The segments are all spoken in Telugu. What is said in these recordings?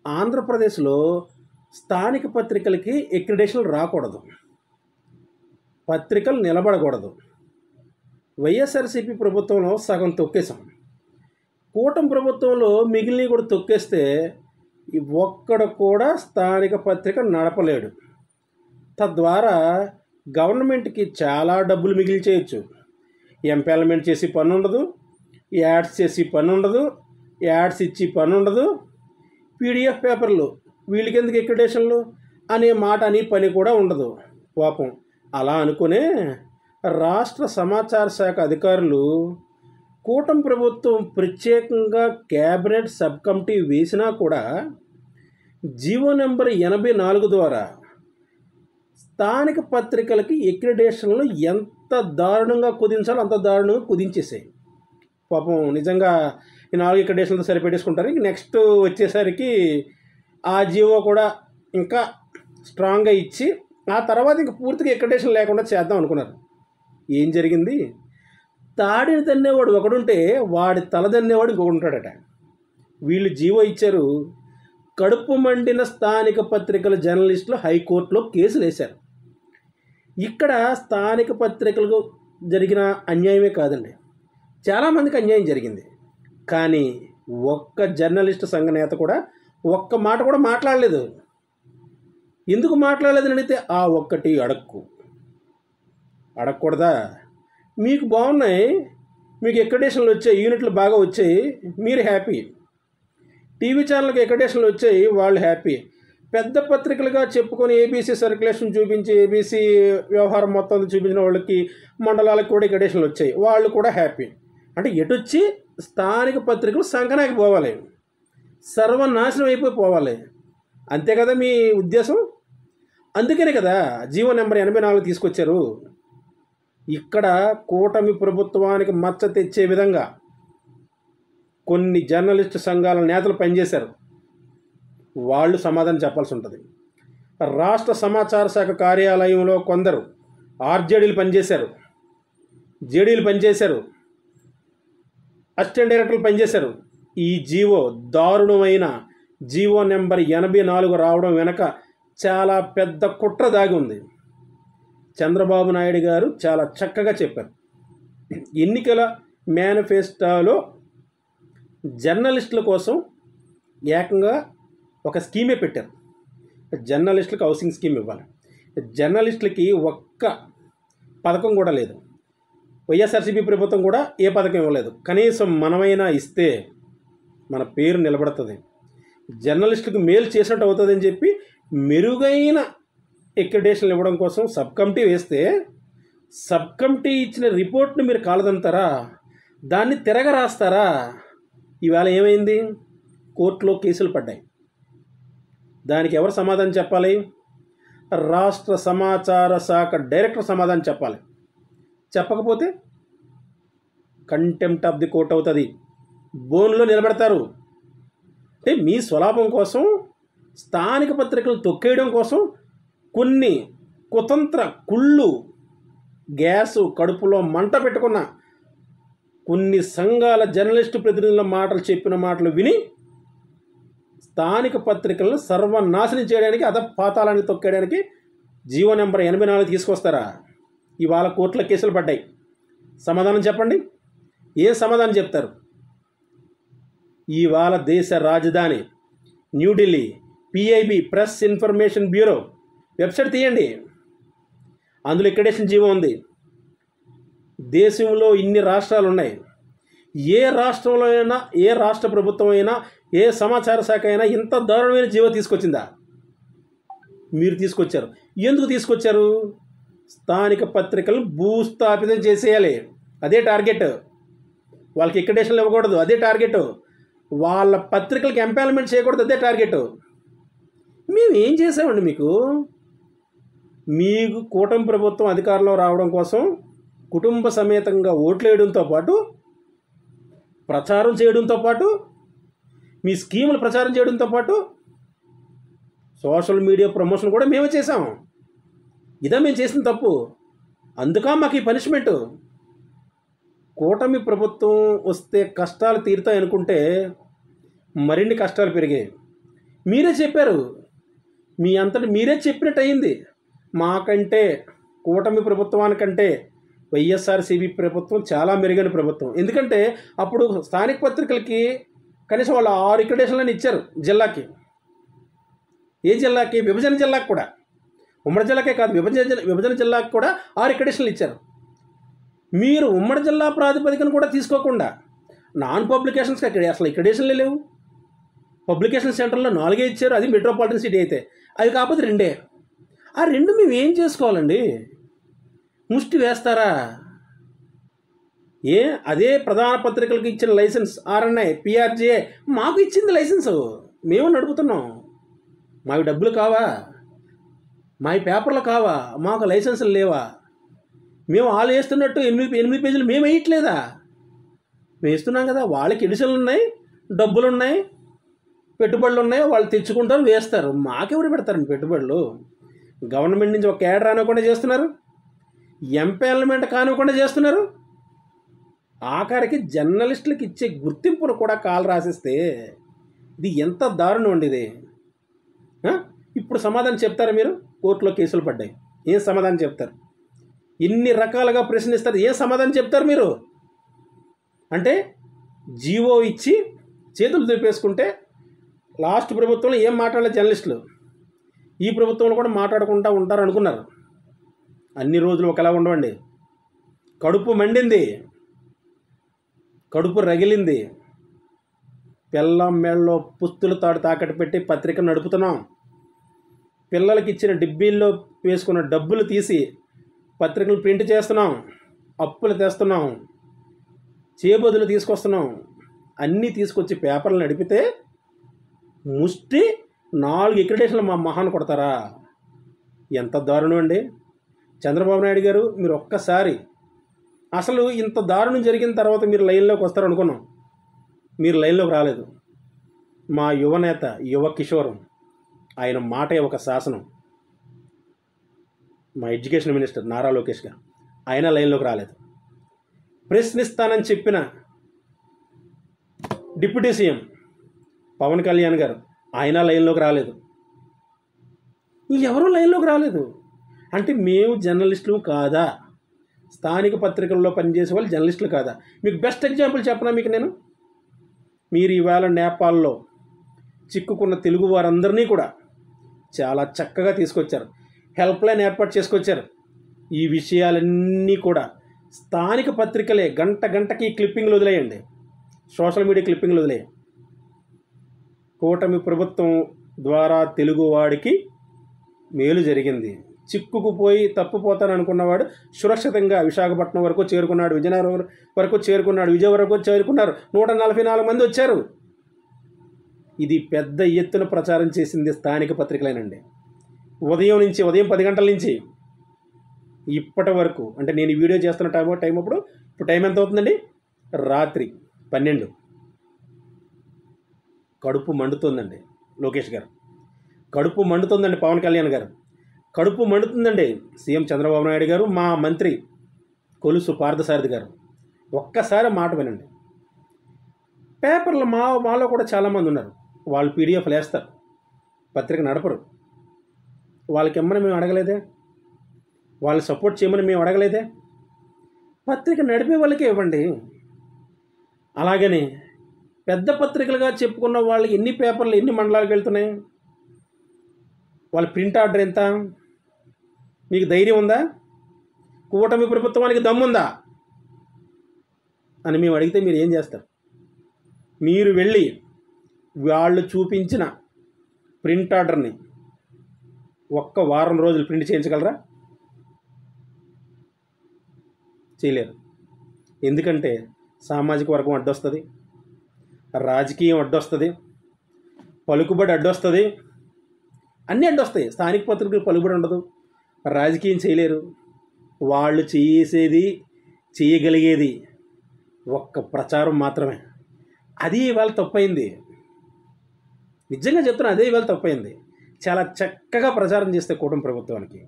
ఆంధ్రప్రదేశ్లో స్థానిక పత్రికలకి ఎక్రిడేషన్లు రాకూడదు, పత్రికలు నిలబడకూడదు. వైఎస్ఆర్సీపీ ప్రభుత్వంలో సగం తొక్కేసాం. కూటమి ప్రభుత్వంలో మిగిలినవి కూడా తొక్కేస్తే ఒక్కడ కూడా స్థానిక పత్రిక నడపలేడు. తద్వారా గవర్నమెంట్కి చాలా డబ్బులు మిగిల్చేయచ్చు. ఎంపానల్మెంట్ చేసి పని ఉండదు, యాడ్స్ చేసి పని ఉండదు, యాడ్స్ ఇచ్చి పని ఉండదు, పీడిఎఫ్ పేపర్లు వీళ్ళకి ఎందుకు ఎక్రిడేషన్లు అనే మాట అని పని కూడా ఉండదు. పాపం అలా అనుకునే రాష్ట్ర సమాచార శాఖ అధికారులు కూటమి ప్రభుత్వం ప్రత్యేకంగా క్యాబినెట్ సబ్ కమిటీ వేసినా కూడా జీవో నెంబర్ 84 ద్వారా స్థానిక పత్రికలకి ఎక్రిడేషన్లు ఎంత దారుణంగా కుదించాలో అంత దారుణంగా కుదించేసాయి. పాపం నిజంగా ఈ 4 ఎక్రిడేషన్లతో సరిపెట్టేసుకుంటారు. ఇంక నెక్స్ట్ వచ్చేసరికి ఆ జీవో కూడా ఇంకా స్ట్రాంగ్గా ఇచ్చి ఆ తర్వాత ఇంక పూర్తిగా ఎక్రిడేషన్ లేకుండా చేద్దాం అనుకున్నారు. ఏం జరిగింది? తాడిని తన్నేవాడు ఒకడుంటే వాడి తల తన్నేవాడు ఇంకొకడు ఉంటాడట. వీళ్ళు జీవో ఇచ్చారు. కడుపు మండిన స్థానిక పత్రికల జర్నలిస్టులు హైకోర్టులో కేసులు వేశారు. ఇక్కడ స్థానిక పత్రికలకు జరిగిన అన్యాయమే కాదండి, చాలామందికి అన్యాయం జరిగింది. కానీ ఒక్క జర్నలిస్టు సంఘ నేత కూడా ఒక్క మాట కూడా మాట్లాడలేదు. ఎందుకు మాట్లాడలేదని అడిగితే ఆ ఒక్కటి అడగకూడదా? మీకు బాగున్నాయి, మీకు ఎక్రిడేషన్లు వచ్చాయి, యూనిట్లు బాగా వచ్చాయి, మీరు హ్యాపీ. టీవీ ఛానల్కి ఎక్రిడేషన్లు వచ్చాయి, వాళ్ళు హ్యాపీ. పెద్ద పత్రికలుగా చెప్పుకొని ఏబీసీ సర్క్యులేషన్ చూపించి ఏబీసీ వ్యవహారం మొత్తం చూపించిన వాళ్ళకి మండలాలకు కూడా ఎక్రిడేషన్లు వచ్చాయి, వాళ్ళు కూడా హ్యాపీ. అంటే ఎటొచ్చి స్థానిక పత్రికలు సంకనాకి పోవాలి, సర్వనాశనం అయిపోయి పోవాలి. అంతే కదా మీ ఉద్దేశం? అందుకనే కదా జీవో నెంబర్ 84 తీసుకొచ్చారు. ఇక్కడ కూటమి ప్రభుత్వానికి మచ్చ తెచ్చే విధంగా కొన్ని జర్నలిస్టు సంఘాల నేతలు పనిచేశారు. వాళ్ళు సమాధానం చెప్పాల్సి ఉంటుంది. రాష్ట్ర సమాచార శాఖ కార్యాలయంలో కొందరు ఆర్జేడీలు పనిచేశారు, జేడీలు పనిచేశారు, అసిస్టెంట్ డైరెక్టర్లు పనిచేశారు. ఈ జీవో దారుణమైన జీవో నెంబర్ 84 రావడం వెనక చాలా పెద్ద కుట్ర దాగి ఉంది. చంద్రబాబు నాయుడు గారు చాలా చక్కగా చెప్పారు. ఎన్నికల మేనిఫెస్టోలో జర్నలిస్టుల కోసం ఏకంగా ఒక స్కీమే పెట్టారు. జర్నలిస్టులకు హౌసింగ్ స్కీమ్ ఇవ్వాలి. జర్నలిస్టులకి ఒక్క పథకం కూడా లేదు. వైఎస్ఆర్సీపీ ప్రభుత్వం కూడా ఏ పథకం ఇవ్వలేదు. కనీసం మనమైనా ఇస్తే మన పేరు నిలబడుతుంది, జర్నలిస్టులకు మేలు చేసినట్టు అవుతుందని చెప్పి మెరుగైన ఎక్రిడేషన్లు ఇవ్వడం కోసం సబ్ కమిటీ వేస్తే సబ్ కమిటీ ఇచ్చిన రిపోర్ట్ని మీరు కాలదంతారా? దాన్ని తిరగ రాస్తారా? ఇవాళ ఏమైంది? కోర్టులో కేసులు పడ్డాయి. దానికి ఎవరు సమాధానం చెప్పాలి? రాష్ట్ర సమాచార శాఖ డైరెక్టర్ సమాధానం చెప్పాలి. చెప్పకపోతే కంటెంప్ట్ ఆఫ్ ది కోర్ట్ అవుతుంది, బోన్లో నిలబెడతారు. అంటే మీ స్వలాభం కోసం, స్థానిక పత్రికలు తొక్కేయడం కోసం కొన్ని కుతంత్ర కుళ్ళు గ్యాసు కడుపులో మంట పెట్టుకున్న కొన్ని సంఘాల జర్నలిస్టు ప్రతినిధుల మాటలు చెప్పిన మాటలు విని స్థానిక పత్రికలను సర్వనాశనం చేయడానికి, పాతాళానికి తొక్కేయడానికి జీవో నెంబర్ 84 తీసుకొస్తారా? ఇవాళ కోర్టులో కేసులు పడ్డాయి. సమాధానం చెప్పండి. ఏ సమాధానం చెప్తారు? ఇవాళ దేశ రాజధాని New Delhi PIB press information bureau website తీయండి, అందులో ఎక్రిడేషన్ జీవో ఉంది. దేశంలో ఇన్ని రాష్ట్రాలు ఉన్నాయి. ఏ రాష్ట్రంలో అయినా, ఏ రాష్ట్ర ప్రభుత్వం అయినా, ఏ సమాచార శాఖ అయినా ఇంత దారుణమైన జీవో తీసుకొచ్చిందా? మీరు తీసుకొచ్చారు. ఎందుకు తీసుకొచ్చారు? స్థానిక పత్రికలను భూస్థాపితం చేసేయాలి, అదే టార్గెట్. వాళ్ళకి ఎక్రిడేషన్లు ఇవ్వకూడదు, అదే టార్గెట్. వాళ్ళ పత్రికలకి ఎంపానల్మెంట్ చేయకూడదు, అదే టార్గెట్. మేము ఏం చేసామండి? మీకు కూటమి ప్రభుత్వం అధికారంలో రావడం కోసం కుటుంబ సమేతంగా ఓట్లు వేయడంతో పాటు, ప్రచారం చేయడంతో పాటు, మీ స్కీములు ప్రచారం చేయడంతో పాటు సోషల్ మీడియా ప్రమోషన్ కూడా మేమే చేసాం. ఇదా మేము చేసిన తప్పు? అందుకా మాకు ఈ పనిష్మెంటు. కూటమి ప్రభుత్వం వస్తే కష్టాలు తీరుతాయి అనుకుంటే మరిన్ని కష్టాలు పెరిగాయి. మీరే చెప్పారు, మీ అంతటి మీరే చెప్పినట్టు అయింది. మాకంటే కూటమి ప్రభుత్వానికంటే వైఎస్ఆర్సీపీ ప్రభుత్వం చాలా మెరుగైన ప్రభుత్వం. ఎందుకంటే అప్పుడు స్థానిక పత్రికలకి కనీసం వాళ్ళు 6 ఎక్రిడేషన్లను ఇచ్చారు జిల్లాకి. ఏ జిల్లాకి? విభజన జిల్లాకి కూడా. ఉమ్మడి జిల్లాకే కాదు, విభజన జిల్లాకి కూడా 6 ఎక్రిడేషన్లు ఇచ్చారు. మీరు ఉమ్మడి జిల్లా ప్రాతిపదికన కూడా తీసుకోకుండా నాన్ పబ్లికేషన్స్కి అసలు ఎక్రిడేషన్లే లేవు. పబ్లికేషన్ సెంటర్లో 4 ఇచ్చారు, అది మెట్రోపాలిటన్ సిటీ అయితే. అవి కాకపోతే 2. ఆ 2 మేము ఏం చేసుకోవాలండి? ముష్టి వేస్తారా? అదే ప్రధాన పత్రికలకు ఇచ్చిన లైసెన్స్ ఆర్ఎన్ఐ పిఆర్జే మాకు ఇచ్చింది లైసెన్సు, మేము నడుపుతున్నాం. మాకు డబ్బులు కావా? మా పేపర్లు కావా? మాకు లైసెన్సులు లేవా? మేము వాళ్ళు వేస్తున్నట్టు 8 పేజీలు మేము వేయట్లేదా? మేము వేస్తున్నాం కదా. వాళ్ళకి ఎడిషన్లు ఉన్నాయి, డబ్బులు ఉన్నాయి, పెట్టుబడులు ఉన్నాయి, వాళ్ళు తెచ్చుకుంటారు, వేస్తారు. మాకెవరు పెడతారండి పెట్టుబడులు? గవర్నమెంట్ నుంచి ఒక క్యాడర్ అనుకుండా చేస్తున్నారు, ఎంపానల్మెంట్ కానివ్వకుండా చేస్తున్నారు. ఆఖరికి జర్నలిస్టులకు ఇచ్చే గుర్తింపును కూడా కాలు రాసిస్తే ఇది ఎంత దారుణం అండి ఇది. ఇప్పుడు సమాధానం చెప్తారా మీరు? కోర్టులో కేసులు పడ్డాయి, ఏం సమాధానం చెప్తారు? ఇన్ని రకాలుగా ప్రశ్నిస్తారు, ఏం సమాధానం చెప్తారు మీరు? అంటే జీవో ఇచ్చి చేతులు దులిపేసుకుంటే లాస్ట్ ప్రభుత్వంలో ఏం మాట్లాడలేదు జర్నలిస్టులు, ఈ ప్రభుత్వంలో కూడా మాట్లాడకుండా ఉంటారు అనుకున్నారు. అన్ని రోజులు ఒకలా ఉండవండి. కడుపు మండింది, కడుపు రగిలింది. పిల్లం మెళ్ళలో పుస్తులు తాడు తాకట్టు పెట్టి పత్రిక నడుపుతున్నాం. పిల్లలకి ఇచ్చిన డిబ్బీల్లో వేసుకున్న డబ్బులు తీసి పత్రికలు ప్రింట్ చేస్తున్నాం, అప్పులు తెస్తున్నాం, చేబదులు తీసుకొస్తున్నాం. అన్నీ తీసుకొచ్చి పేపర్లు నడిపితే ముష్టి 4 ఎక్రిడేషన్లు మా మహాన్ కొడతారా? ఎంత దారుణం అండి. చంద్రబాబు నాయుడు గారు, మీరు ఒక్కసారి అసలు ఇంత దారుణం జరిగిన తర్వాత మీరు లైన్లోకి వస్తారు అనుకున్నాం. మీరు లైన్లోకి రాలేదు. మా యువనేత యువ కిషోరం, ఆయన మాటే ఒక శాసనం. మా ఎడ్యుకేషన్ మినిస్టర్ నారా లోకేష్ గారు, ఆయన లైన్లోకి రాలేదు. ప్రశ్నిస్తానని చెప్పిన డిప్యూటీ సీఎం పవన్ కళ్యాణ్ గారు, ఆయన లైన్లోకి రాలేదు. ఎవరూ లైన్లోకి రాలేదు. అంటే మేము జర్నలిస్టులు కాదా? స్థానిక పత్రికల్లో పనిచేసే వాళ్ళు జర్నలిస్టులు కాదా? మీకు బెస్ట్ ఎగ్జాంపుల్ చెప్పనా మీకు నేను? మీరు ఈవేళ నేపాల్లో చిక్కుకున్న తెలుగు వారందరినీ కూడా చాలా చక్కగా తీసుకొచ్చారు, హెల్ప్ లైన్ ఏర్పాటు చేసుకొచ్చారు. ఈ విషయాలన్నీ కూడా స్థానిక పత్రికలే గంటకి క్లిప్పింగ్లు వదిలేయండి, సోషల్ మీడియా క్లిప్పింగ్లు వదిలేయండి. కూటమి ప్రభుత్వం ద్వారా తెలుగువాడికి మేలు జరిగింది. చిక్కుకుపోయి తప్పిపోతాను అనుకున్నవాడు సురక్షితంగా విశాఖపట్నం వరకు చేరుకున్నాడు, విజయనగరం వరకు చేరుకున్నాడు, విజయవాడ వరకు చేరుకున్నారు. 144 మంది వచ్చారు. ఇది పెద్ద ఎత్తున ప్రచారం చేసింది స్థానిక పత్రికలేనండి. ఉదయం 10 గంటల నుంచి ఇప్పటి వరకు, అంటే నేను ఈ వీడియో చేస్తున్న టైం ఇప్పుడు టైం ఎంత అవుతుందండి? రాత్రి 12. కడుపు మండుతుందండి లోకేష్ గారు, కడుపు మండుతుందండి పవన్ కళ్యాణ్ గారు, కడుపు మండుతుందండి సీఎం చంద్రబాబు నాయుడు గారు, మా మంత్రి కొలుసు పార్థసారథి గారు. ఒక్కసారి మాట వినండి. పేపర్లు మాలో కూడా చాలామంది ఉన్నారు, వాళ్ళు పీడిఎఫ్లు వేస్తారు, పత్రిక నడపరు. వాళ్ళకి ఇమ్మని మేము అడగలేదే, వాళ్ళు సపోర్ట్ చేయమని మేము అడగలేదే. పత్రిక నడిపే వాళ్ళకే ఇవ్వండి. అలాగని పెద్ద పత్రికలుగా చెప్పుకున్న వాళ్ళకి ఎన్ని పేపర్లు ఎన్ని మండలాలకు వెళ్తున్నాయి? వాళ్ళ ప్రింట్ ఆర్డర్ ఎంత? మీకు ధైర్యం ఉందా? కూటమి ప్రభుత్వానికి దమ్ముందా అని మేము అడిగితే మీరు ఏం చేస్తారు? మీరు వెళ్ళి వాళ్ళు చూపించిన ప్రింట్ ఆర్డర్ని ఒక్క వారం రోజులు ప్రింట్ చేయించగలరా? చేయలేరు. ఎందుకంటే సామాజిక వర్గం అడ్డొస్తుంది, రాజకీయం అడ్డొస్తుంది, పలుకుబడి అడ్డొస్తుంది, అన్నీ అడ్డొస్తాయి. స్థానిక పత్రికలు పలుకుబడి ఉండదు, రాజకీయం చేయలేరు. వాళ్ళు చేయగలిగేది ఒక్క ప్రచారం మాత్రమే. అది ఇవాళ తప్పైంది. నిజంగా చెప్తున్నా, అదే ఇవాళ తప్పైంది. చాలా చక్కగా ప్రచారం చేస్తే కూటమి ప్రభుత్వానికి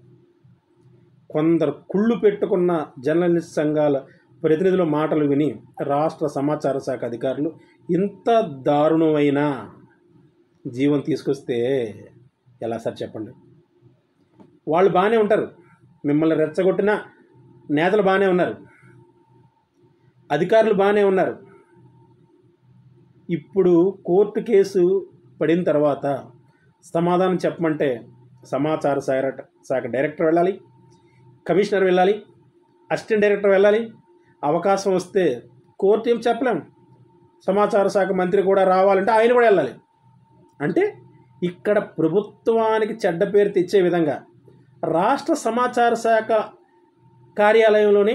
కొందరు కుళ్ళు పెట్టుకున్న జర్నలిస్ట్ సంఘాల ప్రతినిధుల మాటలు విని రాష్ట్ర సమాచార శాఖ అధికారులు ఇంత దారుణమైన జీవం తీసుకొస్తే ఎలా సార్ చెప్పండి? వాళ్ళు బాగానే ఉంటారు, మిమ్మల్ని రెచ్చగొట్టిన నేతలు బాగానే ఉన్నారు, అధికారులు బాగానే ఉన్నారు. ఇప్పుడు కోర్టు కేసు పడిన తర్వాత సమాధానం చెప్పమంటే సమాచార శాఖ డైరెక్టర్ వెళ్ళాలి, కమిషనర్ వెళ్ళాలి, అసిస్టెంట్ డైరెక్టర్ వెళ్ళాలి. అవకాశం వస్తే కోర్టు ఏం చెప్పలేం, సమాచార శాఖ మంత్రి కూడా రావాలంటే ఆయన కూడా వెళ్ళాలి. అంటే ఇక్కడ ప్రభుత్వానికి చెడ్డ పేరు తెచ్చే విధంగా రాష్ట్ర సమాచార శాఖ కార్యాలయంలోనే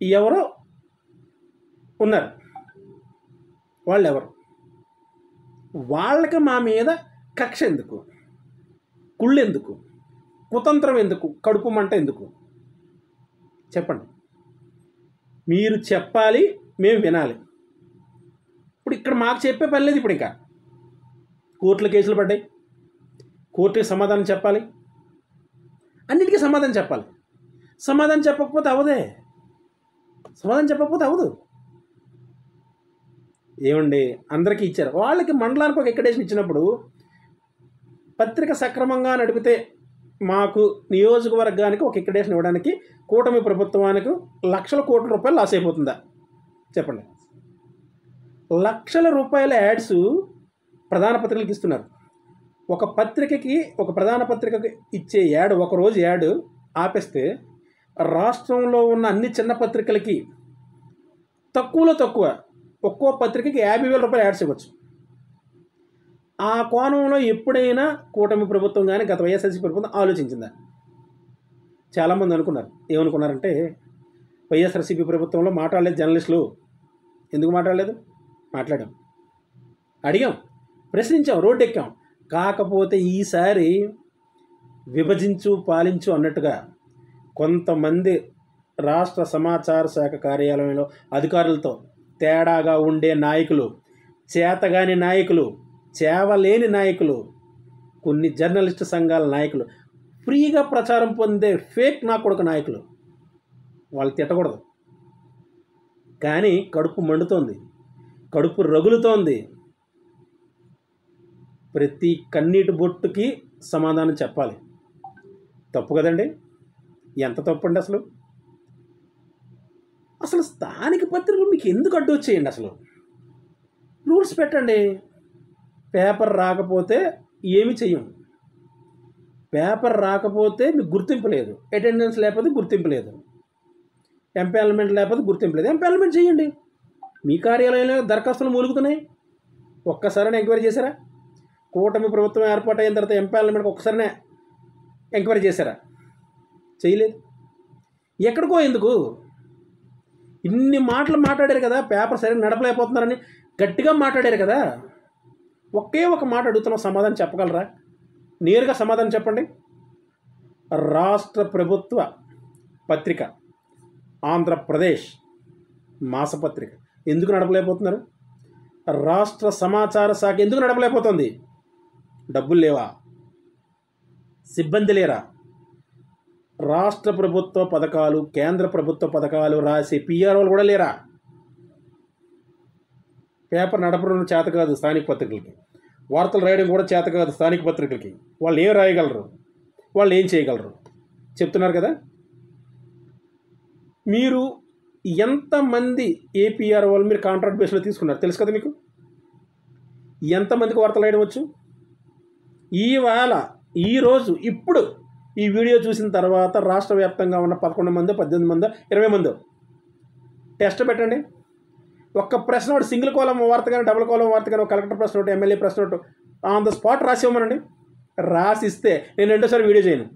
ఎవరో ఉన్నారు. వాళ్ళు ఎవరు? వాళ్ళకి మా మీద కక్ష ఎందుకు, కుళ్ళు ఎందుకు, కుతంత్రం ఎందుకు, కడుపు మంట ఎందుకు? చెప్పండి. మీరు చెప్పాలి, మేము వినాలి. ఇప్పుడు ఇక్కడ మాకు చెప్పే పని లేదు. ఇప్పుడు ఇంకా కోర్టులో కేసులు పడ్డాయి, కోర్టుకి సమాధానం చెప్పాలి, అన్నిటికీ సమాధానం చెప్పాలి. సమాధానం చెప్పకపోతే అవదే, సమాధానం చెప్పకపోతే అవదు. ఏమండి, అందరికీ ఇచ్చారు. వాళ్ళకి మండలానికి ఒక ఎక్కడేషన్ ఇచ్చినప్పుడు పత్రిక సక్రమంగా నడిపితే మాకు నియోజకవర్గానికి ఒక ఎక్కడేషన్ ఇవ్వడానికి కూటమి ప్రభుత్వానికి లక్షల కోట్ల రూపాయలు లాస్ అయిపోతుందా? చెప్పండి. లక్షల రూపాయల యాడ్స్ ప్రధాన పత్రికలకు ఇస్తున్నారు. ఒక పత్రికకి, ఒక ప్రధాన పత్రికకి ఇచ్చే యాడ్, ఒకరోజు యాడ్ ఆపేస్తే రాష్ట్రంలో ఉన్న అన్ని చిన్న పత్రికలకి తక్కువలో తక్కువ ఒక్కో పత్రికకి 50,000 రూపాయలు యాడ్స్ ఇవ్వచ్చు. ఆ కోణంలో ఎప్పుడైనా కూటమి ప్రభుత్వం కానీ గత వైఎస్ఆర్సీపీ ప్రభుత్వం ఆలోచించిందా? చాలామంది అనుకున్నారు. ఏమనుకున్నారంటే వైఎస్ఆర్సీపీ ప్రభుత్వంలో మాట్లాడలేదు జర్నలిస్టులు. ఎందుకు మాట్లాడలేదు? మాట్లాడాం, అడిగాం, ప్రశ్నించాం, రోడ్డు ఎక్కాం. కాకపోతే ఈసారి విభజించు పాలించు అన్నట్టుగా కొంతమంది రాష్ట్ర సమాచార శాఖ కార్యాలయంలో అధికారులతో తేడాగా ఉండే నాయకులు, చేతగాని నాయకులు, చేవలేని నాయకులు, కొన్ని జర్నలిస్టు సంఘాల నాయకులు, ఫ్రీగా ప్రచారం పొందే ఫేక్ నా కొడుకు నాయకులు, వాళ్ళు తిట్టకూడదు. కానీ కడుపు మండుతోంది, కడుపు రగులుతోంది. ప్రతి కన్నీటి బొట్టుకి సమాధానం చెప్పాలి. తప్పు కదండి? ఎంత తప్పు అండి అసలు? అసలు స్థానిక పత్రికలు మీకు ఎందుకు అడ్డు వచ్చేయండి? అసలు రూల్స్ పెట్టండి. పేపర్ రాకపోతే ఏమి చెయ్యం, పేపర్ రాకపోతే మీకు గుర్తింపు లేదు, అటెండెన్స్ లేకపోతే గుర్తింపు లేదు, ఎంపానల్మెంట్ లేకపోతే గుర్తింపు లేదు. ఎంపానల్మెంట్ చేయండి. మీ కార్యాలయంలో దరఖాస్తులు మూలుగుతున్నాయి. ఒక్కసారైనా ఎంక్వైరీ చేశారా? కూటమి ప్రభుత్వం ఏర్పాటైన తర్వాత ఎంపానల్మెంట్కి ఒక్కసారినే ఎంక్వైరీ చేశారా? చేయలేదు. ఎక్కడికో ఎందుకు? ఇన్ని మాటలు మాట్లాడారు కదా, పేపర్ సరిగ్గా నడపలేకపోతున్నారని గట్టిగా మాట్లాడారు కదా. ఒకే ఒక మాట అడుగుతున్నాం, సమాధానం చెప్పగలరా? నేరుగా సమాధానం చెప్పండి. రాష్ట్ర ప్రభుత్వ పత్రిక ఆంధ్రప్రదేశ్ మాసపత్రిక ఎందుకు నడపలేకపోతున్నారు? రాష్ట్ర సమాచార శాఖ ఎందుకు నడపలేకపోతుంది? డబ్బులు లేవా? సిబ్బంది లేరా? రాష్ట్ర ప్రభుత్వ పథకాలు, కేంద్ర ప్రభుత్వ పథకాలు రాసే పిఆర్ఓలు కూడా లేరా? పేపర్ నడపడం చేత కాదు స్థానిక పత్రికలకి, వార్తలు రాయడం కూడా చేత కాదు స్థానిక పత్రికలకి. వాళ్ళు ఏం రాయగలరు? వాళ్ళు ఏం చేయగలరు? చెప్తున్నారు కదా. మీరు ఎంతమంది ఏపీఆర్ వాళ్ళు మీరు కాంట్రాక్ట్ బేస్లో తీసుకున్నారు తెలుసు కదా మీకు. ఎంతమందికి వార్తలు రాయడం వచ్చు? ఇవాళ ఈరోజు ఇప్పుడు ఈ వీడియో చూసిన తర్వాత రాష్ట్ర వ్యాప్తంగా ఉన్న 11 మందో 18 మందో 20 మందో టెస్ట్ పెట్టండి. ఒక్క ప్రశ్న ఒకటి సింగిల్ కాలం వార్త కానీ డబుల్ కాలం వార్త కానీ కలెక్టర్ ప్రశ్న ఒకటి, ఎమ్మెల్యే ప్రశ్న ఒకటి ఆన్ ద స్పాట్ రాసి ఇవ్వమనండి. రాసిస్తే నేను రెండోసారి వీడియో చేయను.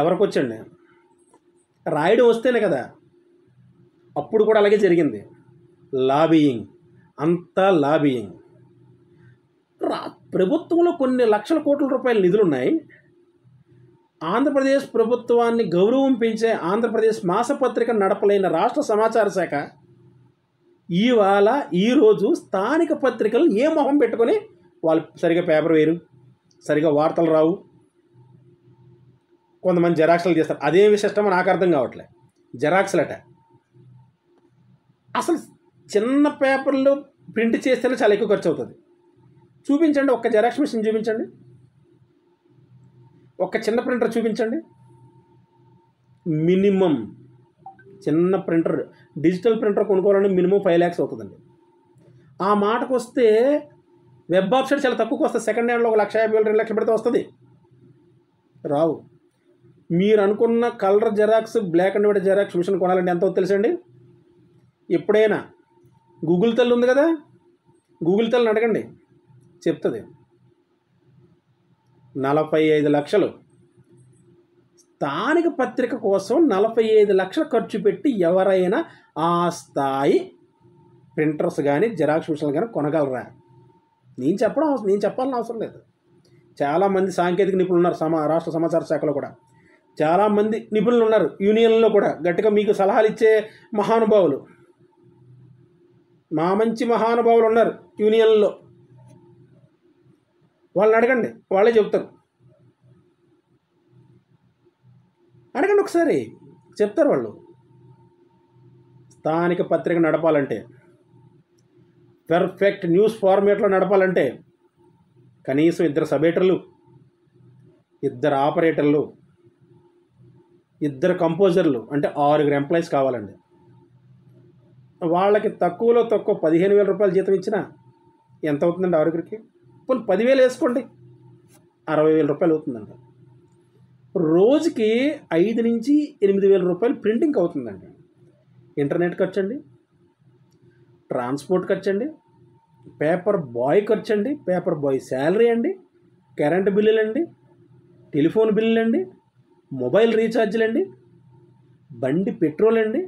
ఎవరికి వచ్చండి? రాయడం వస్తేనే కదా. అప్పుడు కూడా అలాగే జరిగింది. లాబియింగ్, అంతా లాబియింగ్. ప్రభుత్వంలో కొన్ని లక్షల కోట్ల రూపాయల నిధులు ఉన్నాయి. ఆంధ్రప్రదేశ్ ప్రభుత్వాన్ని గౌరవం పెంచే ఆంధ్రప్రదేశ్ మాసపత్రిక నడపలేని రాష్ట్ర సమాచార శాఖ ఇవాళ ఈరోజు స్థానిక పత్రికలు ఏ మొహం పెట్టుకొని వాళ్ళు సరిగా పేపర్ వేయరు, సరిగా వార్తలు రావు, కొంతమంది జెరాక్స్లు చేస్తారు. అదే విశిష్టమో నాకు అర్థం కావట్లే. జెరాక్స్లట అసలు చిన్న పేపర్లో ప్రింట్ చేస్తేనే చాలా ఎక్కువ ఖర్చు అవుతుంది. చూపించండి, ఒక్క జెరాక్స్ మిషన్ చూపించండి, ఒక్క చిన్న ప్రింటర్ చూపించండి. మినిమం చిన్న ప్రింటర్, డిజిటల్ ప్రింటర్ కొనుక్కోవాలంటే మినిమం 5 lakhs అవుతుందండి. ఆ మాటకు వస్తే వెబ్ ఆప్షన్ చాలా తక్కువకి వస్తుంది. సెకండ్ హ్యాండ్లో 1,50,000 2 లక్షలు పెడితే వస్తుంది, రావు. మీరు అనుకున్న colour xerox, black and white xerox machine కొనాలంటే ఎంత తెలుసండి? ఎప్పుడైనా గూగుల్ తల్లి ఉంది కదా, గూగుల్ తల్లిని అడగండి, చెప్తుంది. 45 లక్షలు. స్థానిక పత్రిక కోసం 45 లక్షలు ఖర్చు పెట్టి ఎవరైనా ఆ స్థాయి ప్రింటర్స్ కానీ జెరాక్స్ మిషన్లు కానీ కొనగలరా? నేను చెప్పాలని అవసరం లేదు. చాలామంది సాంకేతిక నిపుణులు ఉన్నారు, రాష్ట్ర సమాచార శాఖలో కూడా చాలామంది నిపుణులు ఉన్నారు, యూనియన్లో కూడా గట్టిగా మీకు సలహాలు ఇచ్చే మహానుభావులు, మంచి మహానుభావులు ఉన్నారు యూనియన్లో. వాళ్ళని అడగండి, వాళ్ళే చెప్తారు. అడగండి ఒకసారి, చెప్తారు వాళ్ళు. స్థానిక పత్రిక నడపాలంటే, పర్ఫెక్ట్ న్యూస్ ఫార్మేట్లో నడపాలంటే కనీసం 2 సబ్ ఎడిటర్లు, 2 ఆపరేటర్లు, 2 కంపోజర్లు, అంటే 6 ఎంప్లాయీస్ కావాలండి. వాళ్ళకి తక్కువలో తక్కువ 15,000 రూపాయలు జీతం ఇచ్చినా ఎంత అవుతుందండి? 6కి కొన్ని 10,000 వేసుకోండి, 60,000 రూపాయలు అవుతుందండి. రోజుకి 5 నుంచి 8,000 రూపాయలు ప్రింటింగ్ అవుతుందండి. ఇంటర్నెట్ ఖర్చు అండి, ట్రాన్స్పోర్ట్ ఖర్చు అండి, పేపర్ బాయ్ ఖర్చు అండి, పేపర్ బాయ్ శాలరీ అండి, కరెంట్ బిల్లులు అండి, టెలిఫోన్ బిల్లులు అండి, మొబైల్ రీఛార్జీలు అండి, బండి పెట్రోల్ అండి.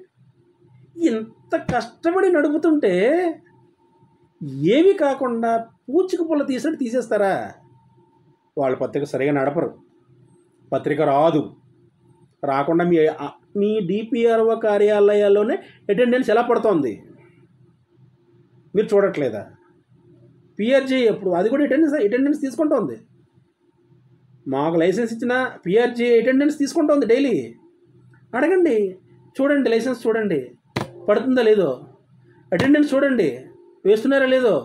ఇంత కష్టపడి నడుపుతుంటే ఏమి కాకుండా పూచిక పుల్ల తీసినట్టు తీసేస్తారా? వాళ్ళ పత్రిక సరిగా నడపరు, పత్రిక రాకుండా మీ డిపిఆర్ఓ కార్యాలయాల్లోనే అటెండెన్స్ ఎలా పడుతోంది మీరు చూడట్లేదా? పిఆర్జీ ఎప్పుడు అది కూడా అటెండెన్స్ తీసుకుంటోంది. మాకు లైసెన్స్ ఇచ్చిన పిఆర్జీ అటెండెన్స్ తీసుకుంటోంది డైలీ. అడగండి, చూడండి, లైసెన్స్ చూడండి పడుతుందా లేదో, అటెండెన్స్ చూడండి వేస్తున్నారా లేదో.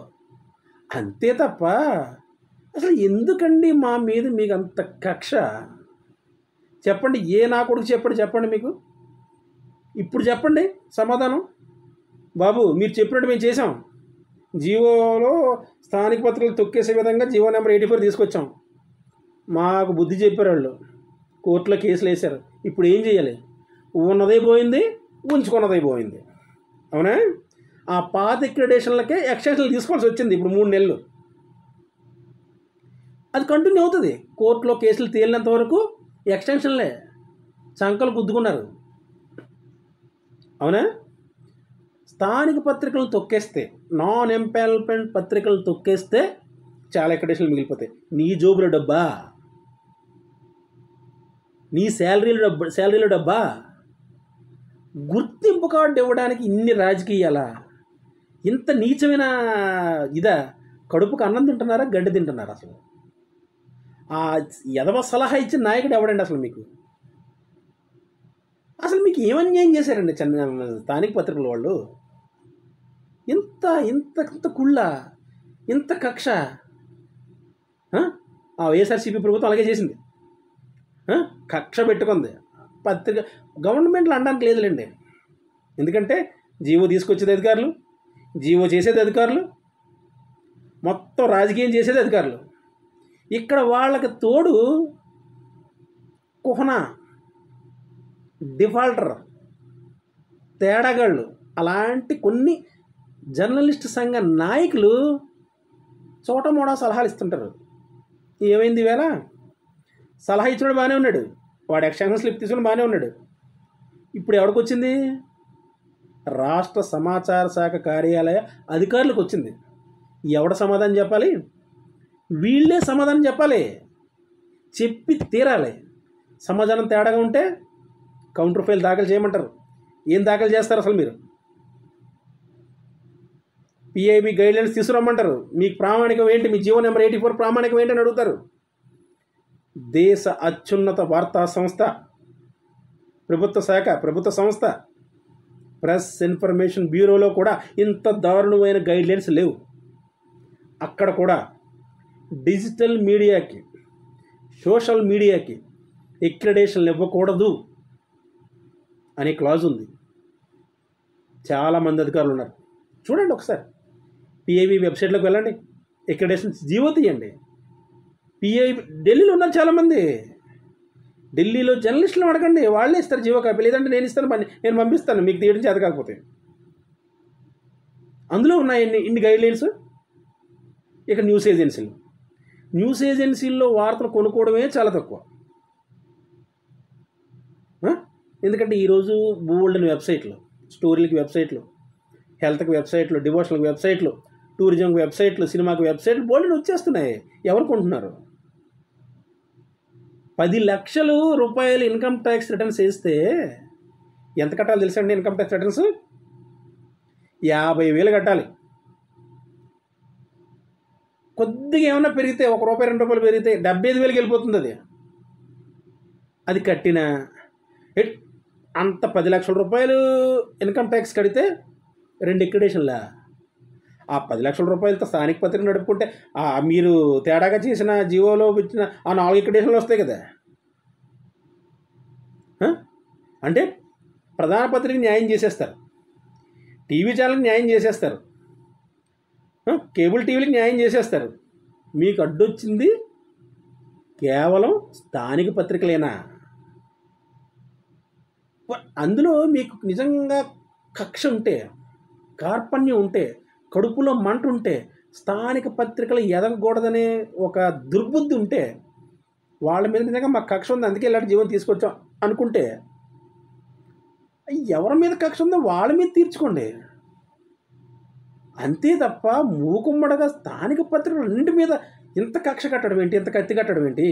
అంతే తప్ప అసలు ఎందుకండి మా మీద మీకు అంత కక్ష? చెప్పండి, ఏ నా కొడుకు చెప్పండి మీకు ఇప్పుడు చెప్పండి సమాధానం. బాబు మీరు చెప్పినట్టు మేము చేసాం, జీవోలో స్థానిక పత్రికలు తొక్కేసే విధంగా జీవో నెంబర్ 84 తీసుకొచ్చాం. మాకు బుద్ధి చెప్పారు వాళ్ళు, కోర్టులో కేసులు వేశారు. ఇప్పుడు ఏం చేయాలి? ఉన్నదే పోయింది, ఉంచుకున్నదే పోయింది. అవునా? ఆ పాత అక్రిడేషన్లకే ఎక్స్టెన్షన్లు తీసుకోవాల్సి వచ్చింది ఇప్పుడు 3 నెలలు. అది కంటిన్యూ అవుతుంది. కోర్టులో కేసులు తేలినంత వరకు ఎక్స్టెన్షన్లే, చంకలు గుద్దుకున్నారు. అవునా? స్థానిక పత్రికలను తొక్కేస్తే, నాన్ ఎంపానల్మెంట్ పత్రికలను తొక్కేస్తే చాలా అక్రిడేషన్లు మిగిలిపోతాయి. నీ జోబులో డబ్బా, నీ శాలరీలో డబ్బా. గుర్తింపు కార్డు ఇవ్వడానికి ఇన్ని రాజకీయాలా? ఇంత నీచమైన ఇదా? కడుపుకు అన్నం తింటున్నారా, గడ్డి తింటున్నారా? అసలు ఆ ఎదవ సలహా ఇచ్చిన నాయకుడు ఎవడండి అసలు మీకు? అసలు మీకు ఏమన్యాయం చేశారండి స్థానిక పత్రికల వాళ్ళు? ఇంత ఇంత ఇంత కుళ్ళ, ఇంత కక్ష. ఆ వైఎస్ఆర్సీపీ ప్రభుత్వం అలాగే చేసింది, కక్ష పెట్టుకుంది. పత్రిక గవర్నమెంట్లో అనడానికి లేదులేండి, ఎందుకంటే జీవో తీసుకొచ్చేది అధికారులు, జీవో చేసేది అధికారులు, మొత్తం రాజకీయం చేసేది అధికారులు. ఇక్కడ వాళ్ళకి తోడు కుహన, డిఫాల్టర్, తేడాగాళ్ళు, అలాంటి కొన్ని జర్నలిస్ట్ సంఘ నాయకులు చోటమోడా సలహాలు ఇస్తుంటారు. ఏమైంది ఈవేళ? సలహా ఇచ్చినాడు బాగానే ఉన్నాడు, వాడు ఎక్స్టెన్షన్ స్లిప్ తీసుకుని బాగానే ఉన్నాడు. ఇప్పుడు ఎవరికి వచ్చింది? రాష్ట్ర సమాచార శాఖ కార్యాలయ అధికారులకు వచ్చింది. ఎవడ సమాధానం చెప్పాలి? వీళ్ళే సమాధానం చెప్పాలి, చెప్పి తీరాలి. సమాధానం తేడాగా ఉంటే కౌంటర్ ఫైల్ దాఖలు చేయమంటారు. ఏం దాఖలు చేస్తారు అసలు మీరు? పిఐబి గైడ్లైన్స్ తీసుకురమ్మంటారు. మీకు ప్రామాణికం ఏంటి? మీ జీవో నెంబర్ 84 ప్రామాణికం ఏంటి అని అడుగుతారు. దేశ అత్యున్నత వార్తా సంస్థ, ప్రభుత్వ సంస్థ ప్రెస్ ఇన్ఫర్మేషన్ బ్యూరోలో కూడా ఇంత దారుణమైన గైడ్లైన్స్ లేవు. అక్కడ కూడా డిజిటల్ మీడియాకి, సోషల్ మీడియాకి ఎక్రిడేషన్లు ఇవ్వకూడదు అనే క్లాజ్ ఉంది. చాలామంది అధికారులు ఉన్నారు. చూడండి ఒకసారి, పిఐబి వెబ్సైట్లోకి వెళ్ళండి, ఎక్రిడేషన్స్ జీవో తీయండి. ఢిల్లీలో ఉన్నారు చాలామంది. ఢిల్లీలో జర్నలిస్టులు అడగండి, వాళ్ళే ఇస్తారు జీవో కాపీ. లేదంటే నేను ఇస్తాను, నేను పంపిస్తాను మీకు తీయడం చేత కాకపోతే. అందులో ఉన్నాయి ఇన్ని గైడ్లైన్స్. ఇక న్యూస్ ఏజెన్సీల్లో వార్తలు కొనుక్కోవడమే చాలా తక్కువ. ఎందుకంటే ఈరోజు బోల్డెన్ వెబ్సైట్లు, స్టోరీలకి వెబ్సైట్లు, హెల్త్కి వెబ్సైట్లు, డివోషనల్కి వెబ్సైట్లు, టూరిజంకి వెబ్సైట్లు, సినిమాకి వెబ్సైట్లు బోల్డెన్ వచ్చేస్తున్నాయి. ఎవరు కొంటున్నారు? 10 లక్షల రూపాయలు ఇన్కమ్ ట్యాక్స్ రిటర్న్స్ వేస్తే ఎంత కట్టాలి తెలుసా అండి? ఇన్కమ్ ట్యాక్స్ రిటర్న్స్ 50,000 కట్టాలి. కొద్దిగా ఏమైనా పెరిగితే, ₹1 ₹2 పెరిగితే 75,000కి వెళ్ళిపోతుంది. అది కట్టిన అంత 10 లక్షల రూపాయలు ఇన్కమ్ ట్యాక్స్ కడితే 2 ఎక్రిడేషన్లా. ఆ 10 లక్షల రూపాయలతో స్థానిక పత్రిక నడుపుకుంటే మీరు తేడాగా చేసిన జీవోలో వచ్చిన ఆ 4 ఎక్రిడేషన్లు వస్తాయి కదా. అంటే ప్రధాన పత్రిక న్యాయం చేసేస్తారు, టీవీ ఛానల్కి న్యాయం చేసేస్తారు, కేబుల్ టీవీలకు న్యాయం చేసేస్తారు. మీకు అడ్డొచ్చింది కేవలం స్థానిక పత్రికలేనా? అందులో మీకు నిజంగా కక్ష ఉంటే, కార్పణ్యం ఉంటే, కడుపులో మంట ఉంటే, స్థానిక పత్రికలు ఎదగకూడదనే ఒక దుర్బుద్ధి ఉంటే, వాళ్ళ మీద నిజంగా మాకు కక్ష ఉంది అందుకే ఇలాంటి జీవనం తీసుకొచ్చాం అనుకుంటే, ఎవరి మీద కక్ష ఉందో వాళ్ళ మీద తీర్చుకోండి. అంతే తప్ప మూకుమ్మడగా స్థానిక పత్రికలు అన్నింటి మీద ఇంత కక్ష కట్టడం ఏంటి, ఇంత కత్తి కట్టడం ఏంటి?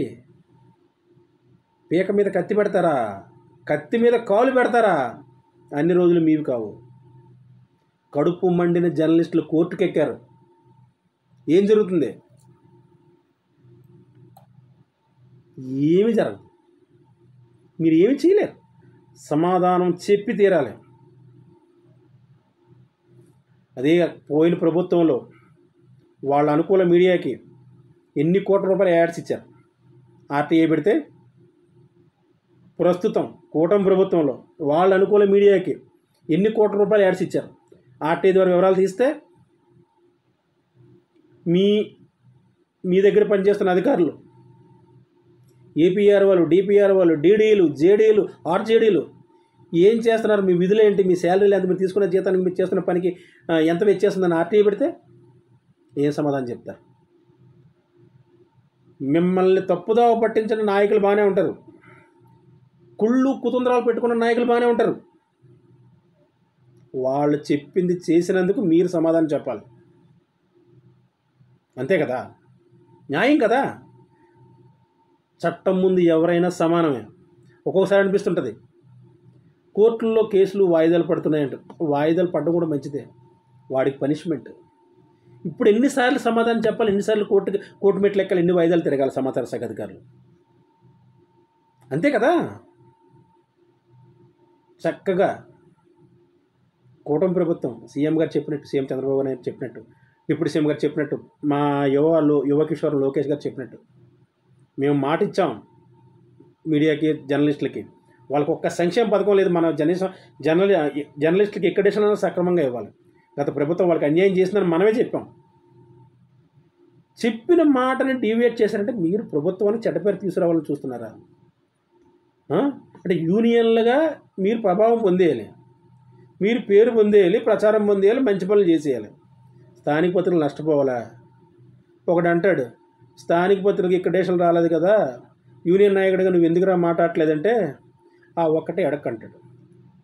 పీక మీద కత్తి పెడతారా, కత్తి మీద కాలు పెడతారా? అన్ని రోజులు మీవి కావు. కడుపు మండిన జర్నలిస్టులు కోర్టుకు ఎక్కారు. ఏం జరుగుతుంది? ఏమి జరగదు. మీరు ఏమి చేయలేరు. సమాధానం చెప్పి తీరాలి. అదే పోయిన ప్రభుత్వంలో వాళ్ళ అనుకూల మీడియాకి ఎన్ని కోట్ల రూపాయల యాడ్స్ ఇచ్చారు. ఆర్టీఐ పెడితే ప్రస్తుతం కూటమి ప్రభుత్వంలో వాళ్ళ అనుకూల మీడియాకి ఎన్ని కోట్ల రూపాయల యాడ్స్ ఇచ్చారు. ఆర్టీఐ ద్వారా వివరాలు తీస్తే మీ దగ్గర పనిచేస్తున్న అధికారులు, ఏపీఆర్ వాళ్ళు, డిపిఆర్ వాళ్ళు, డీడీలు, జేడీలు, ఆర్జేడీలు ఏం చేస్తున్నారు, మీ విధులు ఏంటి, మీ శాలరీలు ఎంత, మీరు తీసుకున్న జీతానికి, మీరు చేస్తున్న పనికి ఎంత వచ్చేస్తుందని ఆర్టీఐ పెడితే ఏం సమాధానం చెప్తారు? మిమ్మల్ని తప్పుదావ పట్టించిన నాయకులు బాగానే ఉంటారు, కుళ్ళు కుతంత్రాలు పెట్టుకున్న నాయకులు బాగానే ఉంటారు. వాళ్ళు చెప్పింది చేసినందుకు మీరు సమాధానం చెప్పాలి. అంతే కదా, న్యాయం కదా. చట్టం ముందు ఎవరైనా సమానమే. ఒక్కొక్కసారి అనిపిస్తుంటుంది కోర్టుల్లో కేసులు వాయిదాలు పడుతున్నాయంట. వాయిదాలు పడడం కూడా మంచిదే, వాడికి పనిష్మెంట్. ఇప్పుడు ఎన్నిసార్లు సమాధానం చెప్పాలి, ఎన్నిసార్లు కోర్టు మెట్లు ఎక్కాలి, ఎన్ని వాయిదాలు తిరగాలి సమాచార శాఖ అధికారులు? అంతే కదా. చక్కగా కూటమి ప్రభుత్వం సీఎం గారు చెప్పినట్టు, సీఎం చంద్రబాబు నాయుడు చెప్పినట్టు, డిప్యూటీ సీఎం గారు చెప్పినట్టు, మా యువ కిషోర్ లోకేష్ గారు చెప్పినట్టు మేము మాట ఇచ్చాం మీడియాకి, జర్నలిస్టులకి. వాళ్ళకి ఒక్క సంక్షేమ పథకం లేదు. మన జర్నలిస్టులకి ఎక్కడేషన్ సక్రమంగా ఇవ్వాలి. గత ప్రభుత్వం వాళ్ళకి అన్యాయం చేసిందని మనమే చెప్పాం. చెప్పిన మాటని డీవియేట్ చేశారంటే మీరు ప్రభుత్వాన్ని చెడ్డపేరు తీసుకురావాలని చూస్తున్నారా? అంటే యూనియన్లుగా మీరు ప్రభావం పొందేయాలి, మీరు పేరు పొందేయాలి, ప్రచారం పొందేయాలి, మంచి పనులు చేసేయాలి. స్థానిక పత్రికలు నష్టపోవాలా? ఒకడు అంటాడు, స్థానిక పత్రిక ఎక్కడేషన్ రాలేదు కదా, యూనియన్ నాయకుడిగా నువ్వు ఎందుకురా మాట్లాడలేదంటే ఆ ఒక్కటే ఎడక్కంటాడు.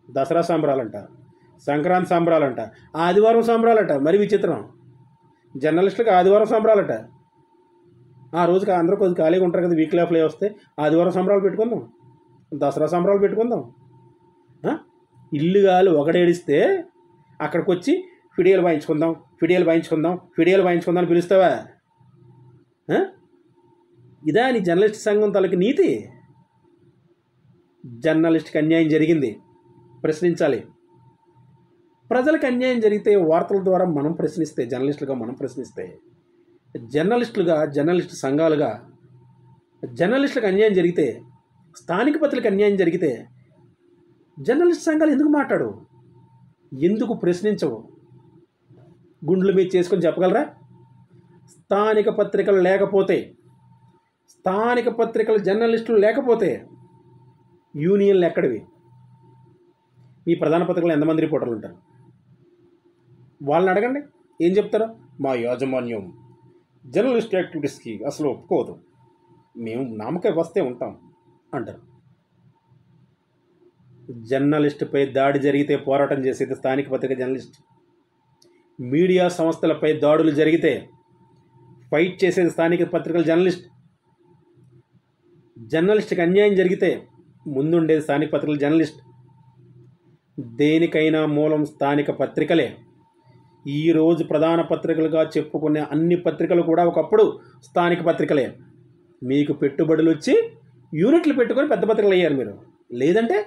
దసరా సంబరాలంట, సంక్రాంతి సంబరాలంట, ఆదివారం సంబరాలట. మరి విచిత్రం, జర్నలిస్టులకు ఆదివారం సంబరాలట. ఆ రోజుకి అందరూ కొద్దిగా ఖాళీగా ఉంటారు కదా, వీక్లీ ఆఫ్లే వస్తే ఆదివారం సంబరాలు పెట్టుకుందాం, దసరా సంబరాలు పెట్టుకుందాం. ఇల్లుగాలు ఒకడేడిస్తే అక్కడికి వచ్చి ఫిడియలు వాయించుకుందాం అని పిలుస్తావా? ఇదా నీ జర్నలిస్ట్ సంఘం తలకి నీతి? జర్నలిస్ట్కి అన్యాయం జరిగింది, ప్రశ్నించాలి. ప్రజలకు అన్యాయం జరిగితే వార్తల ద్వారా మనం ప్రశ్నిస్తే, జర్నలిస్టులుగా మనం ప్రశ్నిస్తే జర్నలిస్టు సంఘాలుగా జర్నలిస్టులకు అన్యాయం జరిగితే, స్థానిక పత్రికలకు అన్యాయం జరిగితే జర్నలిస్ట్ సంఘాలు ఎందుకు మాట్లాడవు? ఎందుకు ప్రశ్నించవు? గుండెల మీద చేసుకొని చెప్పగలరా? స్థానిక పత్రికలు లేకపోతే, స్థానిక పత్రికల జర్నలిస్టులు లేకపోతే యూనియన్లు ఎక్కడివి? మీ ప్రధాన పత్రికలు ఎంతమంది రిపోర్టర్లు ఉంటారు? వాళ్ళని అడగండి, ఏం చెప్తారో? మా యాజమాన్యం జర్నలిస్ట్ యాక్టివిటీస్కి అసలు ఒప్పుకోదు, మేము నామకే వస్తే ఉంటాం అంటారు. జర్నలిస్టుపై దాడి జరిగితే పోరాటం చేసేది స్థానిక పత్రిక జర్నలిస్ట్. మీడియా సంస్థలపై దాడులు జరిగితే ఫైట్ చేసేది స్థానిక పత్రికల జర్నలిస్ట్. జర్నలిస్ట్కి అన్యాయం జరిగితే ముందుండేది స్థానిక పత్రికల జర్నలిస్ట్. దేనికైనా మూలం స్థానిక పత్రికలే. ఈరోజు ప్రధాన పత్రికలుగా చెప్పుకునే అన్ని పత్రికలు కూడా ఒకప్పుడు స్థానిక పత్రికలే. మీకు పెట్టుబడులు వచ్చి యూనిట్లు పెట్టుకొని పెద్ద పత్రికలు అయ్యారు మీరు. లేదంటే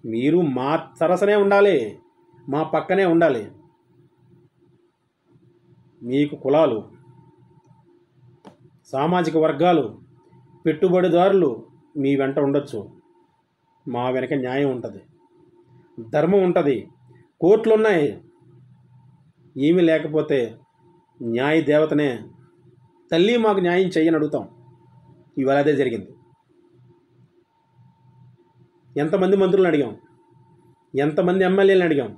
మీరు మా సరసనే ఉండాలి, మా పక్కనే ఉండాలి. మీకు కులాలు, సామాజిక వర్గాలు, పెట్టుబడిదారులు మీ వెంట ఉండొచ్చు, మా వెనక న్యాయం ఉంటుంది, ధర్మం ఉంటుంది, కోర్టులు ఉన్నాయి. ఏమీ లేకపోతే న్యాయ దేవతనే తల్లి మాకు న్యాయం చెయ్యని అడుగుతాం. ఇవాళ అదే జరిగింది. ఎంతమంది మంత్రులను అడిగాం, ఎంతమంది ఎమ్మెల్యేలను అడిగాం,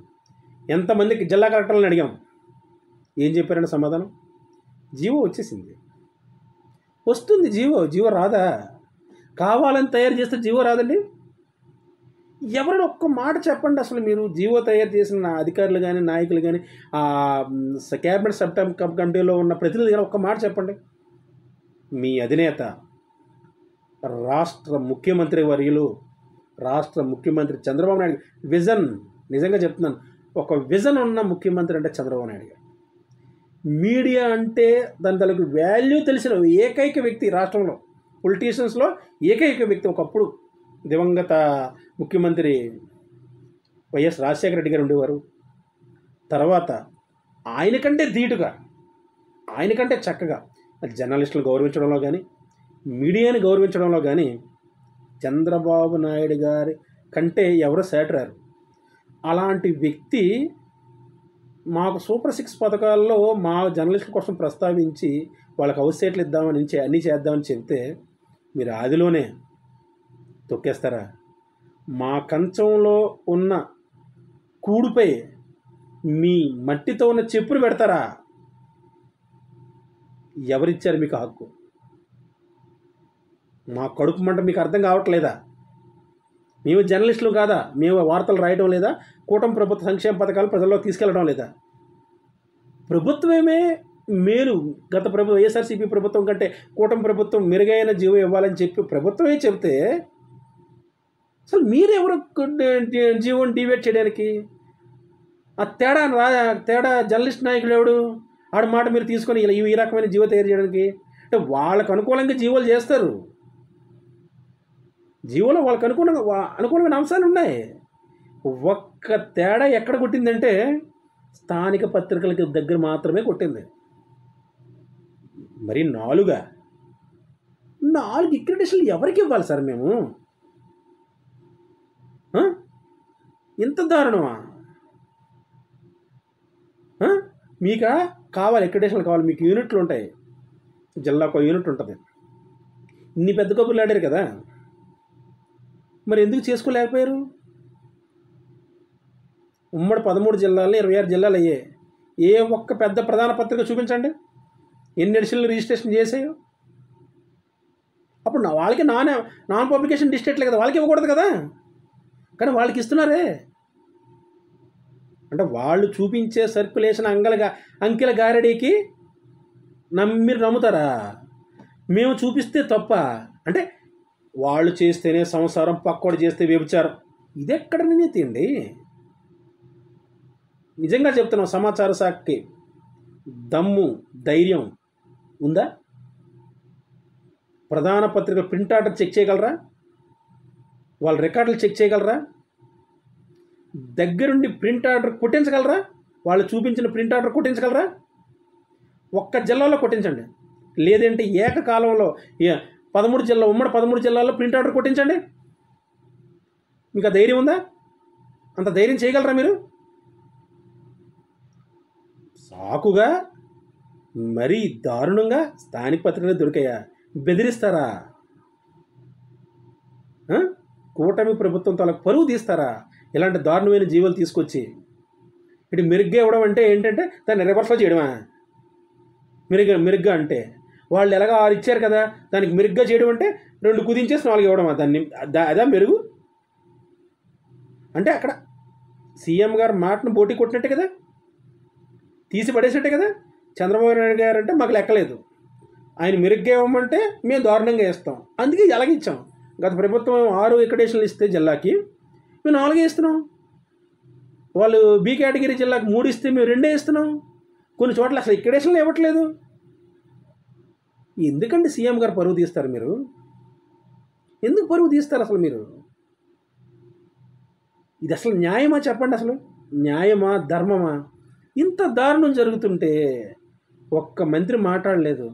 ఎంతమందికి జిల్లా కలెక్టర్లను అడిగాం. ఏం చెప్పారంటే సమాధానం? జీవో వచ్చేసింది. వస్తుంది జీవో రాదా? కావాలని తయారు చేస్తే జీవో రాదండి. ఎవరైనా ఒక్క మాట చెప్పండి. అసలు మీరు జీవో తయారు చేసిన అధికారులు కానీ నాయకులు కానీ క్యాబినెట్ సబ్ కమిటీలో ఉన్న ప్రతినిధులు కానీ ఒక్క మాట చెప్పండి. మీ అధినేత రాష్ట్ర ముఖ్యమంత్రి చంద్రబాబు నాయుడు విజన్, నిజంగా చెప్తున్నాను, ఒక విజన్ ఉన్న ముఖ్యమంత్రి అంటే చంద్రబాబు నాయుడు గారు. మీడియా అంటే దాని తలకు వాల్యూ తెలిసిన ఏకైక వ్యక్తి రాష్ట్రంలో, పొలిటీషియన్స్లో ఏకైక వ్యక్తి. ఒకప్పుడు దివంగత ముఖ్యమంత్రి వైఎస్ రాజశేఖర రెడ్డి గారు ఉండేవారు. తర్వాత ఆయనకంటే ధీటుగా, ఆయనకంటే చక్కగా జర్నలిస్టులు గౌరవించడంలో కానీ, మీడియాని గౌరవించడంలో కానీ చంద్రబాబు నాయుడు గారి కంటే ఎవరు సేటరారు. అలాంటి వ్యక్తి మాకు సూపర్ 6 పథకాల్లో మా జర్నలిస్టుల కోసం ప్రస్తావించి వాళ్ళకి అవుట్సైట్లు ఇద్దామని అన్నీ చేద్దామని చెప్తే మీరు ఆదిలోనే తొక్కేస్తారా? మా కంచంలో ఉన్న కూడుపై మీ మట్టితో ఉన్న చెప్పులు పెడతారా? ఎవరిచ్చారు మీకు హక్కు? మా కడుపు మంట మీకు అర్థం కావట్లేదా? మేము జర్నలిస్టులు కాదా? మేము వార్తలు రాయడం లేదా? కూటమి ప్రభుత్వ సంక్షేమ పథకాలు ప్రజల్లో తీసుకెళ్లడం లేదా? ప్రభుత్వమే మేలు, గత వైఎస్ఆర్సీపీ ప్రభుత్వం కంటే కూటమి ప్రభుత్వం మెరుగైన జీవో ఇవ్వాలని చెప్పి ప్రభుత్వమే చెబితే అసలు మీరెవరు జీవోని డివేట్ చేయడానికి? ఆ తేడా జర్నలిస్ట్ నాయకులు ఎవడు? ఆడ మాట మీరు తీసుకొని ఈ రకమైన జీవో తయారు చేయడానికి. అంటే వాళ్ళకు అనుకూలంగా జీవోలు చేస్తారు. జీవోలో వాళ్ళకు అనుకూలమైన అంశాలు ఉన్నాయి. ఒక్క తేడా ఎక్కడ కొట్టిందంటే స్థానిక పత్రికలకి దగ్గర మాత్రమే కొట్టింది. మరి 4 అక్రిడిటేషన్లు ఎవరికి ఇవ్వాలి సార్ మేము? ఇంత దారుణమా? మీకా కావాలి అక్రిడిటేషన్లు కావాలి, మీకు యూనిట్లు ఉంటాయి, జిల్లాకు యూనిట్ ఉంటుంది. ఇన్ని పెద్ద కబుర్లు ఆడారు కదా, మరి ఎందుకు చేసుకోలేకపోయారు? ఉమ్మడి 13 జిల్లాలని 26 జిల్లాలు అయ్యాయి. ఏ ఒక్క పెద్ద ప్రధాన పత్రిక చూపించండి ఎన్ని ఎడిషన్లు రిజిస్ట్రేషన్ చేసాయో. అప్పుడు వాళ్ళకి నాన్ పబ్లికేషన్ డిస్ట్రిక్ట్లే కదా, వాళ్ళకి ఇవ్వకూడదు కదా, కానీ వాళ్ళకి ఇస్తున్నారే. అంటే వాళ్ళు చూపించే సర్క్యులేషన్ అంకెల గారడీకి మీరు నమ్ముతారా? మేము చూపిస్తే తప్ప? అంటే వాళ్ళు చేస్తేనే సంసారం, పక్కోడు చేస్తే వ్యభిచారం. ఇది ఎక్కడ నీతి అండి? నిజంగా చెప్తున్నాం, సమాచార శాఖకి దమ్ము ధైర్యం ఉందా? ప్రధాన పత్రికలు ప్రింట్ ఆర్డర్ చెక్ చేయగలరా? వాళ్ళ రికార్డులు చెక్ చేయగలరా? దగ్గరుండి ప్రింట్ ఆర్డర్ కొట్టించగలరా? వాళ్ళు చూపించిన ప్రింట్ ఆర్డర్ కొట్టించగలరా? ఒక్క జిల్లాలో కొట్టించండి, లేదంటే ఏకకాలంలో 13 ఉమ్మడి 13 జిల్లాల్లో ప్రింట్ ఆర్డర్ కొట్టించండి. మీకు ఆ ధైర్యం ఉందా? అంత ధైర్యం చేయగలరా మీరు? సాకుగా మరీ దారుణంగా స్థానిక పత్రికలు దొరికాయా? బెదిరిస్తారా? కూటమి ప్రభుత్వం తాలకు పరువు తీస్తారా ఇలాంటి దారుణమైన జీవులు తీసుకొచ్చి? ఇటు మెరుగ్గా ఇవ్వడం అంటే ఏంటంటే దాన్ని రివర్స్లో చేయడమా? మెరుగ్గా అంటే వాళ్ళు ఎలాగో 6 ఇచ్చారు కదా, దానికి మెరుగ్గా చేయడం అంటే 2 కుదించేసి 4 ఇవ్వడమా? దాన్ని అదా మెరుగు అంటే? అక్కడ సీఎం గారు మాటను బోటి కొట్టినట్టే కదా, తీసి పడేసినట్టే కదా. చంద్రబాబు నాయుడు గారు అంటే మాకు లెక్కలేదు, ఆయన మెరుగ్గా ఇవ్వమంటే మేము దారుణంగా ఇస్తాం, అందుకే ఎలాగిచ్చాం. గత ప్రభుత్వం 6 ఎక్కడేషన్లు ఇస్తే జిల్లాకి మేము 4 ఇస్తున్నాం. వాళ్ళు బి కేటగిరీ జిల్లాకి 3 ఇస్తే మేము 2 ఇస్తున్నాం. కొన్ని చోట్ల అసలు ఎక్కడేషన్లు ఇవ్వట్లేదు. ఎందుకండి సీఎం గారు పరువు తీస్తారు మీరు? ఎందుకు పరువు తీస్తారు అసలు మీరు? ఇది అసలు న్యాయమా చెప్పండి? అసలు న్యాయమా, ధర్మమా? ఇంత దారుణం జరుగుతుంటే ఒక్క మంత్రి మాట్లాడలేదు,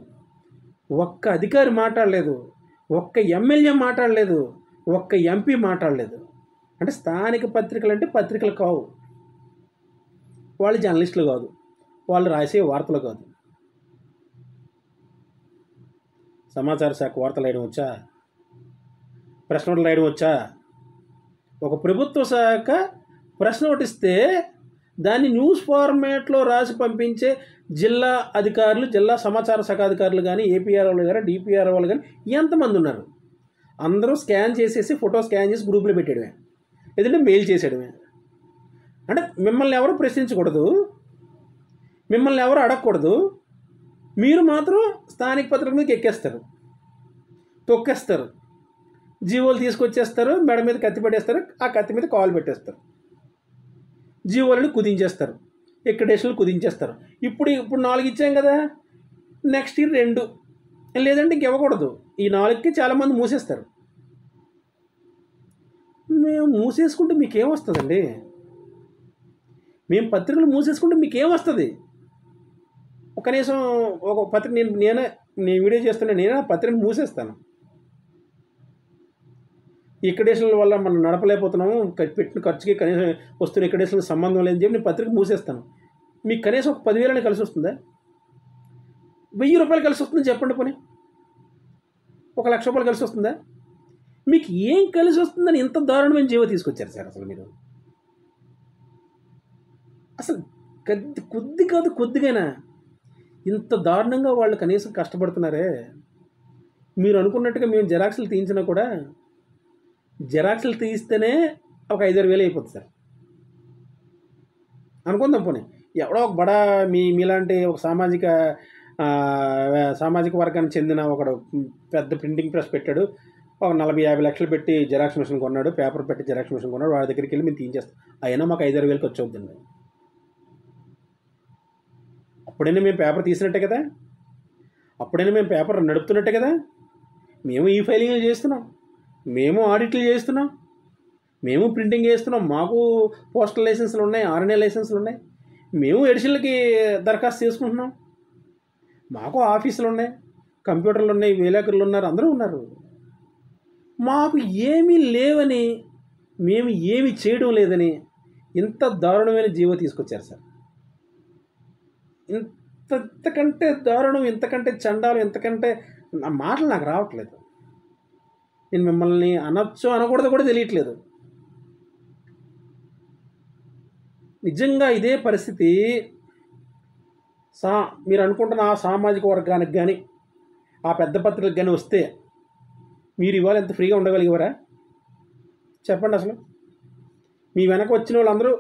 ఒక్క అధికారి మాట్లాడలేదు, ఒక్క ఎమ్మెల్యే మాట్లాడలేదు, ఒక్క ఎంపీ మాట్లాడలేదు. అంటే స్థానిక పత్రికలు అంటే పత్రికలు కావు, వాళ్ళు జర్నలిస్టులు కాదు, వాళ్ళు రాసే వార్తలు కాదు. సమాచార శాఖ వార్తలు రాయడం వచ్చా? ప్రెస్ నోట్లు రాయడం వచ్చా? ఒక ప్రభుత్వ శాఖ ప్రెస్ నోట్ ఇస్తే దాన్ని న్యూస్ ఫార్మేట్లో రాసి పంపించే జిల్లా అధికారులు, జిల్లా సమాచార శాఖ అధికారులు కానీ, ఏపీఆర్ వాళ్ళు కానీ, డిపిఆర్ వాళ్ళు కానీ ఎంతమంది ఉన్నారు? అందరూ స్కాన్ చేసేసి ఫోటో స్కాన్ చేసి గ్రూపులో పెట్టేయడమే, లేదంటే మెయిల్ చేసేయడమే. అంటే మిమ్మల్ని ఎవరు ప్రశ్నించకూడదు, మిమ్మల్ని ఎవరు అడగకూడదు, మీరు మాత్రం స్థానిక పత్రిక మీదకి ఎక్కేస్తారు, తొక్కేస్తారు, జీవోలు తీసుకొచ్చేస్తారు, మెడ మీద కత్తి పెట్టేస్తారు, ఆ కత్తి మీద కాలు పెట్టేస్తారు, జీవోలను కుదించేస్తారు, ఎక్కడేషన్లు కుదించేస్తారు. ఇప్పుడు 4 ఇచ్చాం కదా, నెక్స్ట్ ఇయర్ 2, లేదంటే ఇంకివ్వకూడదు. ఈ 4కి చాలామంది మూసేస్తారు. మేము మూసేసుకుంటే మీకేమొస్తుందండి? మేము పత్రికలు మూసేసుకుంటే మీకేమొస్తుంది? కనీసం ఒక పత్రిక నేను వీడియో చేస్తున్నా, నేనే ఆ పత్రికను మూసేస్తాను. ఈ ఎక్కడేషన్ల వల్ల మనం నడపలేకపోతున్నాము, పెట్టిన ఖర్చుకి కనీసం వస్తున్న ఎక్కడేషన్లకు సంబంధం లేదని చెప్పి నేను పత్రిక మూసేస్తాను. మీకు కనీసం ఒక 10,000 కలిసి వస్తుందా? 1000 రూపాయలు కలిసి వస్తుందని చెప్పండి. పోనీ 1,00,000 రూపాయలు కలిసి వస్తుందా? మీకు ఏం కలిసి వస్తుందని ఇంత దారుణమైన జీవో తీసుకొచ్చారు సార్ అసలు మీరు? అసలు కొద్ది కాదు, కొద్దిగానా ఇంత దారుణంగా వాళ్ళు కనీసం కష్టపడుతున్నారే. మీరు అనుకున్నట్టుగా మేము జిరాక్స్లు తీయించినా కూడా, జిరాక్స్లు తీయిస్తేనే ఒక 5,000 అయిపోతుంది సార్ అనుకుందాం. పోనీ ఎవడో ఒక బడా మీలాంటి ఒక సామాజిక వర్గానికి చెందిన ఒకడు పెద్ద ప్రింటింగ్ ప్రెస్ పెట్టాడు, ఒక 40-50 లక్షలు పెట్టి జిరాక్స్ మిషన్ కొన్నాడు, పేపర్ పెట్టి జిరాక్స్ మిషన్ కొన్నాడు, వాడి దగ్గరికి వెళ్ళి మేము తీయించేస్తాం. అయినా మాకు 5,000 ఖర్చు అవుతుందండి. అప్పుడైనా మేము పేపర్ తీసినట్టే కదా, అప్పుడైనా మేము పేపర్ నడుపుతున్నట్టే కదా. మేము ఈ ఫైలింగ్లు చేస్తున్నాం, మేము ఆడిట్లు చేస్తున్నాం, మేము ప్రింటింగ్ చేస్తున్నాం, మాకు పోస్టల్ లైసెన్సులు ఉన్నాయి, RNA లైసెన్సులు ఉన్నాయి, మేము ఎడిషన్లకి దరఖాస్తు చేసుకుంటున్నాం, మాకు ఆఫీసులు ఉన్నాయి, కంప్యూటర్లు ఉన్నాయి, విలేకరులు ఉన్నారు, అందరూ ఉన్నారు. మాకు ఏమీ లేవని, మేము ఏమి చేయడం లేదని ఇంత దారుణమైన జీవో తీసుకొచ్చారు సార్. ఇంతకంటే దారుణం, ఇంతకంటే చండాలం, ఇంతకంటే మాటలు నాకు రావట్లేదు. నేను మిమ్మల్ని అనొచ్చో అనకూడదు కూడా తెలియట్లేదు. నిజంగా ఇదే పరిస్థితి మీరు అనుకుంటున్న ఆ సామాజిక వర్గానికి కానీ, ఆ పెద్ద పత్రికలకు కానీ వస్తే మీరు ఇవాళ ఎంత ఫ్రీగా ఉండగలిగేవారా చెప్పండి? అసలు మీ వెనక వచ్చిన వాళ్ళందరూ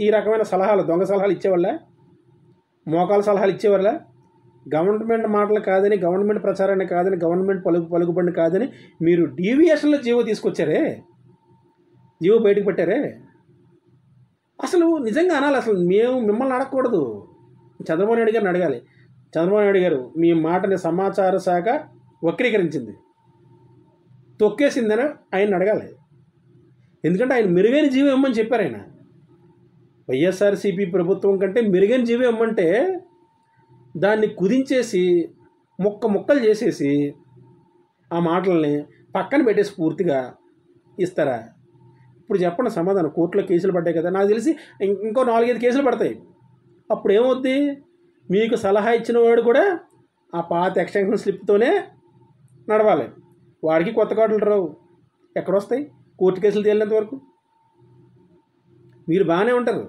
ఈ రకమైన సలహాలు, దొంగ సలహాలు ఇచ్చేవాళ్ళ, మోకాల సలహాలు ఇచ్చేవాళ్ళ? గవర్నమెంట్ మాటలు కాదని, గవర్నమెంట్ ప్రచారాన్ని కాదని, గవర్నమెంట్ పలుకుబడిని కాదని మీరు డీవియేషన్లో జీవో తీసుకొచ్చారే, జీవో బయటకు పెట్టారే. అసలు నిజంగా అనాలి, అసలు మేము మిమ్మల్ని అడగకూడదు, చంద్రబాబు నాయుడు గారిని అడగాలి. చంద్రబాబు నాయుడు గారు మీ మాటని సమాచార శాఖ వక్రీకరించింది, తొక్కేసిందని ఆయన అడగాలి. ఎందుకంటే ఆయన మెరుగైన జీవో ఇవ్వమని చెప్పారు. ఆయన వైఎస్ఆర్సీపీ ప్రభుత్వం కంటే మెరుగైన జీవో ఇవ్వమంటే దాన్ని కుదించేసి ముక్కలు చేసేసి ఆ మాటల్ని పక్కన పెట్టేసి పూర్తిగా ఇస్తారా? ఇప్పుడు చెప్పండి సమాధానం. కోర్టులో కేసులు పడ్డాయి కదా, నాకు తెలిసి ఇంకో 4-5 కేసులు పడతాయి. అప్పుడు ఏమవుద్ది? మీకు సలహా ఇచ్చిన వాడు కూడా ఆ పాత ఎక్స్టెన్షన్ స్లిప్తోనే నడవాలి. వాడికి కొత్త కార్డులు రావు. ఎక్కడొస్తాయి కోర్టు కేసులు తేలినంత వరకు? మీరు బాగానే ఉంటారు.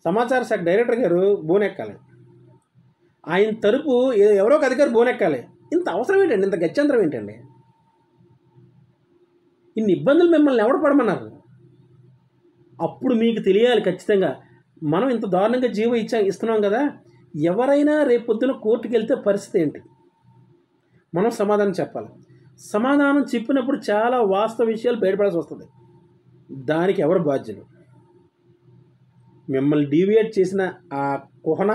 సమాచార శాఖ డైరెక్టర్ గారు బోనెక్కాలి, ఆయన తరపు ఎవరో ఒక అధికారి బోనెక్కాలి. ఇంత అవసరం ఏంటండి? ఇంత గత్యంతరం ఏంటండి? ఇన్ని ఇబ్బందులు మిమ్మల్ని ఎవడు పడమన్నారు? అప్పుడు మీకు తెలియాలి ఖచ్చితంగా, మనం ఇంత దారుణంగా జీవో ఇస్తున్నాం కదా, ఎవరైనా రేపొద్దున కోర్టుకు వెళ్తే పరిస్థితి ఏంటి? మనం సమాధానం చెప్పాలి. సమాధానం చెప్పినప్పుడు చాలా వాస్తవ విషయాలు బయటపడాల్సి వస్తుంది. దానికి ఎవరు బాధ్యులు? మిమ్మల్ని డీవియేట్ చేసిన ఆ కుహన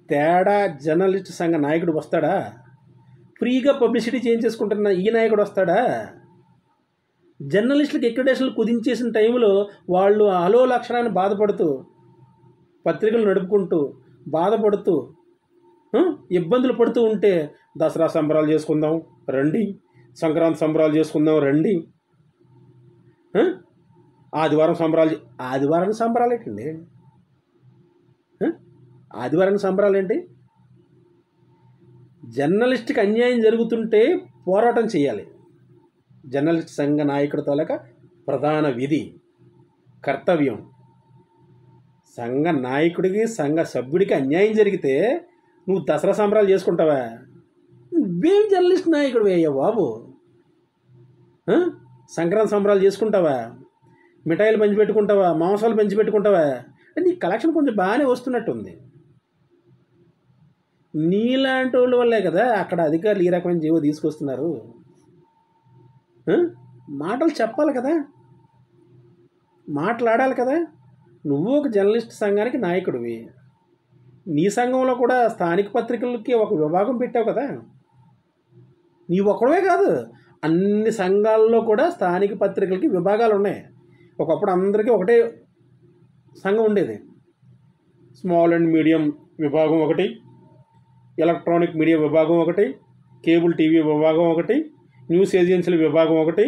తేడా జర్నలిస్ట్ సంఘ నాయకుడు వస్తాడా? ఫ్రీగా పబ్లిసిటీ చేయించేసుకుంటున్న ఈ నాయకుడు వస్తాడా? జర్నలిస్టులకు ఎక్రిడేషన్లు కుదించేసిన టైంలో వాళ్ళు అలో లక్షణాన్ని బాధపడుతూ, పత్రికలు నడుపుకుంటూ బాధపడుతూ ఇబ్బందులు పడుతూ ఉంటే, దసరా సంబరాలు చేసుకుందాం రండి, సంక్రాంతి సంబరాలు చేసుకుందాం రండి, ఆదివారం సంబరాలు ఏంటండి? ఆదివారం సంబరాలు ఏంటి? జర్నలిస్ట్కి అన్యాయం జరుగుతుంటే పోరాటం చేయాలి. జర్నలిస్ట్ సంఘ నాయకుడి తాలూకా ప్రధాన విధి, కర్తవ్యం. సంఘ నాయకుడికి, సంఘ సభ్యుడికి అన్యాయం జరిగితే నువ్వు దసరా సంబరాలు చేసుకుంటావా? నువ్వేం జర్నలిస్ట్ నాయకుడు అయ్యా బాబు? సంక్రాంతి సంబరాలు చేసుకుంటావా? మిఠాయిలు పంచిపెట్టుకుంటావా? మాంసాలు పంచిపెట్టుకుంటావా? నీ కలెక్షన్ కొంచెం బాగానే వస్తున్నట్టుంది. నీలాంటి వాళ్ళ వల్లే కదా అక్కడ అధికారులు ఈ రకమైన జీవో తీసుకొస్తున్నారు. మాటలు చెప్పాలి కదా, మాట్లాడాలి కదా. నువ్వు ఒక జర్నలిస్ట్ సంఘానికి నాయకుడివి. నీ సంఘంలో కూడా స్థానిక పత్రికలకి ఒక విభాగం పెట్టావు కదా. నీ ఒక్కడవే కాదు, అన్ని సంఘాల్లో కూడా స్థానిక పత్రికలకి విభాగాలు ఉన్నాయి. ఒకప్పుడు అందరికీ ఒకటే సంఘం ఉండేది. స్మాల్ అండ్ మీడియం విభాగం ఒకటి, ఎలక్ట్రానిక్ మీడియా విభాగం ఒకటి, కేబుల్ టీవీ విభాగం ఒకటి, న్యూస్ ఏజెన్సీల విభాగం ఒకటి,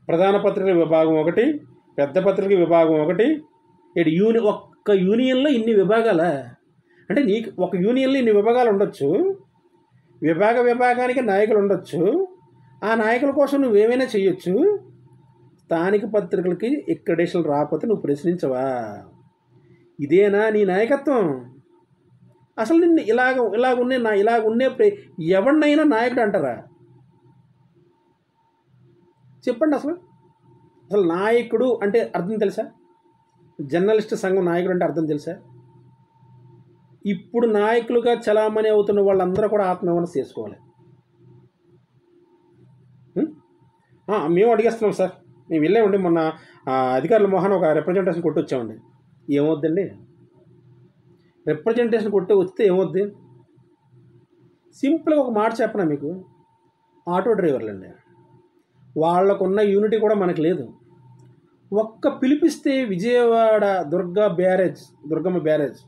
ప్రధాన పత్రికల విభాగం ఒకటి, పెద్ద పత్రిక విభాగం ఒకటి. ఒక్క యూనియన్లో ఇన్ని విభాగాలా? అంటే నీకు ఒక యూనియన్లో ఇన్ని విభాగాలు ఉండొచ్చు, విభాగానికి నాయకులు ఉండొచ్చు. ఆ నాయకుల కోసం నువ్వేమైనా చేయొచ్చు. స్థానిక పత్రికలకి ఎక్కడేషన్లు రాకపోతే నువ్వు ప్రశ్నించవా? ఇదేనా నీ నాయకత్వం? అసలు నిన్ను ఇలాగున్నే ఎవరినైనా నాయకుడు అంటారా? చెప్పండి. అసలు నాయకుడు అంటే అర్థం తెలుసా? జర్నలిస్ట్ సంఘం నాయకుడు అంటే అర్థం తెలుసా? ఇప్పుడు నాయకులుగా చలామణి అవుతున్న వాళ్ళందరూ కూడా ఆత్మవిమర్శ చేసుకోవాలి. మేము అడిగేస్తున్నాం సార్, మేము వెళ్ళామండి మొన్న అధికారుల మోహన్ ఒక రిప్రజెంటేషన్ కొట్టి వచ్చామండి. ఏమవుద్దండి? రిప్రజెంటేషన్ కొట్టి వస్తే ఏమవుద్ది? సింపుల్గా ఒక మాట చెప్పనా మీకు, ఆటో డ్రైవర్లు అండి, వాళ్ళకున్న యూనిటీ కూడా మనకు లేదు. ఒక్క పిలిపిస్తే విజయవాడ దుర్గమ్మ బ్యారేజ్,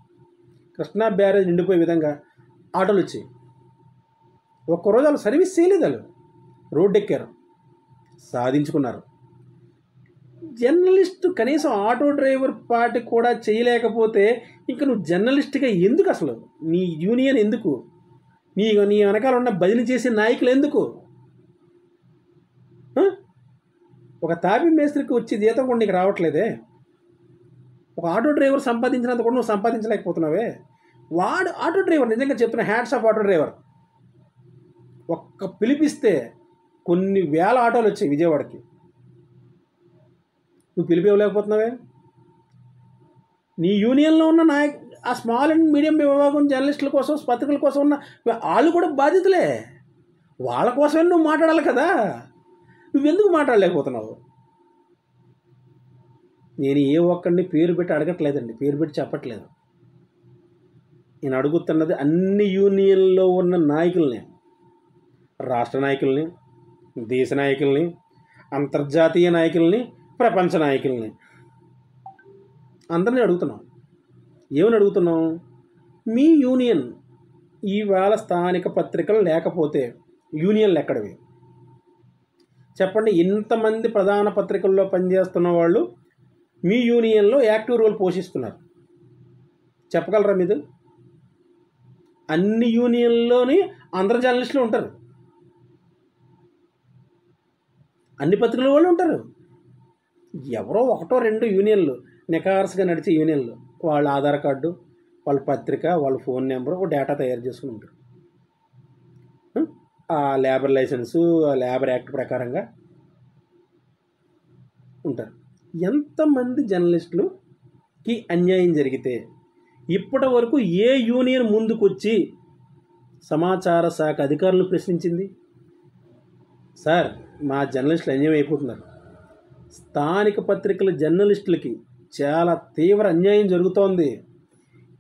కృష్ణా బ్యారేజ్ నిండిపోయే విధంగా ఆటోలు వచ్చాయి. ఒక్కరోజు వాళ్ళు సర్వీస్ చేయలేదు, వాళ్ళు రోడ్డు ఎక్కారు, సాధించుకున్నారు. జర్నలిస్టు కనీసం ఆటో డ్రైవర్ పార్టీ కూడా చేయలేకపోతే ఇంకా నువ్వు జర్నలిస్ట్గా ఎందుకు? అసలు నీ యూనియన్ ఎందుకు? నీ వెనకాల ఉన్న బదిలీ చేసే నాయకులు ఎందుకు? ఒక తాపీ మేస్త్రికి వచ్చి జీతం కూడా నీకు రావట్లేదే. ఒక ఆటో డ్రైవర్ సంపాదించినంత కూడా నువ్వు సంపాదించలేకపోతున్నావే. వాడు ఆటో డ్రైవర్, నిజంగా చెప్తున్నా, హ్యాట్స్ ఆఫ్ ఆటో డ్రైవర్. ఒక్క పిలిపిస్తే కొన్ని వేల ఆటోలు వచ్చాయి విజయవాడకి, నువ్వు పిలిపివ్వలేకపోతున్నావే. నీ యూనియన్లో ఉన్న ఆ స్మాల్ అండ్ మీడియం విభాగం జర్నలిస్టుల కోసం, పత్రికల కోసం ఉన్న వాళ్ళు కూడా బాధితులే. వాళ్ళ కోసమే నువ్వు మాట్లాడాలి కదా. నువ్వెందుకు మాట్లాడలేకపోతున్నావు? నేను ఏ ఒక్కడిని పేరు పెట్టి అడగట్లేదండి, పేరు పెట్టి చెప్పట్లేదు. నేను అడుగుతున్నది అన్ని యూనియన్లో ఉన్న నాయకుల్ని, రాష్ట్ర నాయకుల్ని, దేశ నాయకుల్ని, అంతర్జాతీయ నాయకుల్ని, ప్రపంచ నాయకుల్ని, అందరినీ అడుగుతున్నాం. ఏమని అడుగుతున్నాం? మీ యూనియన్ ఈవేళ స్థానిక పత్రికలు లేకపోతే యూనియన్లు ఎక్కడవి చెప్పండి? ఇంతమంది ప్రధాన పత్రికల్లో పనిచేస్తున్న వాళ్ళు మీ యూనియన్లో యాక్టివ్ రోల్ పోషిస్తున్నారు. చెప్పగలరా మీరు? అన్ని యూనియన్లోని అందరు జర్నలిస్టులు ఉంటారు, అన్ని పత్రికల వాళ్ళు ఉంటారు. ఎవరో ఒకటో రెండు యూనియన్లు నికార్స్గా నడిచే యూనియన్లు, వాళ్ళ ఆధార్ కార్డు, వాళ్ళ పత్రిక, వాళ్ళ ఫోన్ నెంబర్, ఒక డేటా తయారు చేసుకుని ఉంటారు. ఆ లేబర్ లైసెన్సు, ఆ లేబర్ యాక్ట్ ప్రకారంగా ఉంటారు. ఎంతమంది జర్నలిస్టులకి అన్యాయం జరిగితే ఇప్పటి వరకు ఏ యూనియన్ ముందుకొచ్చి సమాచార శాఖ అధికారులు ప్రశ్నించింది? సార్, మా జర్నలిస్టులు అన్యాయం అయిపోతున్నారు, స్థానిక పత్రికల జర్నలిస్టులకి చాలా తీవ్ర అన్యాయం జరుగుతోంది,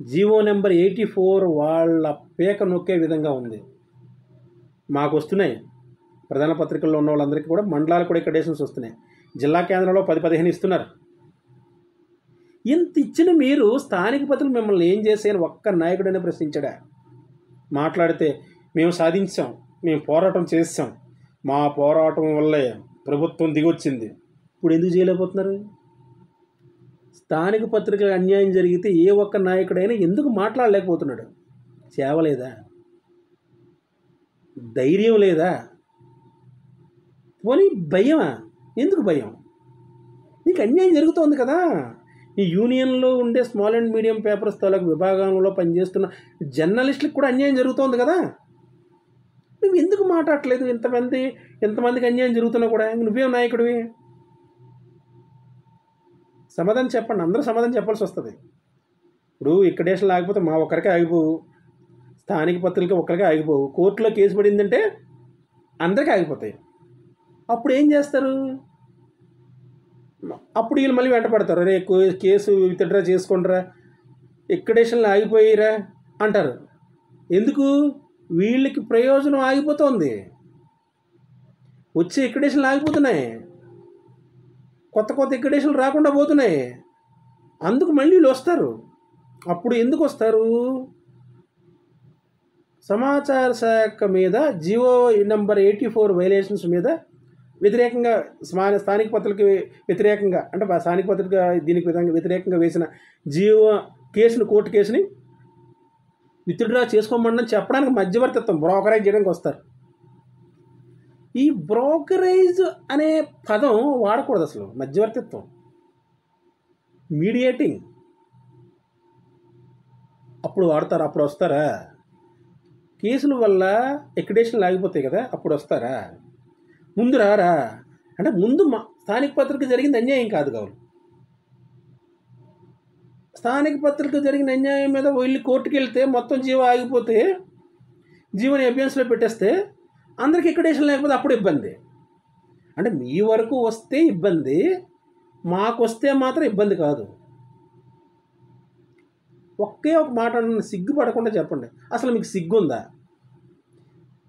జీవో నెంబర్ 84 వాళ్ళ పీక నొక్కే విధంగా ఉంది, మాకు వస్తున్నాయి. ప్రధాన పత్రికల్లో ఉన్న వాళ్ళందరికీ కూడా మండలాలు కూడా ఎక్రిడేషన్స్ వస్తున్నాయి, జిల్లా కేంద్రంలో 10-15 ఇస్తున్నారు. ఇంత ఇచ్చిన మీరు స్థానిక పత్రికలు మిమ్మల్ని ఏం చేసాయని ఒక్క నాయకుడైనా ప్రశ్నించాడా? మాట్లాడితే మేము సాధించాం, మేము పోరాటం చేసాం, మా పోరాటం వల్లే ప్రభుత్వం దిగొచ్చింది. ఇప్పుడు ఎందుకు చేయలేకపోతున్నారు? స్థానిక పత్రికలకు అన్యాయం జరిగితే ఏ ఒక్క నాయకుడైనా ఎందుకు మాట్లాడలేకపోతున్నాడు? సేవ లేదా? ధైర్యం లేదా? పోనీ భయమా? ఎందుకు భయం? నీకు అన్యాయం జరుగుతోంది కదా. ఈ యూనియన్లో ఉండే స్మాల్ అండ్ మీడియం పేపర్స్ తాలూకు విభాగంలో పనిచేస్తున్న జర్నలిస్టులకు కూడా అన్యాయం జరుగుతోంది కదా. నువ్వు ఎందుకు మాట్లాడట్లేదు? ఎంతమందికి అన్యాయం జరుగుతున్నా కూడా నువ్వేం నాయకుడివి? సమాధానం చెప్పండి. అందరూ సమాధానం చెప్పాల్సి వస్తుంది. ఇప్పుడు ఇక్కడేషన్ లేకపోతే మా ఒక్కరికే ఆగిపోవు, స్థానిక పత్రికలకి ఒక్కరికే ఆగిపోవు, కోర్టులో కేసు పడిందంటే అందరికీ ఆగిపోతాయి. అప్పుడు ఏం చేస్తారు? అప్పుడు వీళ్ళు మళ్ళీ వెంట పడతారు, రే కేసు విత్డ్రా చేసుకుంటారా, ఎక్కడేషన్లు ఆగిపోయిరా అంటారు. ఎందుకు? వీళ్ళకి ప్రయోజనం ఆగిపోతుంది, వచ్చే ఎక్కడేషన్లు ఆగిపోతున్నాయి, కొత్త ఎక్కడేషన్లు రాకుండా పోతున్నాయి. అందుకు మళ్ళీ వీళ్ళు వస్తారు. అప్పుడు ఎందుకు వస్తారు? సమాచార శాఖ మీద జీవో నెంబర్ 84 వైలేషన్స్ మీద వ్యతిరేకంగా, స్థానిక పత్రికలకు వ్యతిరేకంగా, అంటే స్థానిక పత్రిక దీనికి వ్యతిరేకంగా వేసిన జీవో కేసును, కోర్టు కేసుని విత్డ్రా చేసుకోమని చెప్పడానికి మధ్యవర్తిత్వం, బ్రోకరేజ్ చేయడానికి వస్తారు. ఈ బ్రోకరేజ్ అనే పదం వాడకూడదు అసలు. మధ్యవర్తిత్వం, మీడియేటింగ్ అప్పుడు వాడతారు. అప్పుడు వస్తారా? కేసుల వల్ల ఎక్రిడేషన్లు ఆగిపోతాయి కదా, అప్పుడు వస్తారా? ముందు రారా? అంటే ముందు స్థానిక పత్రిక జరిగింది అన్యాయం కాదు కావాలి. స్థానిక పత్రిక జరిగిన అన్యాయం మీద వెళ్ళి కోర్టుకు వెళ్తే మొత్తం జీవో ఆగిపోతే, జీవోని అభ్యాన్స్లో పెట్టేస్తే అందరికి ఎక్రిడేషన్ లేకపోతే అప్పుడు ఇబ్బంది. అంటే మీ వరకు వస్తే ఇబ్బంది, మాకు వస్తే మాత్రం ఇబ్బంది కాదు. ఒకే ఒక మాట సిగ్గుపడకుండా చెప్పండి, అసలు మీకు సిగ్గుందా?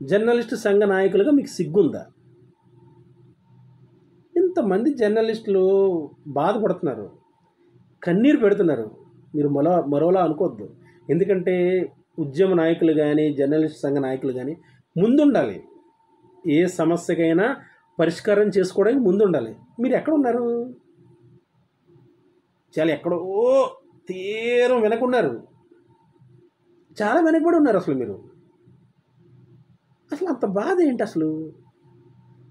జర్నలిస్టు సంఘ నాయకులుగా మీకు సిగ్గుందా? ఇంతమంది జర్నలిస్టులు బాధపడుతున్నారు, కన్నీరు పెడుతున్నారు. మీరు మరోలా అనుకోవద్దు. ఎందుకంటే ఉద్యమ నాయకులు కానీ, జర్నలిస్ట్ సంఘ నాయకులు కానీ ముందుండాలి. ఏ సమస్యకైనా పరిష్కారం చేసుకోవడానికి ముందుండాలి. మీరు ఎక్కడ ఉన్నారు? చాలా ఎక్కడో తీరం వెనకున్నారు, చాలా వెనకబడి ఉన్నారు. అసలు మీరు అసలు అంత బాధ ఏంటి?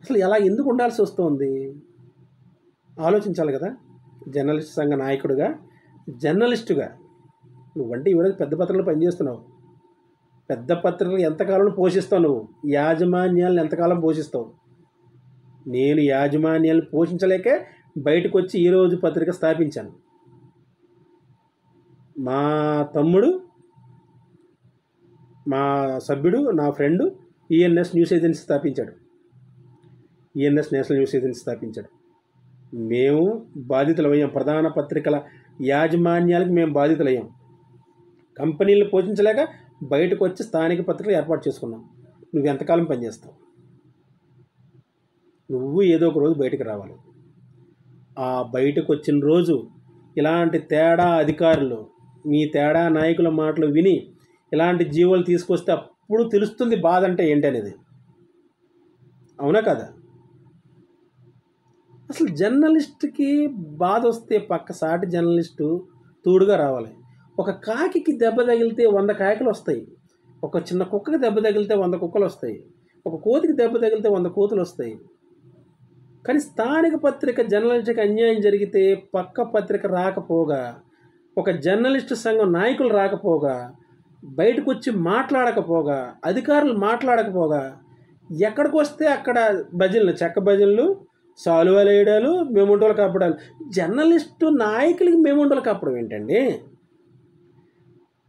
అసలు ఎలా ఎందుకు ఉండాల్సి వస్తుంది? ఆలోచించాలి కదా. జర్నలిస్ట్ సంఘ నాయకుడిగా, జర్నలిస్టుగా నువ్వంటే ఈరోజు పెద్ద పత్రికలు పనిచేస్తున్నావు, పెద్ద పత్రికలు ఎంతకాలం పోషిస్తావు? నువ్వు యాజమాన్యాలను ఎంతకాలం పోషిస్తావు? నేను యాజమాన్యాలను పోషించలేకే బయటకు వచ్చి ఈరోజు పత్రిక స్థాపించాను. మా తమ్ముడు, మా సభ్యుడు, నా ఫ్రెండు ఈఎన్ఎస్ న్యూస్ ఏజెన్సీ స్థాపించాడు, ఈఎన్ఎస్ నేషనల్ న్యూస్ ఏజెన్సీ స్థాపించాడు. మేము బాధితులయ్యాం, ప్రధాన పత్రికల యాజమాన్యాలకు మేము బాధితులయ్యాం. కంపెనీలను పోషించలేక బయటకు వచ్చి స్థానిక పత్రికలు ఏర్పాటు చేసుకున్నాం. నువ్వు ఎంతకాలం పనిచేస్తావు? నువ్వు ఏదో ఒక రోజు బయటకు రావాలి. ఆ బయటకు వచ్చిన రోజు ఇలాంటి తేడా అధికారులు, మీ తేడా నాయకుల మాటలు విని ఇలాంటి జీవోలు తీసుకొస్తే అప్పుడు తెలుస్తుంది బాధ అంటే ఏంటనేది. అవునా కదా? అసలు జర్నలిస్ట్కి బాధ వస్తే పక్క సాటి జర్నలిస్టు తోడుగా రావాలి. ఒక కాకికి దెబ్బ తగిలితే 100 కాకిలు వస్తాయి. ఒక చిన్న కుక్కకి దెబ్బ తగిలితే 100 కుక్కలు వస్తాయి. ఒక కోతికి దెబ్బ తగిలితే 100 కోతులు వస్తాయి. కానీ స్థానిక పత్రిక జర్నలిస్ట్కి అన్యాయం జరిగితే పక్క పత్రిక రాకపోగా, ఒక జర్నలిస్టు సంఘం నాయకులు రాకపోగా, బయటకు వచ్చి మాట్లాడకపోగా, అధికారులు మాట్లాడకపోగా, ఎక్కడికి వస్తే అక్కడ భజనలు, చెక్క భజనలు, సాలువాలు వేయడాలు, మెమోంటోలు కప్పడాలు. జర్నలిస్టు నాయకులకి మెమోంటోలు కప్పడం ఏంటండి?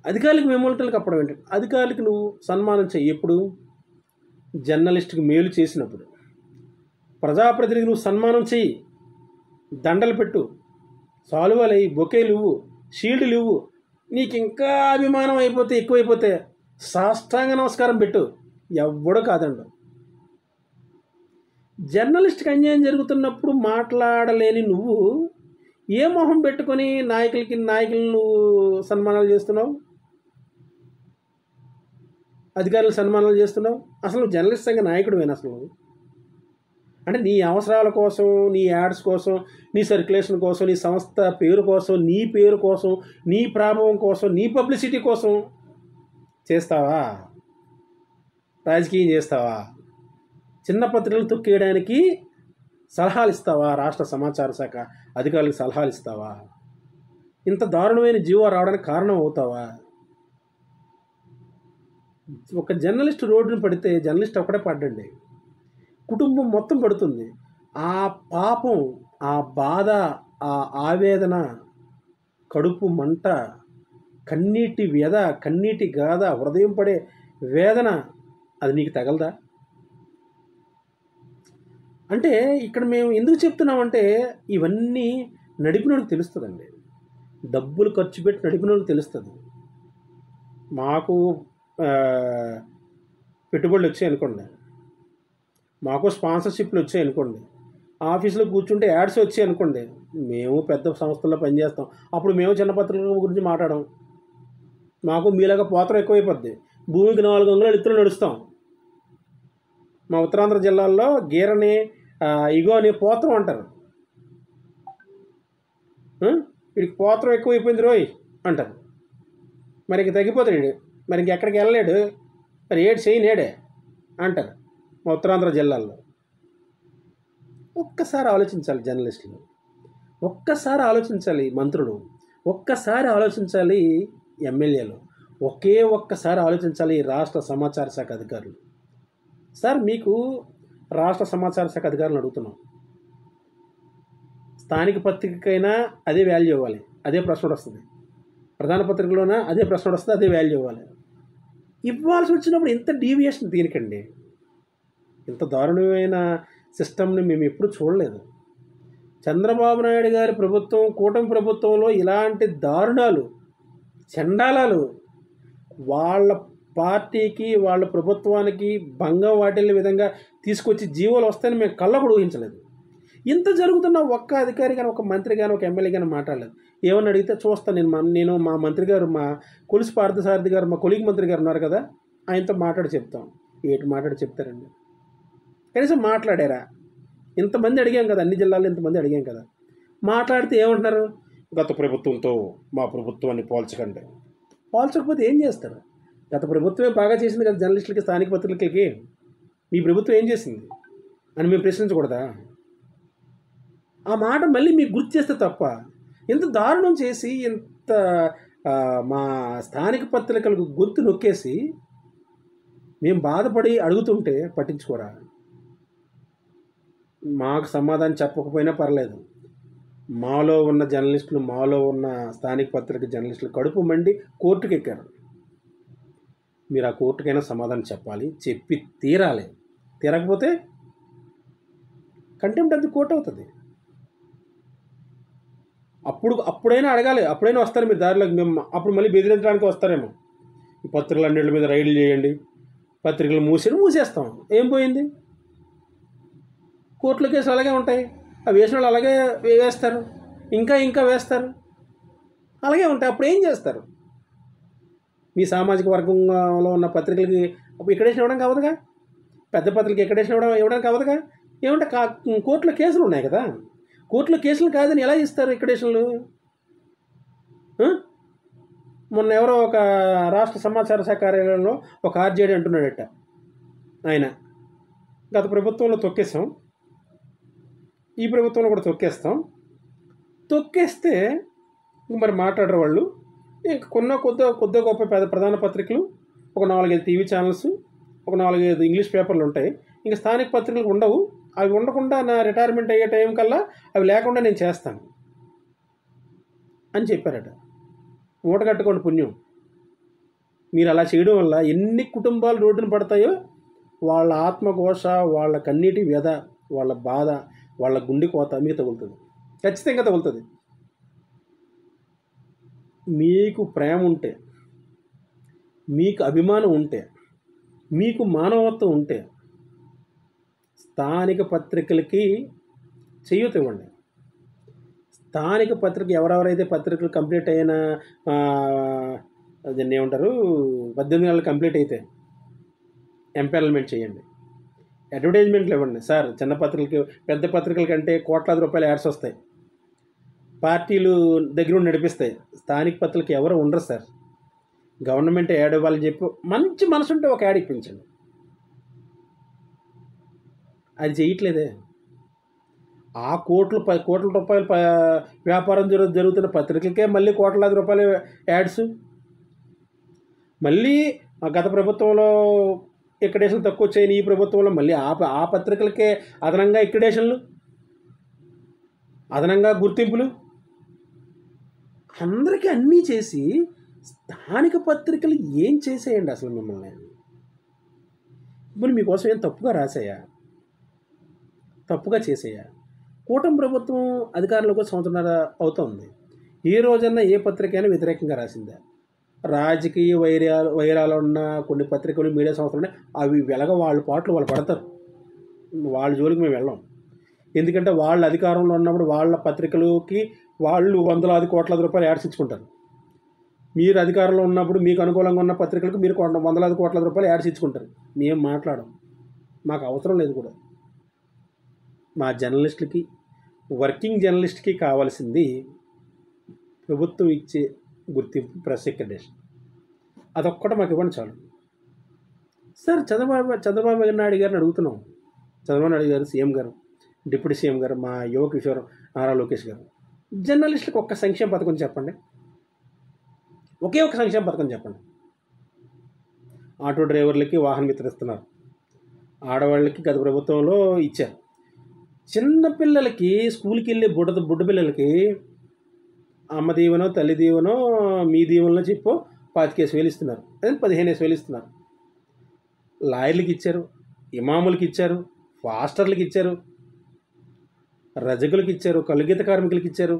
అధికారులకు మెమోంటోలు కప్పడం ఏంటండి? అధికారులకు నువ్వు సన్మానం చెయ్యి ఎప్పుడు? జర్నలిస్టుకి మేలు చేసినప్పుడు. ప్రజాప్రతినిధికి నువ్వు సన్మానం చెయ్యి, దండలు పెట్టు, సాలువాలు వేయి, బొకేలు ఇవ్వు, షీల్డ్లు ఇవ్వు. నీకు ఇంకా అభిమానం అయిపోతే, ఎక్కువైపోతే సాష్టాంగ నమస్కారం పెట్టు, ఎవ్వడో కాదండు. జర్నలిస్ట్కి అన్యాయం జరుగుతున్నప్పుడు మాట్లాడలేని నువ్వు ఏ మొహం పెట్టుకొని నాయకులను నువ్వు సన్మానాలు చేస్తున్నావు, అధికారులకు సన్మానాలు చేస్తున్నావు? అసలు జర్నలిస్ట్ సంఘ నాయకుడివేనా అసలు? అంటే నీ అవసరాల కోసం, నీ యాడ్స్ కోసం, నీ సర్క్యులేషన్ కోసం, నీ సంస్థ పేరు కోసం, నీ పేరు కోసం, నీ ప్రభావం కోసం, నీ పబ్లిసిటీ కోసం చేస్తావా? రాజకీయం చేస్తావా? చిన్న పత్రికలు తొక్కేయడానికి సలహాలు ఇస్తావా? రాష్ట్ర సమాచార శాఖ అధికారులకు సలహాలు ఇస్తావా? ఇంత దారుణమైన జీవో రావడానికి కారణం అవుతావా? ఒక జర్నలిస్ట్ రోడ్డును పడితే జర్నలిస్ట్ ఒక్కడే పడ్డండి, కుటుంబం మొత్తం పడుతుంది. ఆ పాపం, ఆ బాధ, ఆ ఆవేదన, కడుపు మంట, కన్నీటి వ్యధ, కన్నీటి గాథ, హృదయం పడే వేదన, అది నీకు తగలదా? అంటే ఇక్కడ మేము ఎందుకు చెప్తున్నామంటే ఇవన్నీ నడిపినోడికి తెలుస్తుందండి. డబ్బులు ఖర్చు పెట్టి నడిపినోడికి తెలుస్తుంది. మాకు పెట్టుబడులు వచ్చాయి అనుకోండి, మాకు స్పాన్సర్షిప్లు వచ్చాయి అనుకోండి, ఆఫీసులో కూర్చుంటే యాడ్స్ వచ్చాయి అనుకోండి, మేము పెద్ద సంస్థల్లో పనిచేస్తాం. అప్పుడు మేము చిన్న పత్రికల గురించి మాట్లాడడం. మాకు మీలాగా పోతరం ఎక్కువైపోద్ది. భూమికి 4 అంగుళాలు ఎత్తులో నడుస్తాం. మా ఉత్తరాంధ్ర జిల్లాల్లో గీరని ఇగో అని పోతరం అంటారు. వీడికి పోతరం ఎక్కువైపోయింది రోయ్ అంటారు. మరి ఇంక తగ్గిపోతాడు వీడు, మరి ఇంకెక్కడికి వెళ్ళలేడు, మరి ఏడు చేయనేడే అంటారు మా ఉత్తరాంధ్ర జిల్లాల్లో. ఒక్కసారి ఆలోచించాలి జర్నలిస్టులు, ఒక్కసారి ఆలోచించాలి మంత్రులు, ఒక్కసారి ఆలోచించాలి ఎమ్మెల్యేలు, ఒక్కసారి ఆలోచించాలి రాష్ట్ర సమాచార శాఖ అధికారులు. సార్, మీకు రాష్ట్ర సమాచార శాఖ అధికారులను అడుగుతున్నాం. స్థానిక పత్రికకైనా అదే వాల్యూ ఇవ్వాలి, అదే ప్రశ్న వస్తుంది. ప్రధాన పత్రికలోనా అదే ప్రశ్న వస్తుంది, అదే వాల్యూ ఇవ్వాలి. ఇవ్వాల్సి వచ్చినప్పుడు ఇంత డీవియేషన్ దీనికండి? ఇంత దారుణమైన సిస్టమ్ని మేము ఎప్పుడు చూడలేదు. చంద్రబాబు నాయుడు గారి ప్రభుత్వం, కూటమి ప్రభుత్వంలో ఇలాంటి దారుణాలు, చండాలాలు వాళ్ళ పార్టీకి, వాళ్ళ ప్రభుత్వానికి భంగం వాటిల్లే విధంగా తీసుకొచ్చి జీవోలు వస్తాయని మేము కళ్ళకు ఊహించలేదు. ఇంత జరుగుతున్న ఒక్క అధికారి కానీ, ఒక మంత్రి కానీ, ఒక ఎమ్మెల్యే కానీ మాట్లాడలేదు. ఏమని అడిగితే చూస్తాను నేను మా మంత్రి గారు, మా కొలుసు పార్థసారథి గారు, మా కొలిగి మంత్రి గారు ఉన్నారు కదా, ఆయనతో మాట్లాడి చెప్తాం. ఏటి మాట్లాడి చెప్తారండి? కనీసం మాట్లాడారా? ఇంతమంది అడిగాం కదా, అన్ని జిల్లాల్లో ఇంతమంది అడిగాం కదా. మాట్లాడితే ఏమంటున్నారు? గత ప్రభుత్వంతో మా ప్రభుత్వాన్ని పోల్చకండి. పోల్చకపోతే ఏం చేస్తారు? గత ప్రభుత్వమే బాగా చేసింది కదా జర్నలిస్టులకి, స్థానిక పత్రికలకి. మీ ప్రభుత్వం ఏం చేసింది అని మేము ప్రశ్నించకూడదా? ఆ మాట మళ్ళీ మీకు గుర్తు చేస్తే తప్ప. ఇంత దారుణం చేసి, ఇంత మా స్థానిక పత్రికలకు గొంతు నొక్కేసి మేము బాధపడి అడుగుతుంటే పట్టించుకోరా? మాకు సమాధానం చెప్పకపోయినా పర్లేదు. మాలో ఉన్న జర్నలిస్టులు, మాలో ఉన్న స్థానిక పత్రిక జర్నలిస్టులు కడుపు మండి కోర్టుకు ఎక్కారు. మీరు ఆ కోర్టుకైనా సమాధానం చెప్పాలి, చెప్పి తీరాలి. తీరకపోతే కంటెంప్ట్ అది కోర్టు అవుతుంది. అప్పుడైనా అడగాలి, అప్పుడైనా వస్తారు మీరు దారిలోకి. మేము అప్పుడు మళ్ళీ బెదిరించడానికి వస్తారేమో. ఈ పత్రికలు అన్నింటి మీద రైడ్లు చేయండి, పత్రికలు మూసేస్తాం. ఏం పోయింది? కోర్టుల కేసులు అలాగే ఉంటాయి. ఆ వేసిన వాళ్ళు అలాగే వేస్తారు, ఇంకా వేస్తారు, అలాగే ఉంటాయి. అప్పుడు ఏం చేస్తారు? మీ సామాజిక వర్గంలో ఉన్న పత్రికలకి ఎక్కడేషన్ ఇవ్వడం కావదుగా, పెద్ద పత్రికలకి ఎక్కడేషన్ ఇవ్వడం కావదుగా. ఏమంటే కోర్టులో కేసులు ఉన్నాయి కదా, కోర్టులో కేసులు కాదని ఎలా ఇస్తారు ఎక్కడేషన్లు? మొన్న ఎవరో ఒక రాష్ట్ర సమాచార శాఖ కార్యాలయంలో ఒక ఆర్జేడీ అంటున్నాడట, ఆయన గత ప్రభుత్వంలో తొక్కేసాం, ఈ ప్రభుత్వంలో కూడా తొక్కేస్తే మరి మాట్లాడరు వాళ్ళు. ఇంకా కొద్ది గొప్ప ప్రధాన పత్రికలు, ఒక 4-5 టీవీ ఛానల్స్, ఒక 4-5 ఇంగ్లీష్ పేపర్లు ఉంటాయి. ఇంకా స్థానిక పత్రికలు ఉండవు. అవి ఉండకుండా నా రిటైర్మెంట్ అయ్యే టైం కల్లా అవి లేకుండా నేను చేస్తాను అని చెప్పారట. మూట కట్టుకోండి పుణ్యం. మీరు అలా చేయడం వల్ల ఎన్ని కుటుంబాలు రోడ్డున పడతాయో, వాళ్ళ ఆత్మఘోష, వాళ్ళ కన్నీటి వ్యధ, వాళ్ళ బాధ, వాళ్ళ గుండె కోత మీకు తగులుతుంది, ఖచ్చితంగా తగులుతుంది. మీకు ప్రేమ ఉంటే, మీకు అభిమానం ఉంటే, మీకు మానవత్వం ఉంటే స్థానిక పత్రికలకి చేయూత ఇవ్వండి. స్థానిక పత్రిక ఎవరెవరైతే పత్రికలు కంప్లీట్ అయిన దాన్ని ఏమంటారు 18 నెలలు కంప్లీట్ అయితే ఎంపానల్మెంట్ చేయండి, అడ్వర్టైజ్మెంట్లు ఇవ్వండి. సార్ చిన్న పత్రికలకి పెద్ద పత్రికల కంటే కోట్లాది రూపాయల యాడ్స్ వస్తాయి, పార్టీలు దగ్గర ఉండి నడిపిస్తాయి. స్థానిక పత్రికలకి ఎవరు ఉండరు సార్. గవర్నమెంట్ యాడ్ ఇవ్వాలని చెప్పి మంచి మనసు ఉంటే ఒక యాడ్ ఇప్పించండి. అది చేయట్లేదే. ఆ కోట్ల రూపాయల వ్యాపారం జరుగుతున్న పత్రికలకే మళ్ళీ కోట్లాది రూపాయల యాడ్స్. మళ్ళీ గత ప్రభుత్వంలో ఎక్కడేషన్లు తక్కువ వచ్చాయని ఈ ప్రభుత్వంలో మళ్ళీ ఆ పత్రికలకే అదనంగా ఎక్కడేషన్లు, అదనంగా గుర్తింపులు, అందరికీ అన్నీ చేసి స్థానిక పత్రికలు ఏం చేసేయండి అసలు మిమ్మల్ని? ఇప్పుడు మీకోసం ఏం తప్పుగా రాసాయా? తప్పుగా చేసేయా? కూటమి ప్రభుత్వం అధికారంలోకి సంవత్సరాల అవుతుంది. ఏ రోజన్నా ఏ పత్రిక అయినా వ్యతిరేకంగా రాసిందా? రాజకీయ వైరాలు ఉన్న కొన్ని పత్రికలు, మీడియా సంస్థలు అవి వెలగ వాళ్ళ పాటలు వాళ్ళు పడతారు. వాళ్ళ జోలికి మేము వెళ్ళాం. ఎందుకంటే వాళ్ళ అధికారంలో ఉన్నప్పుడు వాళ్ళ పత్రికలకి వాళ్ళు వందలాది కోట్లాది రూపాయలు యాడ్స్ ఇచ్చుకుంటారు. మీరు అధికారంలో ఉన్నప్పుడు మీకు అనుకూలంగా ఉన్న పత్రికలకు మీరు వందలాది కోట్లాది రూపాయలు యాడ్స్ ఇచ్చుకుంటారు. మేము మాట్లాడం, మాకు అవసరం లేదు కూడా. మా జర్నలిస్టులకి, వర్కింగ్ జర్నలిస్ట్కి కావాల్సింది ప్రభుత్వం ఇచ్చే గుర్తింపు, ప్రెస్ అక్రిడిటేషన్. అదొక్కటి మాకు ఇవ్వండి చాలు. సార్ చంద్రబాబు నాయుడు గారిని అడుగుతున్నాం. చంద్రబాబు నాయుడు గారు, సీఎం గారు, డిప్యూటీ సీఎం గారు, మా యువ కిషోర్ నారా లోకేష్ గారు, జర్నలిస్టులకు ఒక్క సంక్షేమ పథకం చెప్పండి. ఒకే ఒక సంక్షేమ పథకం చెప్పండి. ఆటో డ్రైవర్లకి వాహన మిత్ర ఇస్తున్నారు, ఆడవాళ్ళకి గత ప్రభుత్వంలో ఇచ్చారు. చిన్నపిల్లలకి స్కూల్కి వెళ్ళే బుడ్డ పిల్లలకి అమ్మ దీవెనో, తల్లి దీవెనో, మీ దీవెనలో చెప్పో 25,000 ఇస్తున్నారు, అదే 15,000 ఇస్తున్నారు. లాయర్లకి ఇచ్చారు, ఇమాములకి ఇచ్చారు, ఫాస్టర్లకి ఇచ్చారు, రజకులకి ఇచ్చారు, కలుగీత కార్మికులకి ఇచ్చారు,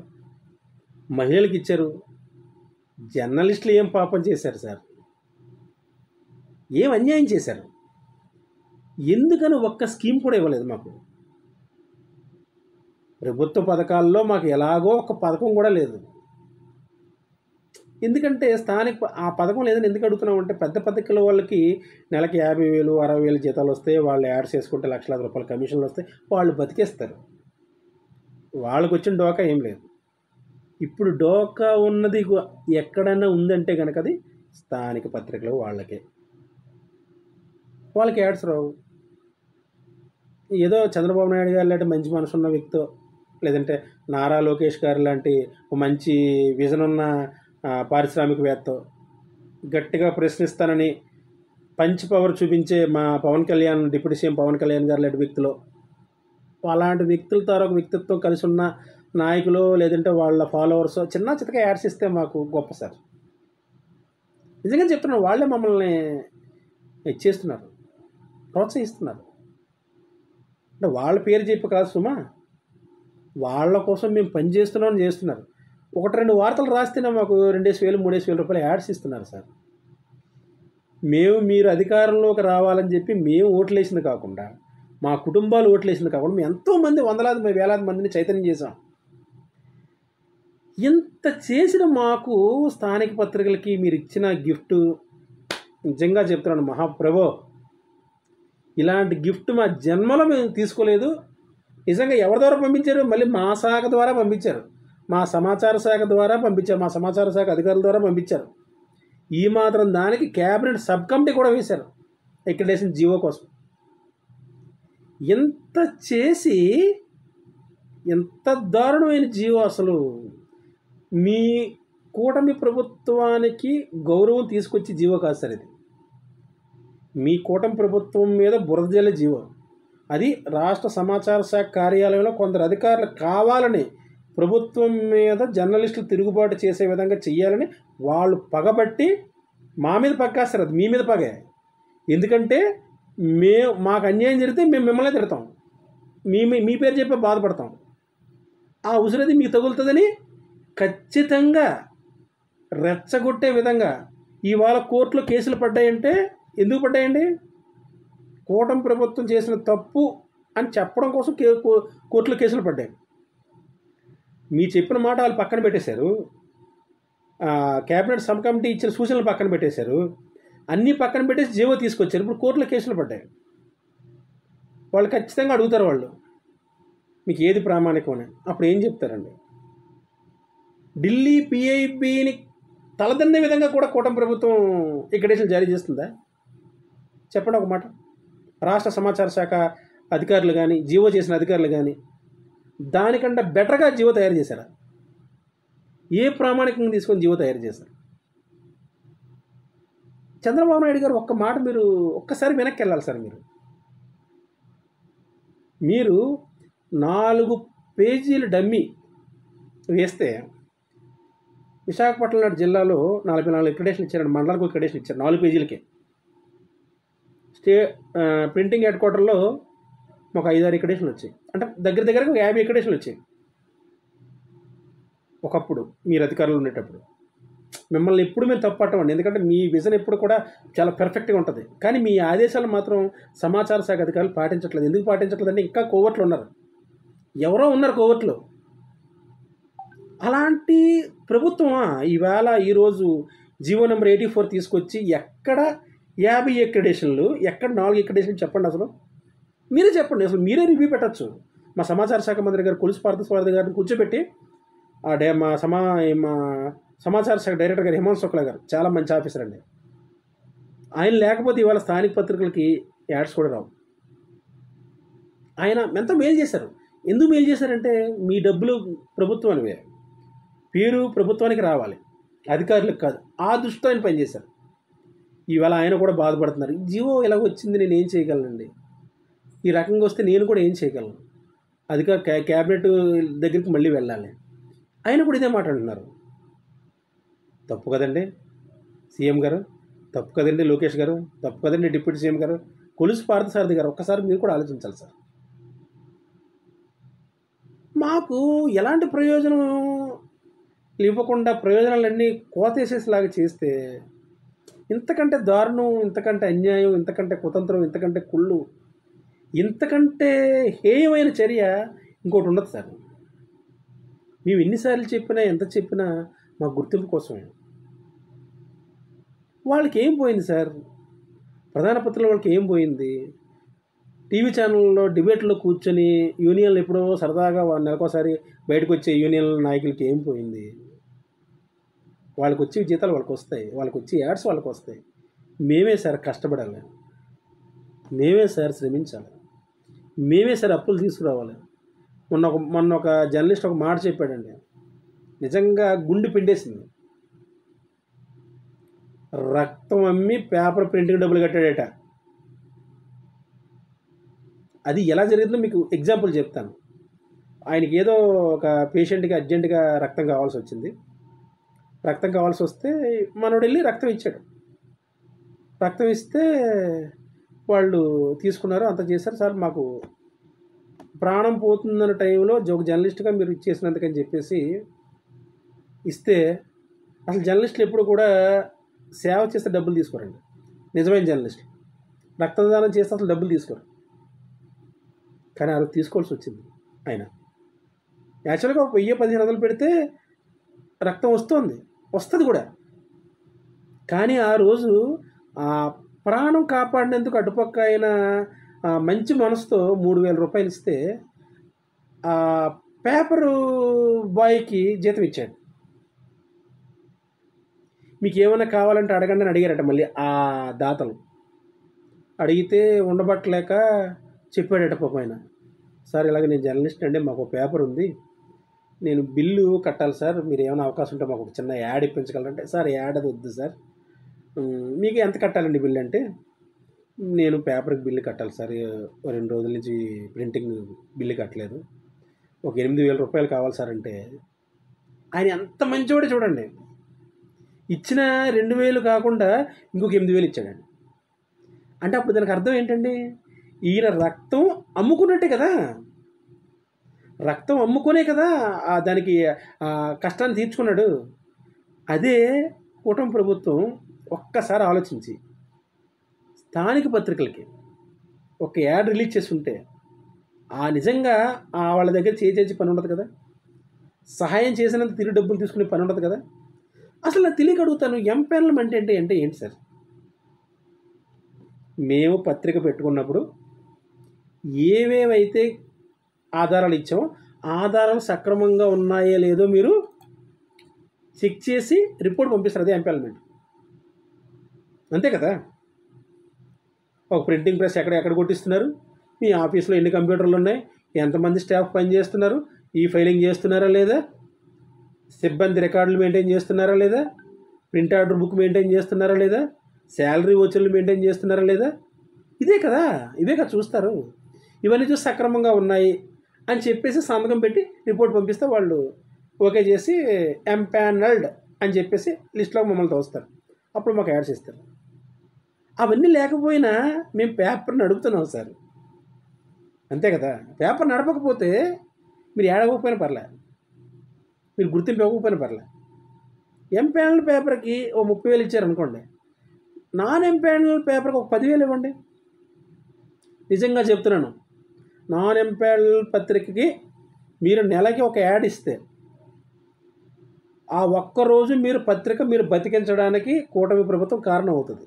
మహిళలకు ఇచ్చారు. జర్నలిస్టులు ఏం పాపం చేశారు సార్? ఏం అన్యాయం చేశారు? ఎందుకని ఒక్క స్కీమ్ కూడా ఇవ్వలేదు మాకు? ప్రభుత్వ పథకాల్లో మాకు ఎలాగో ఒక పథకం కూడా లేదు. ఎందుకంటే ఆ పథకం లేదని ఎందుకు అడుగుతున్నామంటే, పెద్ద పత్రికల వాళ్ళకి నెలకి 50,000, 60,000 జీతాలు వస్తాయి. వాళ్ళు యాడ్స్ చేసుకుంటే లక్షలాది రూపాయల కమిషన్లు వస్తాయి, వాళ్ళు బతికేస్తారు. వాళ్ళకు వచ్చిన డోకా ఏం లేదు. ఇప్పుడు డోకా ఉన్నది ఎక్కడైనా ఉందంటే కనుక అది స్థానిక పత్రికలు వాళ్ళకి యాడ్స్ రావు. ఏదో చంద్రబాబు నాయుడు గారు లాంటి మంచి మనసు ఉన్న వ్యక్తో, లేదంటే నారా లోకేష్ గారు లాంటి మంచి విజన్ ఉన్న పారిశ్రామికవేత్త గట్టిగా ప్రశ్నిస్తానని పంచ్ పవర్ చూపించే మా పవన్ కళ్యాణ్, డిప్యూటీ సీఎం పవన్ కళ్యాణ్ గారు లాంటి వ్యక్తులు, అలాంటి వ్యక్తులతో ఒక వ్యక్తిత్వం కలిసి ఉన్న నాయకులు, లేదంటే వాళ్ళ ఫాలోవర్స్ చిన్న చితక యాడ్స్ ఇస్తే మాకు గొప్ప సార్. నిజంగా చెప్తున్నారు, వాళ్ళే మమ్మల్ని ఇచ్చేస్తున్నారు, ప్రోత్సహిస్తున్నారు. అంటే వాళ్ళ పేరు చెప్పి కాదు సుమా, వాళ్ళ కోసం మేము పని చేస్తున్నామని చేస్తున్నారు. 1-2 వార్తలు రాస్తేనే మాకు 2,000, 3,000 రూపాయలు యాడ్స్ ఇస్తున్నారు సార్. మీరు అధికారంలోకి రావాలని చెప్పి మేము ఓట్లేసింది కాకుండా, మా కుటుంబాలు ఓట్లేసింది కాకుండా, మేము ఎంతోమంది, వేలాది మందిని చైతన్యం చేశాం. ఇంత చేసిన మాకు స్థానిక పత్రికలకి మీరు ఇచ్చిన గిఫ్ట్ నిజంగా చెప్తున్నాను మహాప్రభో, ఇలాంటి గిఫ్ట్ మా జన్మలో మేము తీసుకోలేదు. నిజంగా ఎవరి ద్వారా పంపించారు? మళ్ళీ మా శాఖ ద్వారా పంపించారు, మా సమాచార శాఖ ద్వారా పంపించారు, మా సమాచార శాఖ అధికారుల ద్వారా పంపించారు. ఈ మాత్రం దానికి క్యాబినెట్ సబ్ కమిటీ కూడా వేశారు ఎక్రిడేషన్ జీవో కోసం. ఎంత చేసి ఎంత దారుణమైన జీవో అసలు! మీ కూటమి ప్రభుత్వానికి గౌరవం తీసుకొచ్చి జీవో కాదు సార్ ఇది. మీ కూటమి ప్రభుత్వం మీద బురద జల్లే జీవో. అది రాష్ట్ర సమాచార శాఖ కార్యాలయంలో కొందరు అధికారులు కావాలని ప్రభుత్వం మీద జర్నలిస్టులు తిరుగుబాటు చేసే విధంగా చెయ్యాలని వాళ్ళు పగబట్టి మా మీద పక్కేస్తారు. అది మీ మీద పగే. ఎందుకంటే మాకు అన్యాయం జరిగితే మేము మిమ్మల్ని తిడతాం, మీ పేరు చెప్పి బాధపడతాం. ఆ ఉసిరది మీకు తగులుతుందని ఖచ్చితంగా రెచ్చగొట్టే విధంగా ఇవాళ కోర్టులో కేసులు పడ్డాయంటే ఎందుకు పడ్డాయండి? కూటమి ప్రభుత్వం చేసిన తప్పు అని చెప్పడం కోసం కోర్టులో కేసులు పడ్డాయి. మీ చెప్పిన మాట వాళ్ళు పక్కన పెట్టేశారు, క్యాబినెట్ సబ్ కమిటీ ఇచ్చిన సూచనలు పక్కన పెట్టేశారు, అన్నీ పక్కన పెట్టేసి జీవో తీసుకొచ్చారు. ఇప్పుడు కోర్టులో కేసులు పడ్డాయి. వాళ్ళు ఖచ్చితంగా అడుగుతారు వాళ్ళు మీకు ఏది ప్రామాణికం అని. అప్పుడు ఏం చెప్తారండి? ఢిల్లీ పిఐబిని తలదన్నే విధంగా కూడా కూటమి ప్రభుత్వం ఎక్రిడేషన్ జారీ చేస్తుందా? చెప్పండి ఒక మాట. రాష్ట్ర సమాచార శాఖ అధికారులు కానీ, జీవో చేసిన అధికారులు కానీ దానికంటే బెటర్గా జీవో తయారు చేశారా? ఏ ప్రామాణికంగా తీసుకొని జీవో తయారు చేశారు? చంద్రబాబు నాయుడు గారు ఒక్క మాట మీరు ఒక్కసారి వెనక్కి వెళ్ళాలి సార్. మీరు 4 పేజీలు డమ్మీ వేస్తే విశాఖపట్నం జిల్లాలో 44 ఎక్రిడేషన్ ఇచ్చారండి. మండలానికి ఎక్రిడేషన్ ఇచ్చారు 4 పేజీలకే. ప్రింటింగ్ హెడ్ క్వార్టర్లో మాకు 5-6 ఎక్రిడేషన్లు వచ్చాయి. అంటే దగ్గరగా 50 ఎక్రిడేషన్లు వచ్చాయి ఒకప్పుడు మీరు అధికారులు ఉండేటప్పుడు. మిమ్మల్ని ఎప్పుడు మేము తప్పట్టమండి, ఎందుకంటే మీ విజన్ ఎప్పుడు కూడా చాలా పర్ఫెక్ట్గా ఉంటుంది. కానీ మీ ఆదేశాలు మాత్రం సమాచార శాఖ అధికారులు పాటించట్లేదు. ఎందుకు పాటించట్లేదు అంటే ఇంకా కోవర్ట్లు ఉన్నారు, ఎవరో ఉన్నారు కోవర్ట్లు. అలాంటి ప్రభుత్వమా ఈవేళ ఈరోజు జీవో నెంబర్ 84 తీసుకొచ్చి ఎక్కడ 50 ఎక్రిడేషన్లు, ఎక్కడ 4 ఎక్రిడేషన్లు చెప్పండి అసలు? మీరే చెప్పండి. అసలు మీరే రివ్యూ పెట్టచ్చు. మా సమాచార శాఖ మంత్రి గారు కొలుసు పార్థసారథి గారిని కూర్చోబెట్టి మా సమాచార శాఖ డైరెక్టర్ గారు హిమాంశు శుక్లా గారు చాలా మంచి ఆఫీసర్ అండి. ఆయన లేకపోతే ఇవాళ స్థానిక పత్రికలకి యాడ్స్ కూడా రావు. ఆయన ఎంతో మేలు చేశారు. ఎందుకు మేలు చేశారంటే మీ డబ్బులు ప్రభుత్వానివే, పేరు ప్రభుత్వానికి రావాలి, అధికారులకు కాదు. ఆ దృష్టితో ఆయన పనిచేశారు. ఇవాళ ఆయన కూడా బాధపడుతున్నారు. జీవో ఇలా వచ్చింది, నేను ఏం చేయగలనండి? ఈ రకంగా వస్తే నేను కూడా ఏం చేయగలను? క్యాబినెట్ దగ్గరికి మళ్ళీ వెళ్ళాలి. ఆయన కూడా ఇదే మాట అంటున్నారు. తప్పు కదండి సీఎం గారు, తప్పు కదండి లోకేష్ గారు, తప్పు కదండి డిప్యూటీ సీఎం గారు, కొలుసు పార్థసారథి గారు, ఒక్కసారి మీరు కూడా ఆలోచించాలి సార్. మాకు ఎలాంటి ప్రయోజనం ఇవ్వకుండా ప్రయోజనాలన్నీ కోతేసేసేలాగా చేస్తే ఇంతకంటే దారుణం, ఇంతకంటే అన్యాయం, ఇంతకంటే కుతంత్రం, ఇంతకంటే కుళ్ళు, ఇంతకంటే హేయమైన చర్య ఇంకోటి ఉండదు సార్. మేము ఎన్నిసార్లు చెప్పినా ఎంత చెప్పినా మా గుర్తింపు కోసమే. వాళ్ళకి ఏం పోయింది సార్? ప్రధాన పత్రికల వాళ్ళకి ఏం పోయింది? టీవీ ఛానల్లో డిబేట్లో కూర్చొని యూనియన్లు ఎప్పుడో సరదాగా నెలకోసారి బయటకు వచ్చే యూనియన్ నాయకులకి ఏం పోయింది? వాళ్ళకి వచ్చే జీతాలు వాళ్ళకి వస్తాయి, వాళ్ళకి వచ్చే యాడ్స్ వాళ్ళకి వస్తాయి. మేమే సార్ కష్టపడాలి, మేమే సార్ శ్రమించాలి, మేమే సార్ అప్పులు తీసుకురావాలి. మొన్న ఒక జర్నలిస్ట్ ఒక మాట చెప్పాడండి, నిజంగా గుండె పిండేసింది. రక్తం అమ్మి పేపర్ ప్రింటింగ్ డబ్బులు కట్టాడట. అది ఎలా జరిగిందో మీకు ఎగ్జాంపుల్ చెప్తాను. ఆయనకి ఏదో ఒక పేషెంట్కి అర్జెంటుగా రక్తం కావాల్సి వచ్చింది. రక్తం కావాల్సి వస్తే మనోడు వెళ్ళి రక్తం ఇచ్చాడు. రక్తం ఇస్తే వాళ్ళు తీసుకున్నారు, అంత చేశారు. సార్ మాకు ప్రాణం పోతుందన్న టైంలో ఒక జర్నలిస్ట్గా మీరు ఇచ్చేసినందుకని చెప్పేసి ఇస్తే, అసలు జర్నలిస్టులు ఎప్పుడు కూడా సేవ చేస్తే డబ్బులు తీసుకోరండి. నిజమైన జర్నలిస్టులు రక్తదానం చేస్తే అసలు డబ్బులు తీసుకోరు. కానీ ఆ రోజు తీసుకోవాల్సి వచ్చింది. ఆయన యాక్చువల్గా 1000-1500 పెడితే రక్తం వస్తుంది కూడా. కానీ ఆ రోజు ఆ ప్రాణం కాపాడినందుకు అటుపక్క ఆయన మంచి మనసుతో 3,000 రూపాయలు ఇస్తే ఆ పేపరు బాయ్కి జీతం ఇచ్చాడు. మీకు ఏమైనా కావాలంటే అడగండి అని అడిగారట. మళ్ళీ ఆ దాతలు అడిగితే ఉండబట్టలేక చెప్పాడట పాపం ఆయన, సార్ ఇలాగ నేను జర్నలిస్ట్ అండి, మాకు పేపర్ ఉంది, నేను బిల్లు కట్టాలి సార్, మీరు ఏమైనా అవకాశం ఉంటే మాకు ఒక చిన్న యాడ్ ఇప్పించగలరంటే, సార్ యాడ్ అది వద్దు సార్, మీకు ఎంత కట్టాలండి బిల్లు అంటే, నేను పేపర్కి బిల్లు కట్టాలి సార్, 2 రోజుల నుంచి ప్రింటింగ్ బిల్లు కట్టలేదు, ఒక 8,000 రూపాయలు కావాలి సార్ అంటే, ఆయన ఎంత మంచివాడో చూడండి. ఇచ్చిన 2,000 కాకుండా ఇంకొక 8,000 ఇచ్చాడండి. అంటే అప్పుడు దానికి అర్థం ఏంటండి, ఈయన రక్తం అమ్ముకున్నట్టే కదా, రక్తం అమ్ముకునే కదా దానికి కష్టాన్ని తీర్చుకున్నాడు. అదే కూటమి ప్రభుత్వం ఒక్కసారి ఆలోచించి స్థానిక పత్రికలకి ఒక యాడ్ రిలీజ్ చేసి ఉంటే నిజంగా వాళ్ళ దగ్గర చేసి పని ఉండదు కదా, సహాయం చేసినంత తిరిగి డబ్బులు తీసుకునే పని ఉండదు కదా. అసలు నాకు తెలియక అడుగుతాను, ఎంపానల్ అంటే ఏంటి సార్? మేము పత్రిక పెట్టుకున్నప్పుడు ఏవేవైతే ఆధారాలు ఇచ్చామో ఆధారాలు సక్రమంగా ఉన్నాయో లేదో మీరు చెక్ చేసి రిపోర్ట్ పంపిస్తారు, అదే ఎంపానల్మెంట్. అంతే కదా. ఒక ప్రింటింగ్ ప్రెస్ ఎక్కడ కొట్టిస్తున్నారు, మీ ఆఫీస్లో ఎన్ని కంప్యూటర్లు ఉన్నాయి, ఎంతమంది స్టాఫ్ పనిచేస్తున్నారు, ఈ ఫైలింగ్ చేస్తున్నారా లేదా, సిబ్బంది రికార్డులు మెయింటైన్ చేస్తున్నారా లేదా, ప్రింట్ ఆర్డర్ బుక్ మెయింటైన్ చేస్తున్నారా లేదా, శాలరీ వోచర్లు మెయింటైన్ చేస్తున్నారా లేదా, ఇవే కదా చూస్తారు. ఇవన్నీ చూసి సక్రమంగా ఉన్నాయి అని చెప్పేసి సంతకం పెట్టి రిపోర్ట్ పంపిస్తే వాళ్ళు ఓకే చేసి ఎంపానల్డ్ అని చెప్పేసి లిస్ట్లో మమ్మల్ని తోస్తారు, అప్పుడు మాకు యాడ్స్ ఇస్తారు. అవన్నీ లేకపోయినా మేము పేపర్ నడుపుతున్నాం సార్, అంతే కదా. పేపర్ నడపకపోతే మీరు యాడ్ అవ్వకపోయినా పర్లే, మీరు గుర్తింపు ఇవ్వకపోయినా పర్లే. ఎంపానల్ పేపర్కి ఓ 30,000 ఇచ్చారనుకోండి, నాన్ ఎంపానల్ పేపర్కి ఒక 10,000 ఇవ్వండి. నిజంగా చెప్తున్నాను, నాన్ ఎంపానల్ పత్రికకి మీరు నెలకి ఒక యాడ్ ఇస్తే ఆ ఒక్కరోజు మీరు బతికించడానికి కూటమి ప్రభుత్వం కారణం అవుతుంది.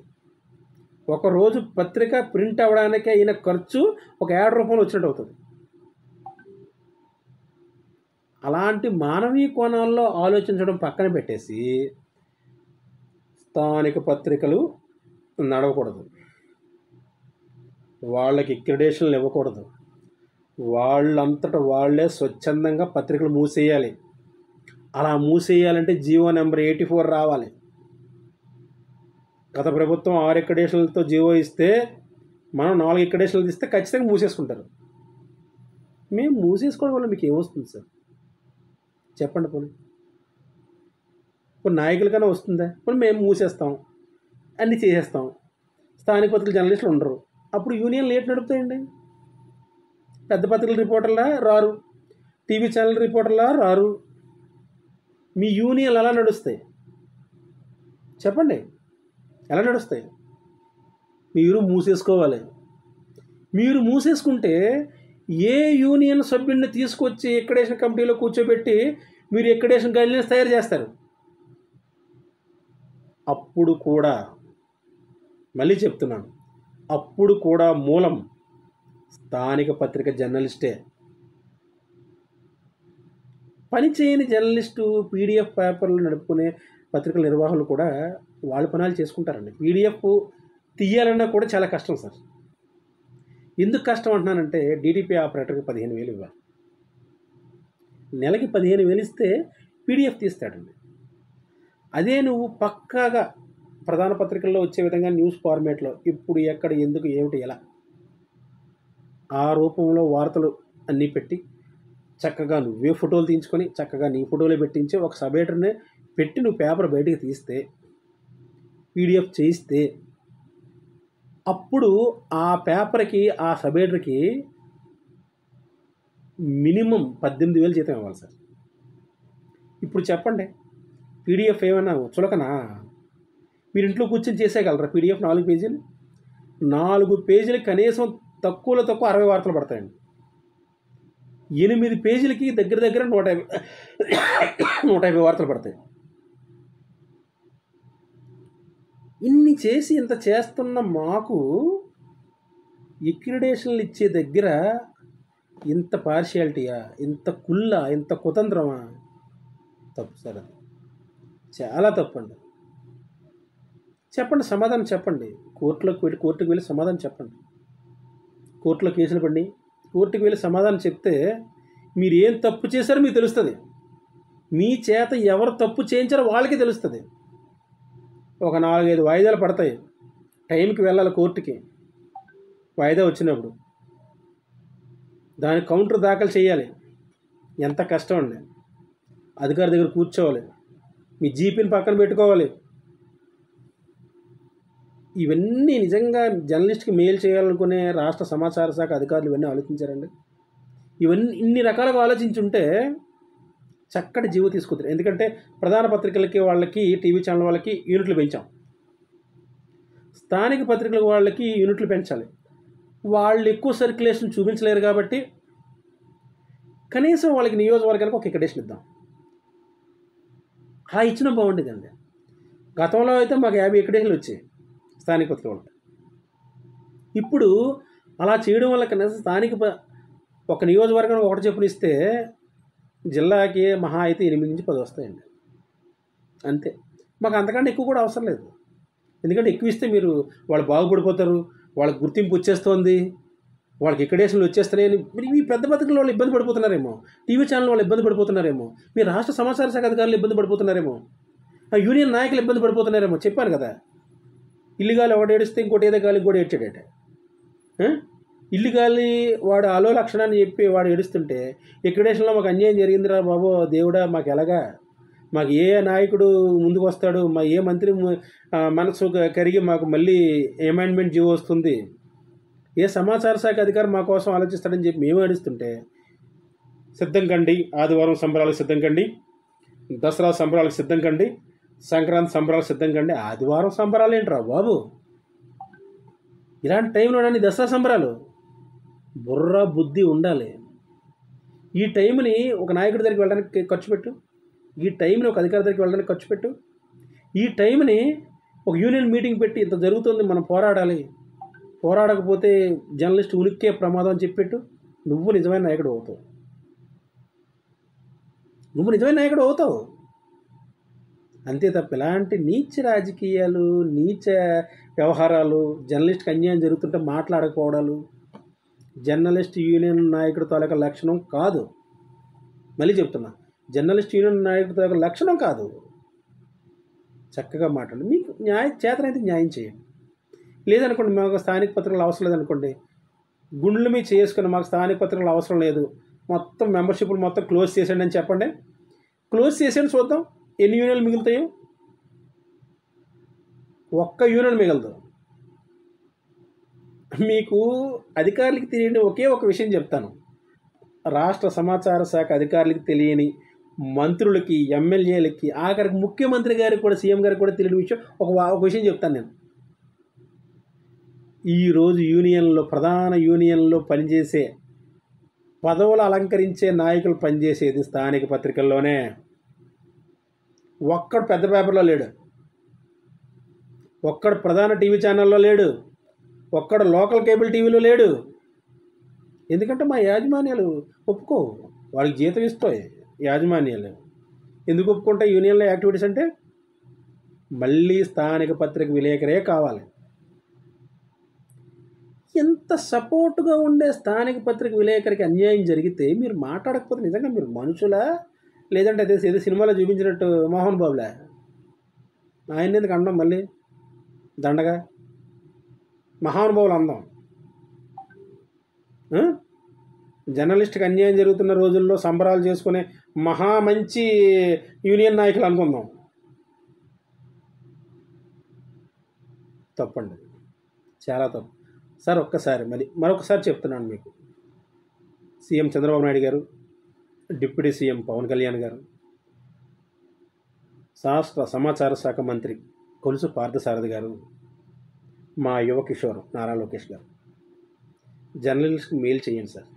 ఒకరోజు పత్రిక ప్రింట్ అవ్వడానికి అయిన ఖర్చు ఒక యాడ్ రూపంలో వచ్చినట్టు అవుతుంది. అలాంటి మానవీయ కోణాల్లో ఆలోచించడం పక్కన పెట్టేసి స్థానిక పత్రికలు నడవకూడదు, వాళ్ళకి అక్రిడేషన్లు ఇవ్వకూడదు, వాళ్ళంతటా వాళ్ళే స్వచ్ఛందంగా పత్రికలు మూసేయాలి. అలా మూసేయాలంటే జీవో నెంబర్ 84 రావాలి. గత ప్రభుత్వం 6 అక్రిడేషన్లతో జీవో ఇస్తే మనం 4 అక్రిడేషన్లు ఇస్తే ఖచ్చితంగా మూసేసుకుంటారు. మేము మూసేసుకోవడం వల్ల మీకు ఏమొస్తుంది సార్ చెప్పండి? పోనీ నాయకులకైనా వస్తుందా? పోనీ మేము మూసేస్తాం, అన్నీ చేసేస్తాం, స్థానిక పత్రికల జర్నలిస్టులు ఉండరు, అప్పుడు యూనియన్ లేట్ నడుపుతాయండి. పెద్ద పత్రికల రిపోర్టర్లా రారు, టీవీ ఛానల్ రిపోర్టర్లా రారు, మీ యూనియన్లు ఎలా నడుస్తాయి చెప్పండి? ఎలా నడుస్తాయి? మీరు మూసేసుకోవాలి. మీరు మూసేసుకుంటే ఏ యూనియన్ సభ్యుడిని తీసుకొచ్చి ఎక్కడేషన్ కమిటీలో కూర్చోబెట్టి మీరు ఎక్కడేషన్ గైడ్లైన్స్ తయారు చేస్తారు. అప్పుడు కూడా మళ్ళీ చెప్తున్నాను, అప్పుడు కూడా మూలం స్థానిక పత్రిక జర్నలిస్టే. పని చేయని జర్నలిస్టు పీడిఎఫ్ పేపర్లు నడుపుకునే పత్రికల నిర్వాహకులు కూడా వాళ్ళ పనాలు చేసుకుంటారండి. పీడిఎఫ్ తీయాలన్నా కూడా చాలా కష్టం సార్. ఎందుకు కష్టం అంటున్నానంటే, డీటీపీ ఆపరేటర్కి 15,000 ఇవ్వాలి, నెలకి 15,000 ఇస్తే పీడిఎఫ్ తీస్తాడండి. అదే నువ్వు పక్కాగా ప్రధాన పత్రికల్లో వచ్చే విధంగా న్యూస్ ఫార్మేట్లో ఇప్పుడు ఎక్కడ ఎందుకు ఏమిటి ఎలా ఆ రూపంలో వార్తలు అన్నీ పెట్టి చక్కగా నువ్వే ఫోటోలు తీయించుకొని చక్కగా నీ ఫోటోలే పెట్టించి ఒక సబ్ ఎడిటర్నే పెట్టి నువ్వు పేపర్ బయటికి తీస్తే పీడిఎఫ్ చేయిస్తే అప్పుడు ఆ పేపర్కి ఆ సబ్ ఎడిటర్కి మినిమం 18,000 జీతం ఇవ్వాలి సార్. ఇప్పుడు చెప్పండి, పీడిఎఫ్ ఏమైనా చులకనా? మీరు ఇంట్లో కూర్చొని చేసేయగలరా? పీడిఎఫ్ 4 పేజీలు, 4 పేజీలు కనీసం తక్కువలో తక్కువ 60 వార్తలు పడతాయండి. 8 పేజీలకి దగ్గర దగ్గర 150 వార్తలు పడతాయి. ఇన్ని చేసి ఇంత చేస్తున్న మాకు ఎక్రిడేషన్లు ఇచ్చే దగ్గర ఇంత పార్షియాలిటీయా, ఇంత కుళ్ళా, ఇంత కుతంత్రమా? తప్పు సార్, అది చాలా తప్పండి. చెప్పండి, సమాధానం చెప్పండి. కోర్టుకు వెళ్ళి సమాధానం చెప్పండి. కోర్టులో కేసులు పడి కోర్టుకు వెళ్ళి సమాధానం చెప్తే మీరు ఏం తప్పు చేశారో మీకు తెలుస్తుంది. మీ చేత ఎవరు తప్పు చేయించారో వాళ్ళకి తెలుస్తుంది. ఒక 4-5 వాయిదాలు పడతాయి. టైంకి వెళ్ళాలి కోర్టుకి. వాయిదా వచ్చినప్పుడు దానికి కౌంటర్ దాఖలు చేయాలి. ఎంత కష్టం అండి. అధికారి దగ్గర కూర్చోవాలి, మీ జీపీని పక్కన పెట్టుకోవాలి. ఇవన్నీ నిజంగా జర్నలిస్ట్కి మేలు చేయాలనుకునే రాష్ట్ర సమాచార శాఖ అధికారులు ఇవన్నీ ఆలోచించారండి? ఇవన్నీ ఇన్ని రకాలుగా ఆలోచించుంటే చక్కటి జీవో తీసుకుంటారు. ఎందుకంటే ప్రధాన పత్రికలకి వాళ్ళకి, టీవీ ఛానల్ వాళ్ళకి యూనిట్లు పెంచాం. స్థానిక పత్రికల వాళ్ళకి యూనిట్లు పెంచాలి. వాళ్ళు ఎక్కువ సర్క్యులేషన్ చూపించలేరు కాబట్టి కనీసం వాళ్ళకి నియోజకవర్గానికి ఒక ఎక్రిడేషన్ ఇద్దాం. అలా ఇచ్చినా బాగుండేదండి. గతంలో అయితే మాకు 50 ఎక్రిడేషన్లు వచ్చాయి స్థానిక పత్రిక వాళ్ళకి. ఇప్పుడు అలా చేయడం వల్ల కనీసం ఒక నియోజకవర్గానికి ఒకటి చెప్పులు ఇస్తే జిల్లాకి మహా అయితే 8 నుంచి 10 వస్తాయండి, అంతే. మాకు అంతకంటే ఎక్కువ కూడా అవసరం లేదు. ఎందుకంటే ఎక్కువ ఇస్తే వాళ్ళు బాగుపడిపోతారు, వాళ్ళకి గుర్తింపు వచ్చేస్తుంది, వాళ్ళకి ఎక్రిడేషన్లు వచ్చేస్తున్నాయని మీ పెద్ద పత్రికల వాళ్ళు ఇబ్బంది పడిపోతున్నారేమో, టీవీ ఛానల్ వాళ్ళు ఇబ్బంది పడిపోతున్నారేమో, మీ రాష్ట్ర సమాచార శాఖ అధికారులు ఇబ్బంది పడిపోతున్నారేమో, యూనియన్ నాయకులు ఇబ్బంది పడిపోతున్నారేమో. చెప్పాను కదా, ఇల్లు గాలి ఒకటి ఏడిస్తే ఇంకోటి ఏదో గాలి కూడా ఏడ్చాడట. ఇల్లు గాలి వాడు అలో లక్షణాన్ని చెప్పి వాడు ఏడుస్తుంటే ఎక్రిడేషన్లో మాకు అన్యాయం జరిగిందిరా బాబు దేవుడా, మాకు ఎలాగా, మాకు ఏ నాయకుడు ముందుకు వస్తాడు, మా ఏ మంత్రి మనసు కరిగి మాకు మళ్ళీ అమెండ్మెంట్ జీవో వస్తుంది, ఏ సమాచార శాఖ అధికారి మా కోసం ఆలోచిస్తాడని చెప్పి మేము ఏడుస్తుంటే సిద్ధం కండి, ఆదివారం సంబరాలకు సిద్ధం కండి, దసరా సంబరాలకు సిద్ధం కండి, సంక్రాంతి సంబరాలకు సిద్ధం కండి. ఆదివారం సంబరాలు ఏంట్రా బాబు? ఇలాంటి టైంలోనని దసరా సంబరాలు? బుర్ర బుద్ధి ఉండాలి. ఈ టైంని ఒక నాయకుడి దగ్గరికి వెళ్ళడానికి ఖర్చు పెట్టు, ఈ టైంని ఒక అధికారి దగ్గరికి వెళ్ళడానికి ఖర్చు పెట్టు, ఈ టైంని ఒక యూనియన్ మీటింగ్ పెట్టి ఇంత జరుగుతుంది మనం పోరాడాలి, పోరాడకపోతే జర్నలిస్ట్ ఉనిక్కే ప్రమాదం అని చెప్పెట్టు. నువ్వు నిజమైన నాయకుడు అవుతావు, నువ్వు నిజమైన నాయకుడు అవుతావు. అంతే తప్ప ఇలాంటి నీచ రాజకీయాలు, నీచ వ్యవహారాలు, జర్నలిస్ట్కి అన్యాయం జరుగుతుంటే మాట్లాడకపోవడాలు జర్నలిస్ట్ యూనియన్ నాయకుడి తాలూకా లక్షణం కాదు. మళ్ళీ చెప్తున్నా, జర్నలిస్ట్ యూనియన్ నాయకుడి తాలూకా లక్షణం కాదు. చక్కగా మాట్లాడు, మీకు చేతనైతే న్యాయం చేయండి. లేదనుకోండి, మాకు స్థానిక పత్రికలు అవసరం లేదనుకోండి, గుండెల మీద చేసుకుని మాకు స్థానిక పత్రికలు అవసరం లేదు, మొత్తం మెంబర్షిప్లు మొత్తం క్లోజ్ చేసేయండి అని చెప్పండి. క్లోజ్ చేసేయండి, చూద్దాం ఎన్ని యూనియన్లు మిగులుతాయో. ఒక్క యూనియన్ మిగలదు. మీకు అధికారులకి తెలియని ఒకే ఒక విషయం చెప్తాను. రాష్ట్ర సమాచార శాఖ అధికారులకి తెలియని, మంత్రులకి, ఎమ్మెల్యేలకి, ఆఖరికి ముఖ్యమంత్రి గారికి కూడా, సీఎం గారికి కూడా తెలియని విషయం ఒక విషయం చెప్తాను నేను. ఈరోజు యూనియన్లో, ప్రధాన యూనియన్లో పనిచేసే, పదవులు అలంకరించే నాయకులు పనిచేసేది స్థానిక పత్రికల్లోనే. ఒక్కడు పెద్ద పేపర్లో లేడు, ఒక్కడు ప్రధాన టీవీ ఛానల్లో లేడు, ఒక్కడు లోకల్ కేబుల్ టీవీలో లేడు. ఎందుకంటే మా యాజమాన్యాలు ఒప్పుకో, వాడికి జీతం ఇస్తాయి యాజమాన్యాలు. ఎందుకు ఒప్పుకుంటాయి యూనియన్లో యాక్టివిటీస్ అంటే? మళ్ళీ స్థానిక పత్రిక విలేకరే కావాలి. ఎంత సపోర్టుగా ఉండే స్థానిక పత్రిక విలేకరికి అన్యాయం జరిగితే మీరు మాట్లాడకపోతే నిజంగా మీరు మనుషులా, లేదంటే అదే ఏదో సినిమాలో చూపించినట్టు మోహన్ బాబులా? ఆయన ఎందుకు అనడం మళ్ళీ దండగా? మహానుభావులు అందాం. జర్నలిస్ట్కి అన్యాయం జరుగుతున్న రోజుల్లో సంబరాలు చేసుకునే మహా మంచి యూనియన్ నాయకులు అనుకుందాం. తప్పండి, చాలా తప్పు సార్. మరొకసారి చెప్తున్నాను మీకు, సీఎం చంద్రబాబు నాయుడు గారు, డిప్యూటీ సీఎం పవన్ కళ్యాణ్ గారు, రాష్ట్ర సమాచార శాఖ మంత్రి కొలుసు పార్థసారథి గారు, మా యువ కిషోర్ నారా లోకేష్ గారు, జర్నలిస్ట్కి మెయిల్ చేయండి సార్.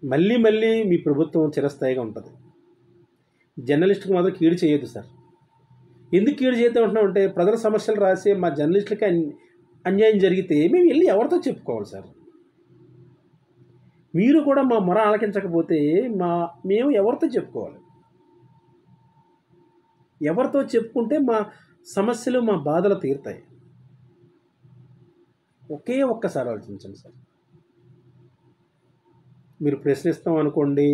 మళ్ళీ మళ్ళీ మీ ప్రభుత్వం చిరస్థాయిగా ఉంటుంది. జర్నలిస్టుకి మాత్రం కీడు చేయొద్దు సార్. ఎందుకు కీడు చేద్దాం అంటున్నామంటే, ప్రజల సమస్యలు రాసే మా జర్నలిస్టులకి అన్యాయం జరిగితే మేము వెళ్ళి ఎవరితో చెప్పుకోవాలి సార్? మీరు కూడా మా మొర ఆలకించకపోతే మేము ఎవరితో చెప్పుకోవాలి? ఎవరితో చెప్పుకుంటే మా సమస్యలు, మా బాధలు తీరుతాయి? ఒక్కసారి ఆలోచించండి సార్. మీరు ప్రశ్నిస్తాం అనుకోండి,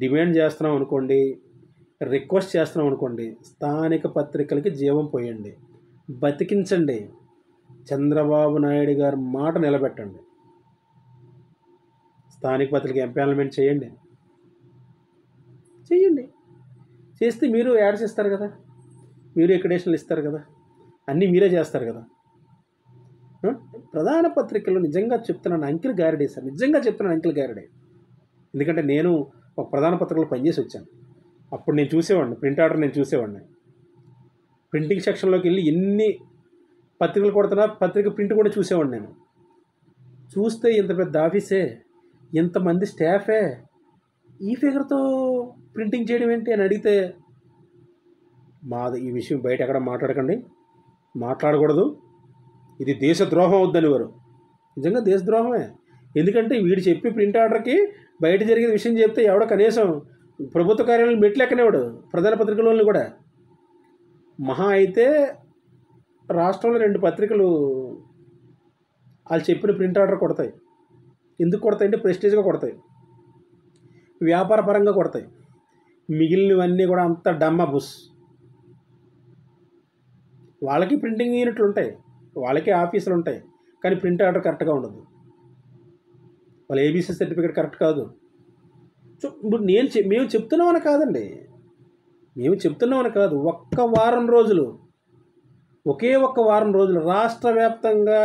డిమాండ్ చేస్తున్నాం అనుకోండి, రిక్వెస్ట్ చేస్తున్నాం అనుకోండి, స్థానిక పత్రికలకి జీవం పోయండి, బతికించండి. చంద్రబాబు నాయుడు గారి మాట నిలబెట్టండి. స్థానిక పత్రిక ఎంపానల్మెంట్ చేయండి. చేస్తే మీరు యాడ్స్ ఇస్తారు కదా, మీరు ఎక్రిడేషన్లు ఇస్తారు కదా, అన్నీ మీరే చేస్తారు కదా. ప్రధాన పత్రికలు నిజంగా చెప్తున్నాను అంకిల్ గారిడే సార్, నిజంగా చెప్తున్నాను అంకిల్ గారిడే. ఎందుకంటే నేను ఒక ప్రధాన పత్రికలో పనిచేసి వచ్చాను. అప్పుడు నేను చూసేవాడిని, ప్రింట్ ఆర్డర్ నేను చూసేవాడిని. ప్రింటింగ్ సెక్షన్లోకి వెళ్ళి ఎన్ని పత్రికలు కొడుతున్నా పత్రిక ప్రింట్ కూడా చూసేవాడిని నేను. చూస్తే ఇంత పెద్ద ఆఫీసే, ఇంతమంది స్టాఫే, ఈ ఫిగర్తో ప్రింటింగ్ చేయడం ఏంటి అని అడిగితే, మాది ఈ విషయం బయట ఎక్కడ మాట్లాడకండి, మాట్లాడకూడదు, ఇది దేశద్రోహం అవుద్దని వారు. నిజంగా దేశద్రోహమే. ఎందుకంటే వీడు చెప్పి ప్రింట్ ఆర్డర్కి బయట జరిగిన విషయం చెప్తే ఎవడో కనీసం ప్రభుత్వ కార్యాలయం మెట్లెక్కనేవాడు, ప్రధాన పత్రికల కూడా. మహా అయితే రాష్ట్రంలో 2 పత్రికలు వాళ్ళు చెప్పిన ప్రింట్ ఆర్డర్ కొడతాయి. ఎందుకు కొడతాయి అంటే ప్రెస్టీజ్గా కొడతాయి, వ్యాపార పరంగా కొడతాయి. మిగిలినవన్నీ కూడా అంత డమ్మ బుస్. వాళ్ళకి ప్రింటింగ్ యూనిట్లు ఉంటాయి, వాళ్ళకి ఆఫీసులు ఉంటాయి, కానీ ప్రింట్ ఆర్డర్ కరెక్ట్గా ఉండదు. వాళ్ళ ఏబీసీ సర్టిఫికేట్ కరెక్ట్ కాదు. సో ఇప్పుడు మేము చెప్తున్నామని కాదండి, మేము చెప్తున్నామని కాదు. ఒకే ఒక్క వారం రోజులు రాష్ట్ర వ్యాప్తంగా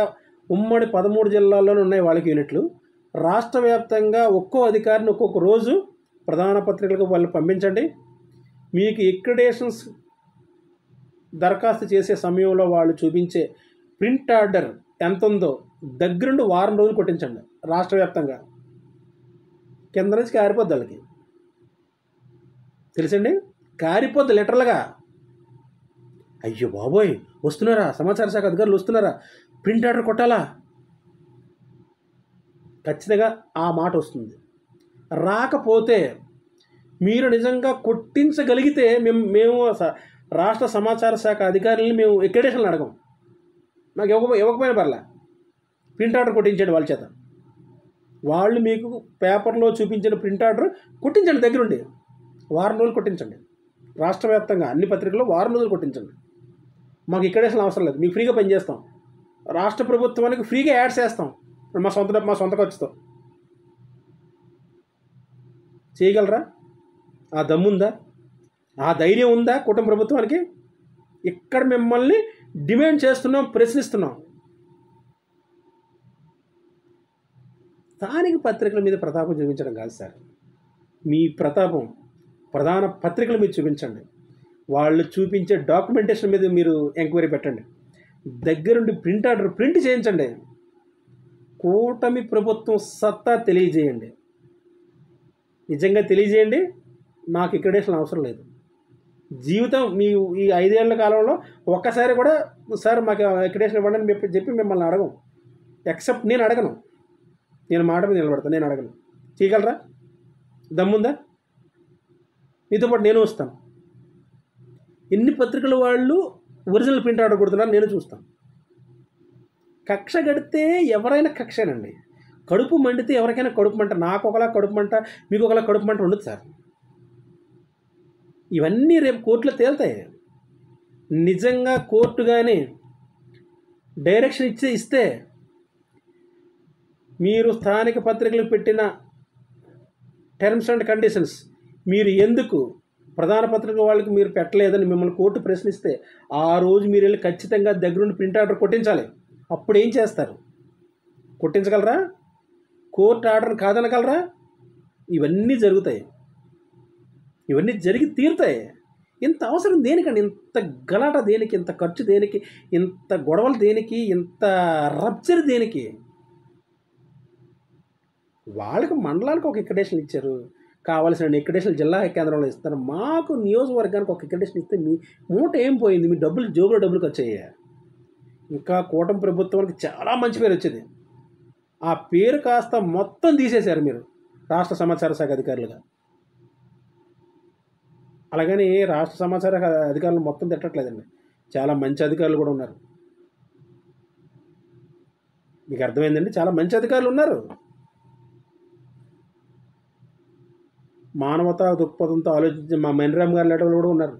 ఉమ్మడి 13 జిల్లాల్లోనే ఉన్నాయి వాళ్ళకి యూనిట్లు. రాష్ట్ర వ్యాప్తంగా ఒక్కో అధికారిని ఒక్కొక్క రోజు ప్రధాన పత్రికలకు వాళ్ళు పంపించండి. మీకు ఎక్రిడేషన్స్ దరఖాస్తు చేసే సమయంలో వాళ్ళు చూపించే ప్రింట్ ఆర్డర్ ఎంత ఉందో దగ్గరుండి వారం రోజులు కొట్టించండి. రాష్ట్ర వ్యాప్తంగా కింద నుంచి కారిపోద్ది వాళ్ళకి, తెలుసండి, కారిపోద్ది లిటరల్గా. అయ్యో బాబోయ్, వస్తున్నారా సమాచార శాఖ అధికారులు, వస్తున్నారా, ప్రింట్ ఆర్డర్ కొట్టాలా? ఖచ్చితంగా ఆ మాట వస్తుంది. రాకపోతే మీరు నిజంగా కొట్టించగలిగితే మేము రాష్ట్ర సమాచార శాఖ అధికారులని మేము ఎక్రిడేషన్లు అడగం. నాకు ఇవ్వకపోయినా పర్లే, ప్రింట్ ఆర్డర్ కొట్టించండి వాళ్ళ చేత. వాళ్ళు మీకు పేపర్లో చూపించిన ప్రింట్ ఆర్డర్ కొట్టించండి, దగ్గరుండి వారం రోజులు కొట్టించండి. రాష్ట్ర వ్యాప్తంగా అన్ని పత్రికల్లో వారం రోజులు కొట్టించండి. మాకు ఎక్రిడేషన్ అవసరం లేదు, మీకు ఫ్రీగా పనిచేస్తాం. రాష్ట్ర ప్రభుత్వానికి ఫ్రీగా యాడ్స్ వేస్తాం మా సొంత ఖర్చుతో. చేయగలరా? ఆ దమ్ముందా, ఆ ధైర్యం ఉందా కుటుంబ ప్రభుత్వానికి? ఇక్కడ మిమ్మల్ని డిమాండ్ చేస్తున్నాం, ప్రశ్నిస్తున్నాం. స్థానిక పత్రికల మీద ప్రతాపం చూపించడం కాదు సార్, మీ ప్రతాపం ప్రధాన పత్రికల మీద చూపించండి. వాళ్ళు చూపించే డాక్యుమెంటేషన్ మీద మీరు ఎంక్వైరీ పెట్టండి. దగ్గరుండి ప్రింట్ ఆర్డర్ ప్రింట్ చేయించండి. కూటమి ప్రభుత్వం సత్తా తెలియజేయండి, నిజంగా తెలియజేయండి. మాకు ఎక్రిడేషన్ అవసరం లేదు. జీవితం మీ ఈ 5 ఏళ్ల కాలంలో ఒక్కసారి కూడా సార్ మాకు ఎక్రిడేషన్ ఇవ్వండి అని చెప్పి మిమ్మల్ని అడగం. ఎక్సెప్ట్ నేను అడగను, నేను మాట మీద నిలబడతాను, నేను అడగను. చేయగలరా? దమ్ముందా? మీతో పాటు నేను వస్తాను. ఎన్ని పత్రికల వాళ్ళు ఒరిజినల్ ప్రింట్ ఆర్డర్ కొడుతున్నారు నేను చూస్తాను. కక్ష గడితే ఎవరైనా కక్షేనండి. కడుపు మండితే ఎవరికైనా కడుపు మంట, నాకు ఒకలా కడుపు మంట, మీకు ఒకలా కడుపు మంట ఉండదు సార్. ఇవన్నీ రేపు కోర్టులో తేలుతాయి. నిజంగా కోర్టు కానీ డైరెక్షన్ ఇస్తే మీరు స్థానిక పత్రికలకు పెట్టిన టర్మ్స్ అండ్ కండిషన్స్ మీరు ఎందుకు ప్రధాన పత్రిక వాళ్ళకి మీరు పెట్టలేదని మిమ్మల్ని కోర్టు ప్రశ్నిస్తే ఆ రోజు మీరు వెళ్ళి ఖచ్చితంగా దగ్గరుండి ప్రింట్ ఆర్డర్ కొట్టించాలి. అప్పుడు ఏం చేస్తారు? కొట్టించగలరా? కోర్టు ఆర్డర్ని కాదనగలరా? ఇవన్నీ జరుగుతాయి, ఇవన్నీ జరిగి తీరుతాయి. ఇంత అవసరం దేనికండి? ఇంత గలాట దేనికి? ఇంత ఖర్చు దేనికి? ఇంత గొడవలు దేనికి? ఇంత రప్చర్ దేనికి? వాళ్ళకి మండలానికి ఒక ఎక్కడేషన్ ఇచ్చారు, కావాల్సిన ఎక్కడేషన్ జిల్లా కేంద్రంలో ఇస్తారు. మాకు నియోజకవర్గానికి ఒక ఎక్కడేషన్ ఇస్తే మీ మూట ఏం పోయింది? మీ డబ్బులు జోబులో డబ్బులు ఖర్చు అయ్యాయి. ఇంకా కూటమి ప్రభుత్వానికి చాలా మంచి పేరు వచ్చేది. ఆ పేరు కాస్త మొత్తం తీసేశారు మీరు రాష్ట్ర సమాచార శాఖ అధికారులుగా. అలాగని రాష్ట్ర సమాచార అధికారులు మొత్తం తిట్టట్లేదండి, చాలా మంచి అధికారులు కూడా ఉన్నారు. మీకు అర్థమైందండి, చాలా మంచి అధికారులు ఉన్నారు. మానవతా దృక్పథంతో ఆలోచించి మా మెన్రామ్ గారి లెటర్లు కూడా ఉన్నారు.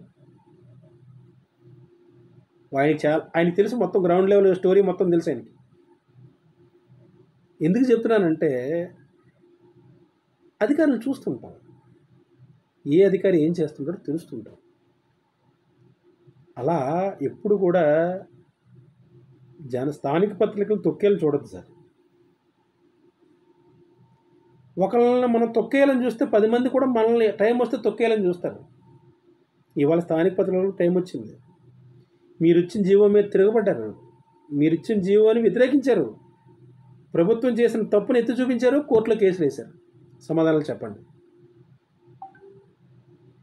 ఆయనకి తెలుసు, మొత్తం గ్రౌండ్ లెవెల్ స్టోరీ మొత్తం తెలుసు ఆయనకి. ఎందుకు చెప్తున్నానంటే అధికారులు చూస్తుంటాం, ఏ అధికారి ఏం చేస్తుంటాడో తెలుస్తుంటాం. అలా ఎప్పుడు కూడా స్థానిక పత్రికలు తొక్కేయాలని చూడద్దు సార్. ఒకళ్ళని మనం తొక్కేయాలని చూస్తే 10 మంది కూడా మనల్ని టైం వస్తే తొక్కేయాలని చూస్తారు. ఇవాళ స్థానిక పత్రికలకు టైం వచ్చింది. మీరు ఇచ్చిన జీవో మీద తిరగబడ్డారు, మీరు ఇచ్చిన జీవోని వ్యతిరేకించారు, ప్రభుత్వం చేసిన తప్పును ఎత్తి చూపించారు, కోర్టులో కేసులు వేశారు. సమాధానాలు చెప్పండి.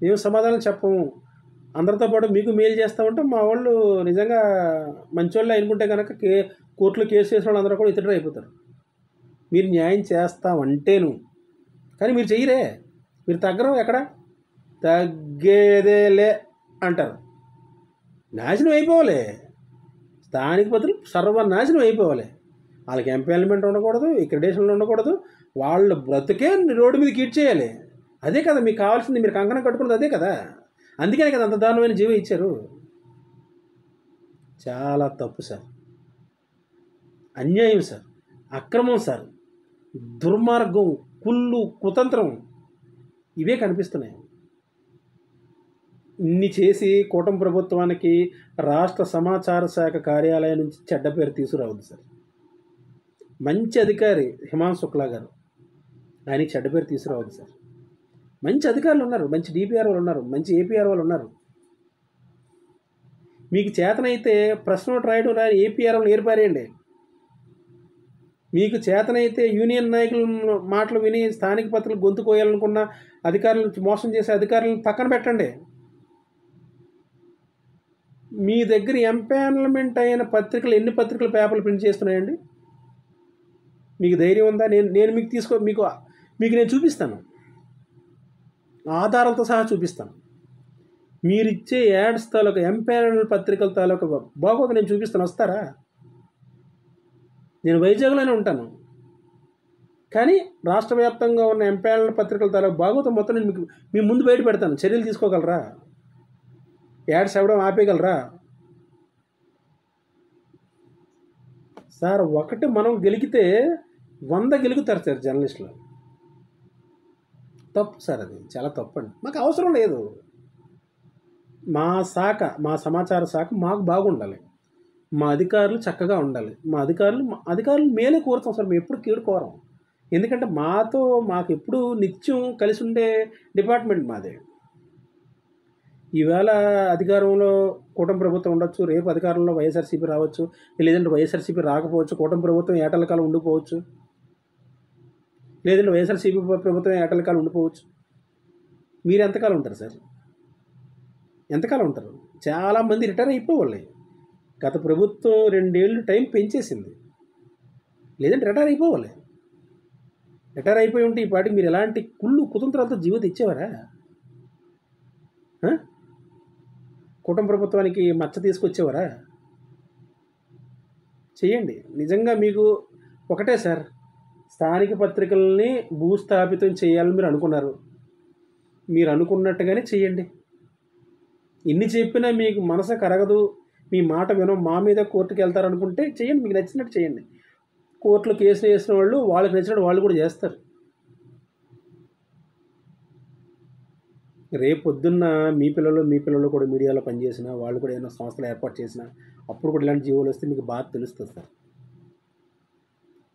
మేము సమాధానం చెప్పము, అందరితో పాటు మీకు మేలు చేస్తామంటే మా వాళ్ళు నిజంగా మంచోళ్ళు అనుకుంటే కనుక కోర్టులో కేసు చేసిన వాళ్ళు అందరూ కూడా ఇతరులు అయిపోతారు. మీరు న్యాయం చేస్తామంటేను, కానీ మీరు చెయ్యరే, మీరు తగ్గరు, ఎక్కడ తగ్గేదేలే అంటారు. నాశనం అయిపోవాలి, స్థానిక పత్రికలు సర్వనాశనం అయిపోవాలి. వాళ్ళకి ఎంపానల్మెంట్ ఉండకూడదు, ఎక్రిడేషన్లు ఉండకూడదు, వాళ్ళు బ్రతుకే రోడ్డు మీద కీట్ చేయాలి. అదే కదా మీకు కావాల్సింది, మీరు కంకణం కట్టుకున్నది అదే కదా. అందుకనే కదా అంత దారుణమైన జీవం ఇచ్చారు. చాలా తప్పు సార్, అన్యాయం సార్, అక్రమం సార్, దుర్మార్గం, కుళ్ళు, కుతంత్రం ఇవే కనిపిస్తున్నాయి. ఇన్ని చేసి కూటమి ప్రభుత్వానికి రాష్ట్ర సమాచార శాఖ కార్యాలయం నుంచి చెడ్డ పేరు తీసుకురావద్దు సార్. మంచి అధికారి హిమాంశు శుక్లా గారు, ఆయనకి చెడ్డ పేరు తీసుకురావద్దు సార్. మంచి అధికారులు ఉన్నారు, మంచి డిపిఆర్ వాళ్ళు ఉన్నారు, మంచి ఏపీఆర్ వాళ్ళు ఉన్నారు. మీకు చేతనైతే ప్రెస్ నోట్ రాయడం రాని ఏపీఆర్ వాళ్ళు ఏర్పారేయండి. మీకు చేతనైతే యూనియన్ నాయకుల మాటలు విని స్థానిక పత్రికలు గొంతు కోయాలనుకున్న అధికారులను మోసం చేసే అధికారులను పక్కన పెట్టండి. మీ దగ్గర ఎంపానల్మెంట్ అయిన పత్రికలు ఎన్ని పత్రికలు పేపర్లు ప్రింట్ చేస్తున్నాయండి? మీకు ధైర్యం ఉందా? నేను మీకు నేను చూపిస్తాను, ఆధారాలతో సహా చూపిస్తాను. మీరిచ్చే యాడ్స్ తాలూకా ఎంపానల్ పత్రికల తాలూకా బాగోదు నేను చూపిస్తాను, వస్తారా? నేను వైజాగ్లోనే ఉంటాను, కానీ రాష్ట్ర వ్యాప్తంగా ఉన్న ఎంపానల్ పత్రికల తాలూకా బాగోతం మొత్తం నేను మీ ముందు బయట పెడతాను. చర్యలు తీసుకోగలరా? యాడ్స్ ఇవ్వడం ఆపేయగలరా? సార్, ఒకటి మనం గెలికితే 100 గెలుగుతారు సార్ జర్నలిస్టులు. తప్పు సార్, అది చాలా తప్పు అండి. మాకు అవసరం లేదు. మా సమాచార శాఖ మాకు బాగుండాలి, మా అధికారులు చక్కగా ఉండాలి. మా అధికారులు మేలే కోరుతాం సార్, మేము ఎప్పుడు కీడు కోరం. ఎందుకంటే మాకు ఎప్పుడు నిత్యం కలిసి ఉండే డిపార్ట్మెంట్ మాదే. ఈవేళ అధికారంలో కూటమి ప్రభుత్వం ఉండొచ్చు, రేపు అధికారంలో వైఎస్ఆర్సీపీ రావచ్చు, లేదంటే వైఎస్ఆర్సీపీ రాకపోవచ్చు, కూటమి ప్రభుత్వం ఏటల కాలం ఉండిపోవచ్చు, లేదంటే వైఎస్ఆర్సీపీ ప్రభుత్వం ఏటల కాలం ఉండిపోవచ్చు. మీరు ఎంతకాలం ఉంటారు సార్? ఎంతకాలం ఉంటారు? చాలామంది రిటైర్ అయిపోవాలి. గత ప్రభుత్వం 2 ఏళ్ళు టైం పెంచేసింది, లేదంటే రిటైర్ అయిపోవాలి. రిటైర్ అయిపోయి ఉంటే ఈ పాటికి మీరు ఎలాంటి కుతంత్రాలతో జీవితం ఇచ్చేవారా? కూటమి ప్రభుత్వానికి మచ్చ తీసుకొచ్చేవారా? చెయ్యండి. నిజంగా మీకు ఒకటే సార్, స్థానిక పత్రికల్ని భూస్థాపితం చేయాలని మీరు అనుకున్నారు, మీరు అనుకున్నట్టుగానే చెయ్యండి. ఎన్ని చెప్పినా మీకు మనసు కరగదు, మీ మాట వినం, మా మీద కోర్టుకు వెళ్తారనుకుంటే చెయ్యండి, మీకు నచ్చినట్టు చేయండి. కోర్టులో కేసులు వేసిన వాళ్ళు వాళ్ళకి నచ్చినట్టు వాళ్ళు కూడా చేస్తారు. రేపు పొద్దున్న మీ పిల్లలు కూడా మీడియాలో పనిచేసినా, వాళ్ళు కూడా ఏదైనా సంస్థలు ఏర్పాటు చేసినా, అప్పుడు కూడా ఇలాంటి జీవోలు వస్తే మీకు బాధ తెలుస్తుంది సార్.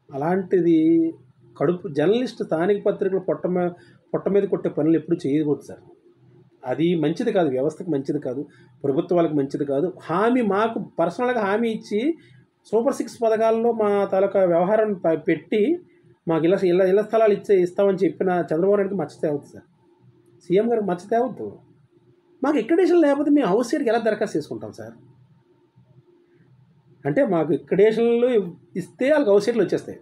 అలాంటిది జర్నలిస్ట్ స్థానిక పత్రికలు పొట్ట మీద కొట్టే పనులు ఎప్పుడు చేయకూడదు సార్. అది మంచిది కాదు, వ్యవస్థకు మంచిది కాదు, ప్రభుత్వాలకు మంచిది కాదు. మాకు పర్సనల్గా హామీ ఇచ్చి సూపర్ 6 పథకాల్లో మా తాలూకా వ్యవహారాన్ని పెట్టి మాకు ఇళ్ళ స్థలాలు ఇస్తామని చెప్పిన చంద్రబాబు నాయుడుకి మచ్చ తేవద్దు సార్, సీఎం గారికి మచ్చ తేవద్దు. మాకు ఎక్కడేషన్ లేకపోతే మేము హౌస్ సైడ్కి ఎలా దరఖాస్తు చేసుకుంటాం సార్? అంటే మాకు ఎక్కడేషన్లు ఇస్తే వాళ్ళకి హౌస్ సైట్లు వచ్చేస్తాయి,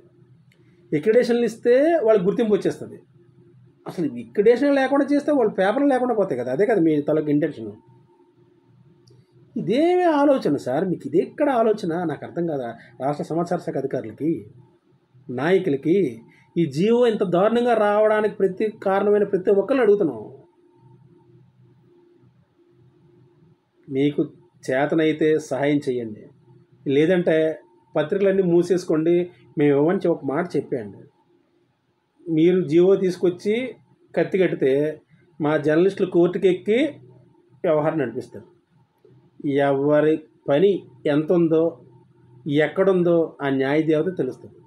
ఎక్కడేషన్లు ఇస్తే వాళ్ళకి గుర్తింపు వచ్చేస్తుంది. అసలు ఎక్కడేషన్ లేకుండా చేస్తే వాళ్ళు పేపర్లు లేకుండా పోతాయి కదా, అదే కదా మీ తలకు ఇంటెన్షన్. ఇదేమే ఆలోచన సార్ మీకు? ఇది ఎక్కడ ఆలోచన నాకు అర్థం కాదా? రాష్ట్ర సమాచార శాఖ అధికారులకి, నాయకులకి ఈ జీవో ఇంత దారుణంగా రావడానికి కారణమైన ప్రతి ఒక్కరిని అడుగుతున్నాం. మీకు చేతనైతే సహాయం చేయండి, లేదంటే పత్రికలన్నీ మూసేసుకోండి, మేము ఇవ్వమని ఒక మాట చెప్పండి. మీరు జీవో తీసుకొచ్చి కత్తి కడితే మా జర్నలిస్టులు కోర్టుకి ఎక్కి వ్యవహారం నడిపిస్తారు. ఎవరి పని ఎంత ఉందో ఎక్కడుందో ఆ న్యాయ దేవత తెలుస్తుంది.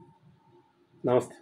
నమస్తే.